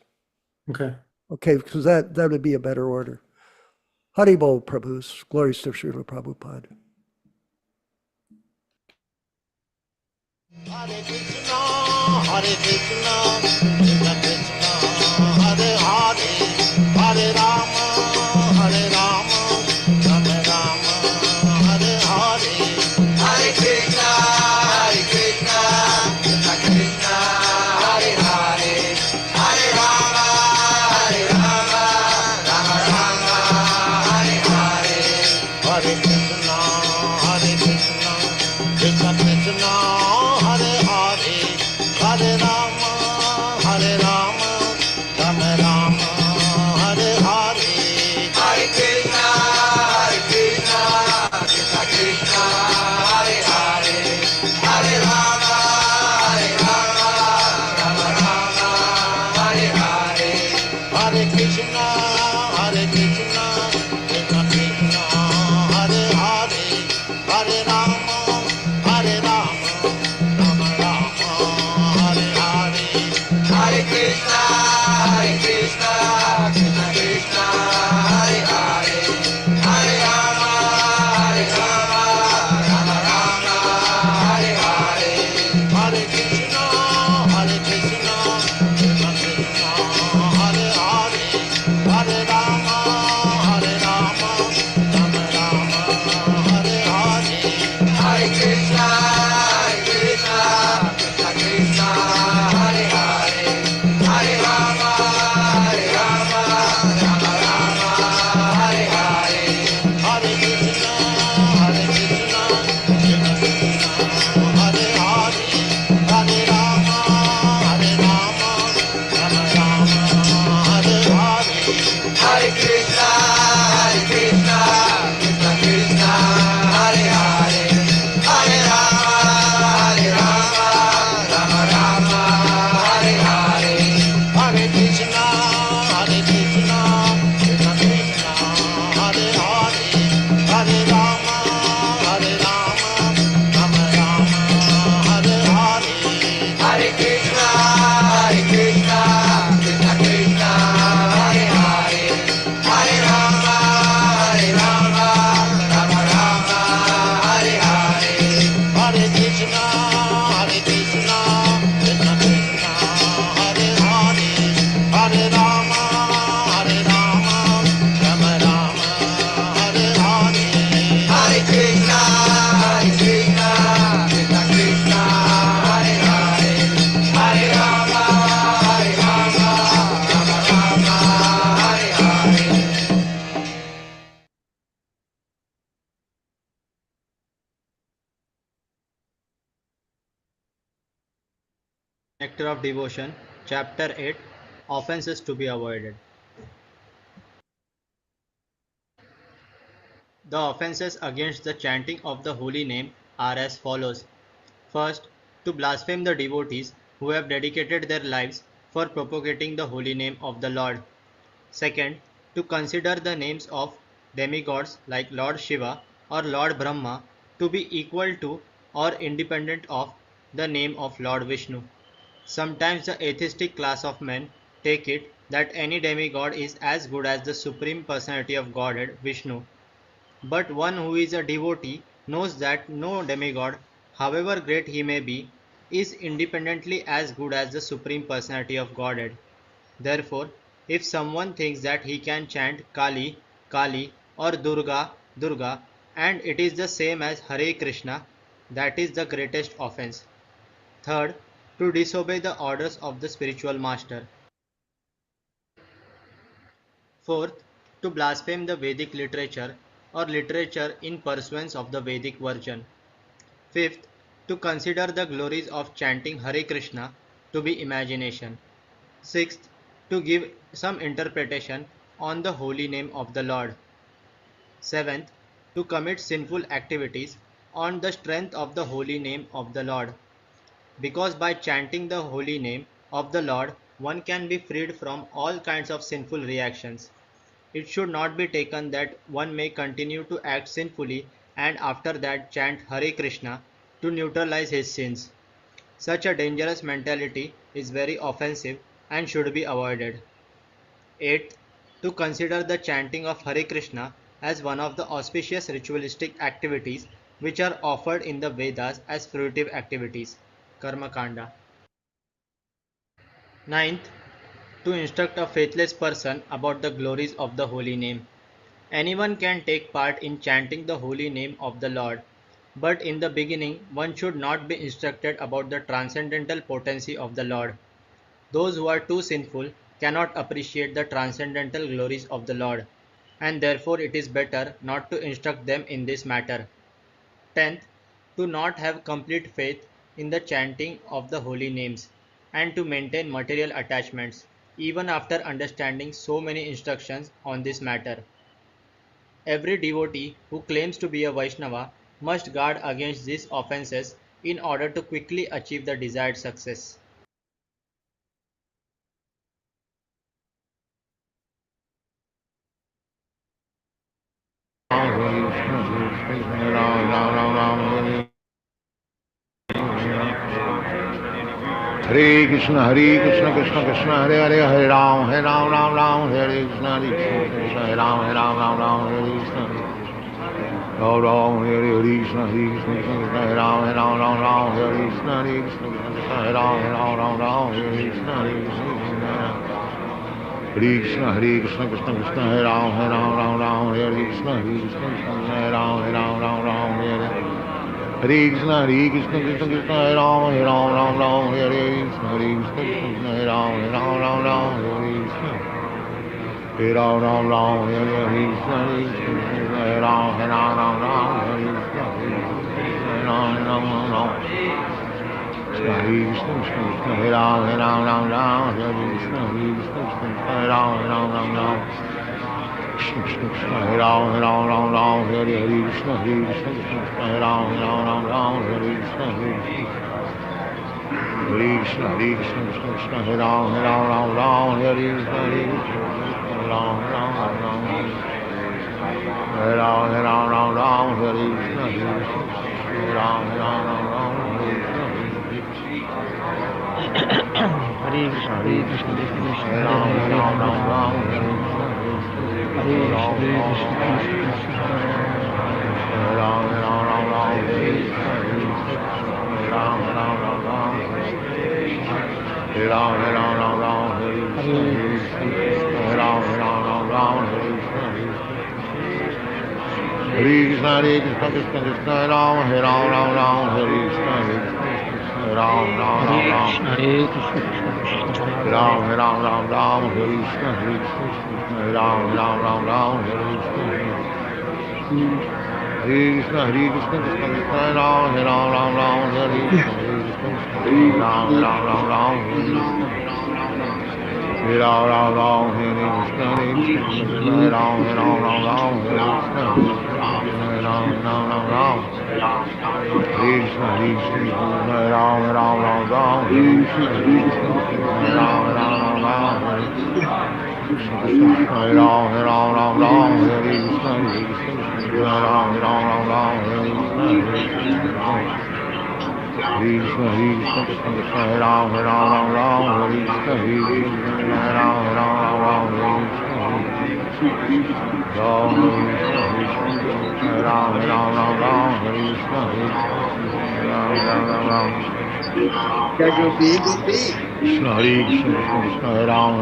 Okay.
Okay, because that would be a better order. Haribol Prabhus, glories to Srila Prabhupada.
Hare Krishna, Hare Krishna, Krishna Krishna, Hare Hare, Hare Rama, Hare Rama, Rama Rama, Hare Hare. Hare Krishna, Hare Krishna, Krishna Krishna, Hare Hare, Hare Rama, Hare Rama, Rama Rama, Hare Hare. Hare Krishna, Hare Krishna, Krishna Krishna, Hare Hare, Hare Rama, Hare Rama, Rama Rama, Hare Hare. Hare Krishna, Hare Krishna, Krishna Krishna, Hare Hare, Hare Rama, Hare Rama, Rama Rama, Hare Hare. Hare Krishna, Hare Krishna, Krishna Krishna, Hare Hare, Hare Rama, Hare Rama, Rama Rama, Hare Hare. Hare Krishna, Hare Krishna, Krishna Krishna, Hare Hare, Hare Rama, Hare Rama, Rama Rama, Hare Hare. Hare Krishna, Hare Krishna, Krishna Krishna, Hare Hare, Hare Rama, Hare Rama, Rama Rama, Hare Hare. Hare Krishna, Hare Krishna, Krishna Krishna, Hare Hare, Hare Rama, Hare Rama, Rama Rama, Hare Hare. Hare Krishna, Hare Krishna, Krishna Krishna, Hare Hare, Hare Rama, Hare Rama, Rama Rama, Hare Hare. Hare Krishna, Hare Krishna, Krishna Krishna, Hare Hare, Hare Rama, Hare Rama, Rama Rama, Hare Hare. Hare Krishna, Hare Krishna, Krishna Krishna, Hare Hare, Hare Rama, Hare Rama, Rama Rama, Hare Hare. Hare Krishna, Hare Krishna, Krishna Krishna, Hare Hare, Hare Rama, Hare Rama, Rama Rama, Hare Hare. Hare Krishna, Hare Krishna, Krishna Krishna, Hare Hare, Hare Rama, Hare Rama, Rama Rama, Hare Hare. Hare Krishna, Hare Krishna, Krishna Krishna, Hare Hare, Hare Rama, Hare Rama, Rama Rama, Hare Hare.
Nectar of Devotion, Chapter 8, Offenses to be Avoided. The offenses against the chanting of the holy name are as follows. First, to blaspheme the devotees who have dedicated their lives for propagating the holy name of the Lord. Second, to consider the names of demigods like Lord Shiva or Lord Brahma to be equal to or independent of the name of Lord Vishnu. Sometimes the atheistic class of men take it that any demigod is as good as the Supreme Personality of Godhead, Vishnu. But one who is a devotee knows that no demigod, however great he may be, is independently as good as the Supreme Personality of Godhead. Therefore, if someone thinks that he can chant Kali, Kali or Durga, Durga, and it is the same as Hare Krishna, that is the greatest offense. Third, to disobey the orders of the spiritual master. Fourth, to blaspheme the Vedic literature or literature in pursuance of the Vedic version. Fifth, to consider the glories of chanting Hare Krishna to be imagination. Sixth, to give some interpretation on the holy name of the Lord. Seventh, to commit sinful activities on the strength of the holy name of the Lord. Because by chanting the holy name of the Lord, one can be freed from all kinds of sinful reactions. It should not be taken that one may continue to act sinfully and after that chant Hare Krishna to neutralize his sins. Such a dangerous mentality is very offensive and should be avoided. 8. To consider the chanting of Hare Krishna as one of the auspicious ritualistic activities which are offered in the Vedas as fruitive activities. Karma Kanda. 9th. To instruct a faithless person about the glories of the holy name. Anyone can take part in chanting the holy name of the Lord, but in the beginning one should not be instructed about the transcendental potency of the Lord. Those who are too sinful cannot appreciate the transcendental glories of the Lord, and therefore it is better not to instruct them in this matter. 10th. To not have complete faith in the chanting of the holy names, and to maintain material attachments, even after understanding so many instructions on this matter. Every devotee who claims to be a Vaishnava must guard against these offenses in order to quickly achieve the desired success.
Hare Krishna, Krishna Krishna, Hare Hare, Hare Ram, Ram Ram, Hare Krishna, Krishna, Hare Ram, Ram, Hare Krishna. Ram Ram, Hare Krishna, Krishna, Hare Ram, Ram, Hare Krishna, Krishna, Hare Ram, Hare Krishna, Krishna, Krishna, Hare Ram, Hare Krishna, Hare Ram, Hare Hare Krishna, Krishna, Hare Ram, Ram, Hare Krishna, Krishna, Hare Ram, Hare Krishna, Hare Ram, Hare Krishna, Krishna, Hare Ram, Hare Krishna, Hare Ram, Krishna, Hare Ram, Hare Krishna, Hare Ram, Krishna, Hare Ram, Hare Krishna, Hare Ram, Hare Krishna, Krishna, Krishna, Hare Ram, Hare Krishna, Hare Ram, Hare Ram, Hare Krishna, Hare Ram,
Hare Krishna, Hare Krishna, Krishna,
Hare
Hare
Ram,
Hare, Hare Ram,
Hare
Hare
Krishna,
Krishna, Hare Krishna,
Hare Ram, Hare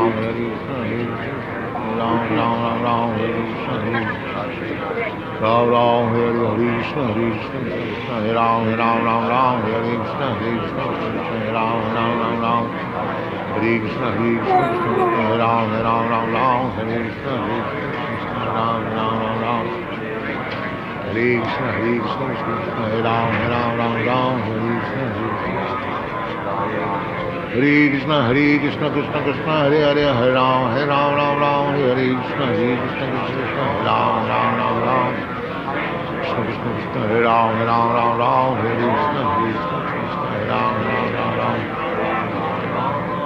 Krishna, Ram, Hare Ram, Hare Krishna, Hare Ram, Hare Krishna, Hare Krishna, Hare Ram, Hare Krishna, Hare Ram,
Hare Krishna, Krishna Krishna, Hare Hare,
Hare Krishna, Hare Ram, Hare Krishna, Hare Ram, Hare Krishna, Hare Ram, Hare Krishna, Krishna, Hare Hare, Hare Ram, Hare Krishna, Hare Ram, Krishna, Hare Ram, Hare Krishna, Hare Ram,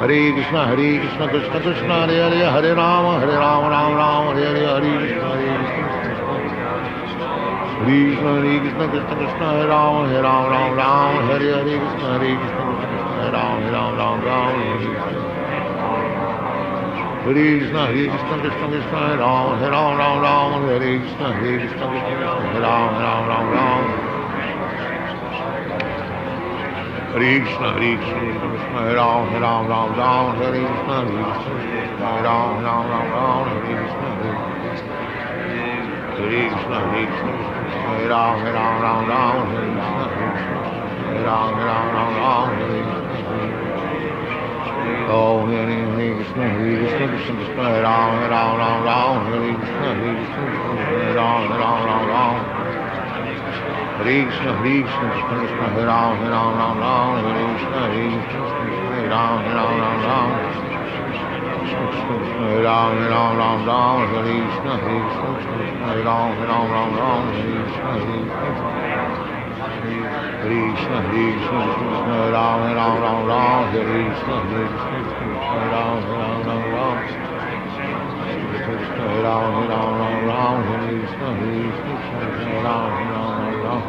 Hare Krishna, Krishna Krishna, Hare Hare, Hare Rama, Ram Ram, Hare Hare, Hare Krishna, Krishna Krishna, Krishna Krishna, Hare Ram, Ram, Hare Hare, Krishna Krishna, Hare Ram, Ram, Hare Krishna, Krishna Krishna, Hare Ram, Ram, Hare Krishna, Krishna Krishna, Hare Ram, Ram. Hare Krishna, Krishna, Hare Ram, Ram, Hare Krishna, Hare Ram, Ram, Hare Krishna, Hare Krishna, Hare Ram, Hare Krishna, Hare Ram, Hare Krishna, Oh, Hare Krishna, Krishna Krishna, Hare Ram, Hare Krishna, Hare Ram, Hare Krishna, Krishna Krishna, Hare Ram, Hare Krishna, Hare Ram, Hare Ram, Hare Krishna, Hare Ram, Krishna, Krishna, Hare Ram, Hare Krishna, Hare Ram, Krishna, Hare Ram, Hare Krishna, Hare Ram, Hare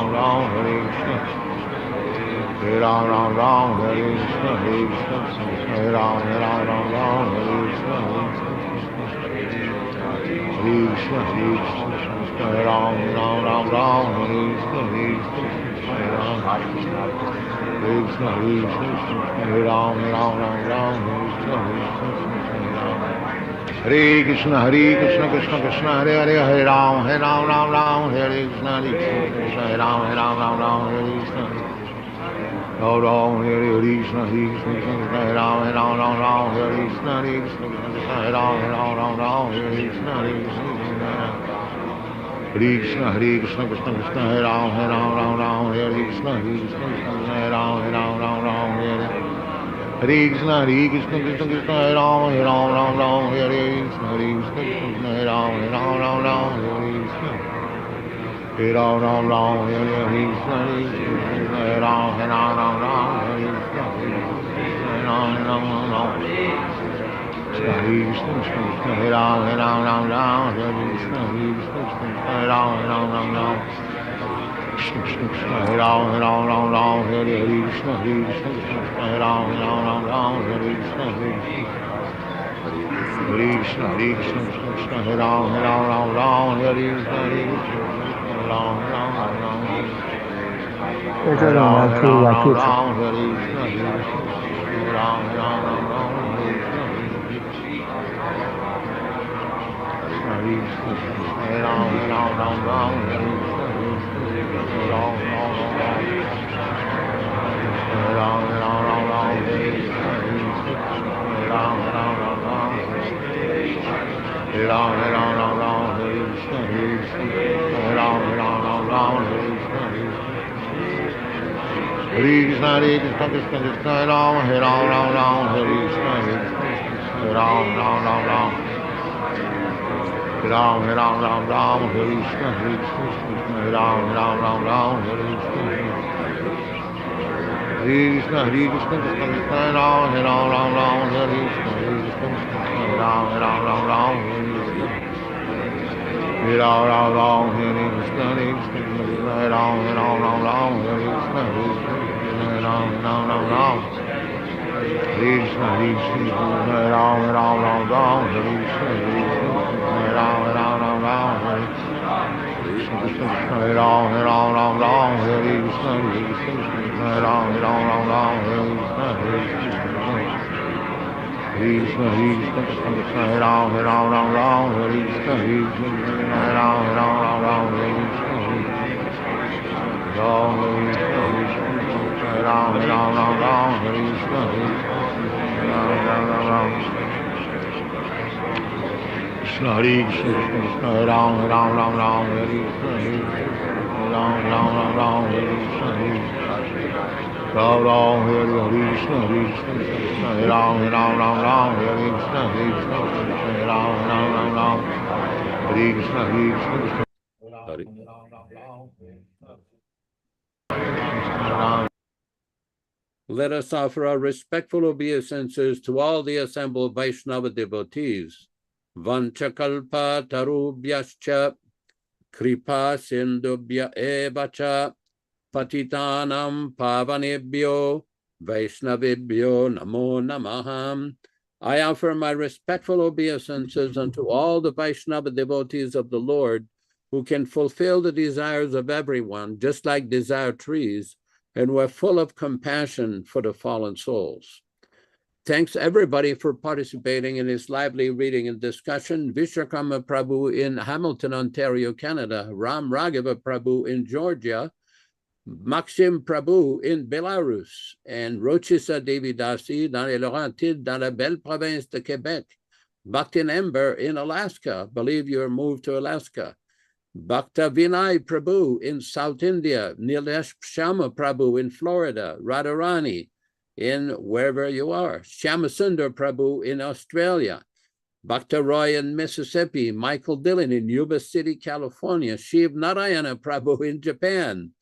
Ram, Hare Krishna, Hare Ram, Hare Krishna, Hare Ram, Hare Krishna, Hare Ram, Hare Krishna, Krishna, Krishna, Hare Ram, Hare Krishna, Hare Ram, Krishna, Hare Ram, Hare Krishna, Krishna Krishna, Hare Hare, Hare Ram, Hare Krishna, Hare Ram, Hare Krishna, Hare Ram, Hare Krishna, Hare Ram, Hare Krishna, Hare Ram, Hare Krishna, Krishna, Krishna Krishna, Hare Ram, Hare Krishna, Hare Ram, Hare Krishna, Krishna Krishna, Hare Ram, Hare Krishna, Hare Ram, Hare Krishna, Hare Ram, Hare Krishna, Hare Ram, Hare Krishna, Krishna, Hare Ram, Hare Krishna, Hare Ram, Krishna, Hare Ram, Hare Krishna, Hare Ram, Hare Krishna, Krishna, Krishna, Hare Ram, Hare Krishna, Hare Ram, Hare Krishna, Krishna Krishna, Hare Ram, Hare Krishna, Hare Ram, Hare Ram, Hare Krishna, Hare Ram, Hare Krishna, Krishna, Krishna Krishna, Hare Ram, Hare Krishna, Hare Ram, Hare Krishna, Hare Ram, Hare Krishna, Hare Ram, Hare Krishna, Hare Ram, Krishna, Krishna, Hare Ram, Hare Krishna, Hare Ram, Krishna, Hare Ram, Hare Krishna, Hare Ram, Hare Krishna, Krishna, Krishna, Hare Ram, Hare Krishna, Hare Ram, Hare Krishna, Ram, Hare Ram, Hare Krishna, Krishna, Hare Krishna, Hare Ram, Hare Krishna, Ram, Hare Krishna, Ram, Hare Krishna, Hare Ram, Hare Krishna, Hare Ram, Hare Krishna, Krishna, Hare Krishna,
Let us offer our respectful obeisances to all the assembled Vaishnava devotees. Vanchakalpa tarubhyascha kripa sindubhya evacha patitanam pavanebhyo Vaishnavibhyo namo namaham. I offer my respectful obeisances unto all the Vaishnava devotees of the Lord who can fulfill the desires of everyone, just like desire trees, and were full of compassion for the fallen souls. Thanks everybody for participating in this lively reading and discussion. Vishwakarma Prabhu in Hamilton, Ontario, Canada. Ram Raghava Prabhu in Georgia. Maxime Prabhu in Belarus. And Rochisa Devi Dasi dans les Laurentides, dans la belle province de Québec. Bhaktin Ember in Alaska. Believe you're moved to Alaska. Bhakta Vinay Prabhu in South India, Nilesh Shama Prabhu in Florida, Radharani in wherever you are, Shyamasundar Prabhu in Australia, Bhakta Roy in Mississippi, Michael Dillon in Yuba City, California, Shiv Narayana Prabhu in Japan,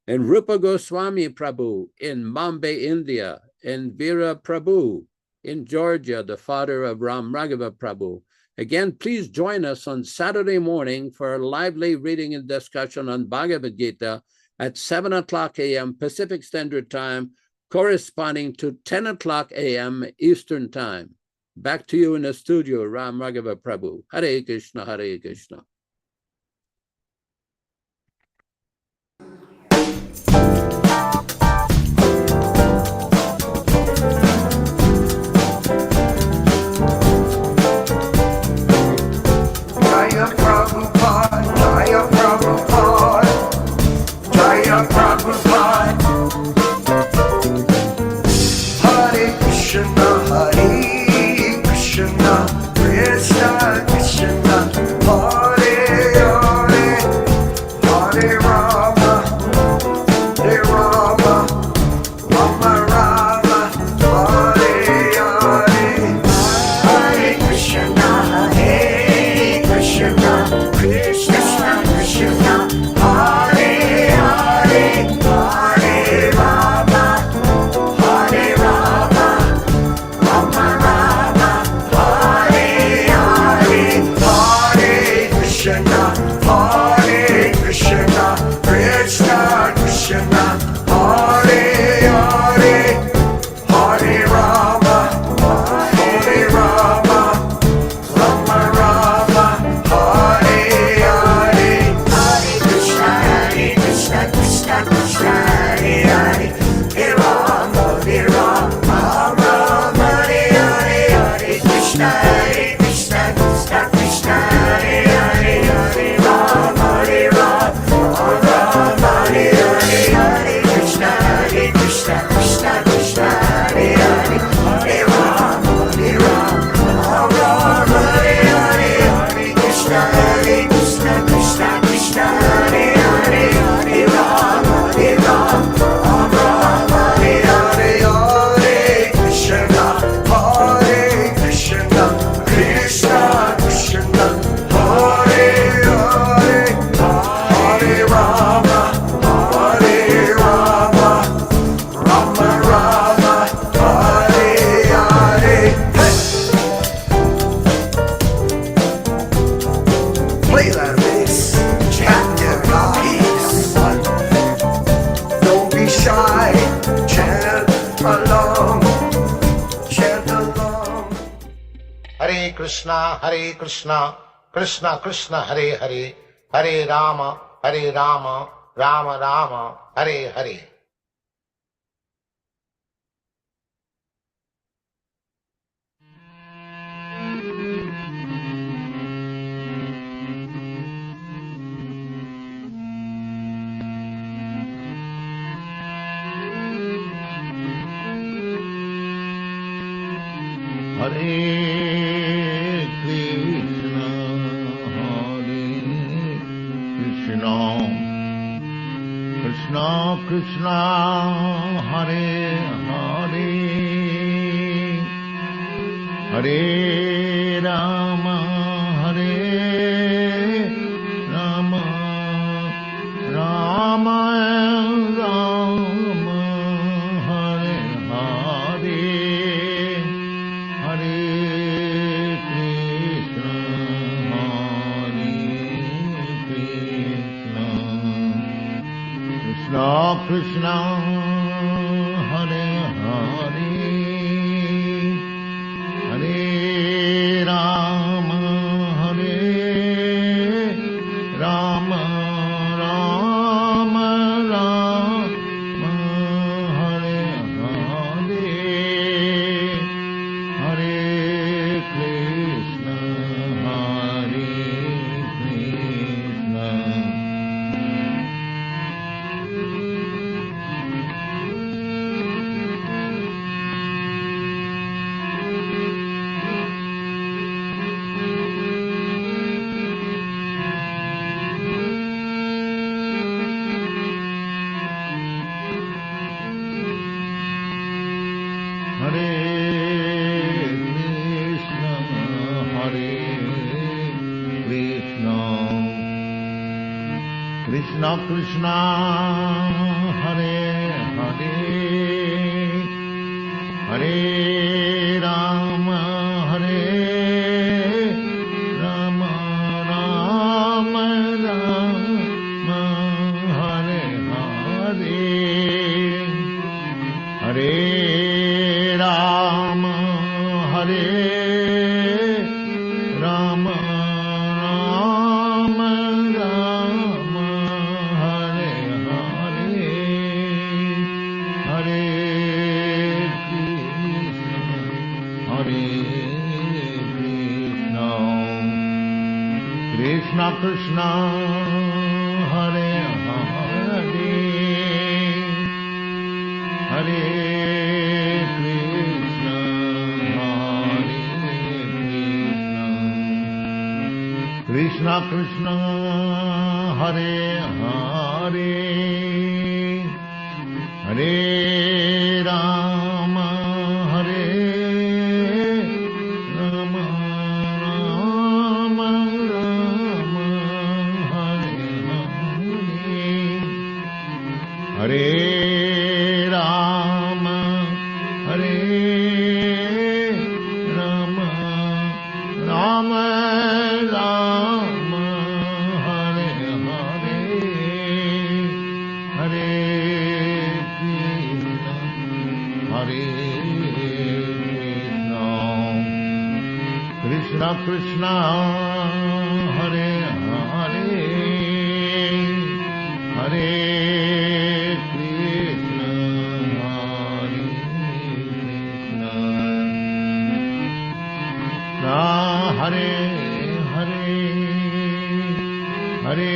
and Rupa Goswami Prabhu in Mumbai, India, and Veera Prabhu in Georgia, the father of Ram Raghava Prabhu. Again, please join us on Saturday morning for a lively reading and discussion on Bhagavad Gita at 7 o'clock a.m. Pacific Standard Time, corresponding to 10 o'clock a.m. Eastern Time. Back to you in the studio, Ram Raghava Prabhu. Hare Krishna, Hare Krishna.
Jaya Prabhupada, Jaya Prabhupada, Jaya Prabhupada. Hare Krishna, Hare Krishna, Krishna Krishna, Hare Hare, Hare Rama, Hare Rama, Rama Rama, Hare Hare, Hare Krishna, Hare Krishna, Krishna Krishna, Hare Hare, Hare Rama, Hare Rama, Rama Rama, Hare Hare, Hare Krishna, Krishna Krishna, Hare Hare, Hare Rama, Hare Rama, Rama Rama, Hare Hare, Hare Krishna, Krishna Krishna, Hare Hare, Hare Rama, Rama Rama, Hare Hare, Hare Krishna, Krishna Krishna, Hare Hare, Hare Rama, Rama Rama, Hare Hare, Hare Krishna, Krishna Krishna, Hare Hare, Hare Rama, Rama Rama, Hare Hare, Hare Krishna, Krishna Krishna, Hare Hare, Hare Rama, Rama Rama, Hare Hare, Hare Krishna, Krishna Krishna, Hare Hare, Hare Rama, Rama Rama, Hare Hare. Hey! Play that bass, chant your peace. Don't be shy, chant along, chant along.
Hare Krishna, Krishna Krishna, Hare Hare, Hare Rama, Rama Rama, Hare Hare.
Hare Krishna, Krishna Krishna, Hare Hare, Hare Rama, Krishna Hare Hare Hare Rama Hare Rama Rama Rama Hare Hare Hare Krishna Hare Krishna Hare Krishna Hare Krishna Krishna Krishna Hare Hare Hare Rama Hare Rama Rama Rama Hare Hare Hare Rama Hare Rama Rama Rama Hare Hare Hare Krishna Krishna Hare Hare Hare Krishna Krishna Krishna Hare Hare Hare Rama Hare Rama Rama Rama Hare Hare Hare Rama Hare Rama Rama Rama Hare Hare Hare Krishna Krishna Krishna Hare Hare Hare Krishna Hare Krishna Hare Hare Hare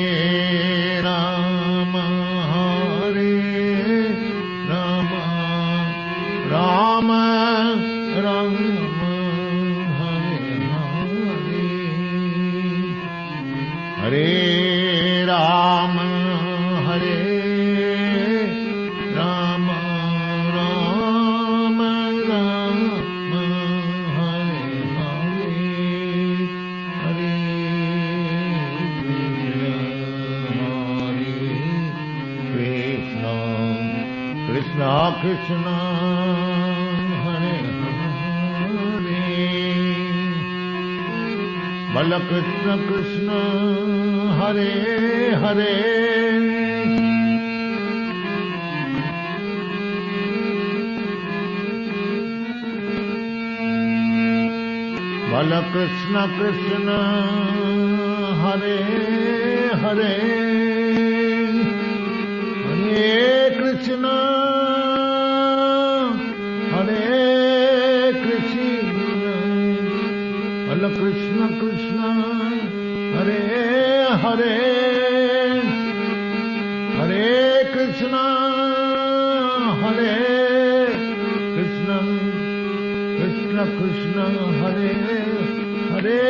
Rama Hare Rama Rama Rama Hare Hare Rama Hare Rama Rama Rama Hare Hare Krishna Krishna Krishna Hare Hare Bala Krishna Krishna Hare Hare Bala Krishna Krishna Hare Hare Hare Krishna Hare Krishna Bala Krishna Krishna Hare Hare Hare Krishna Hare Krishna Krishna Krishna Hare Hare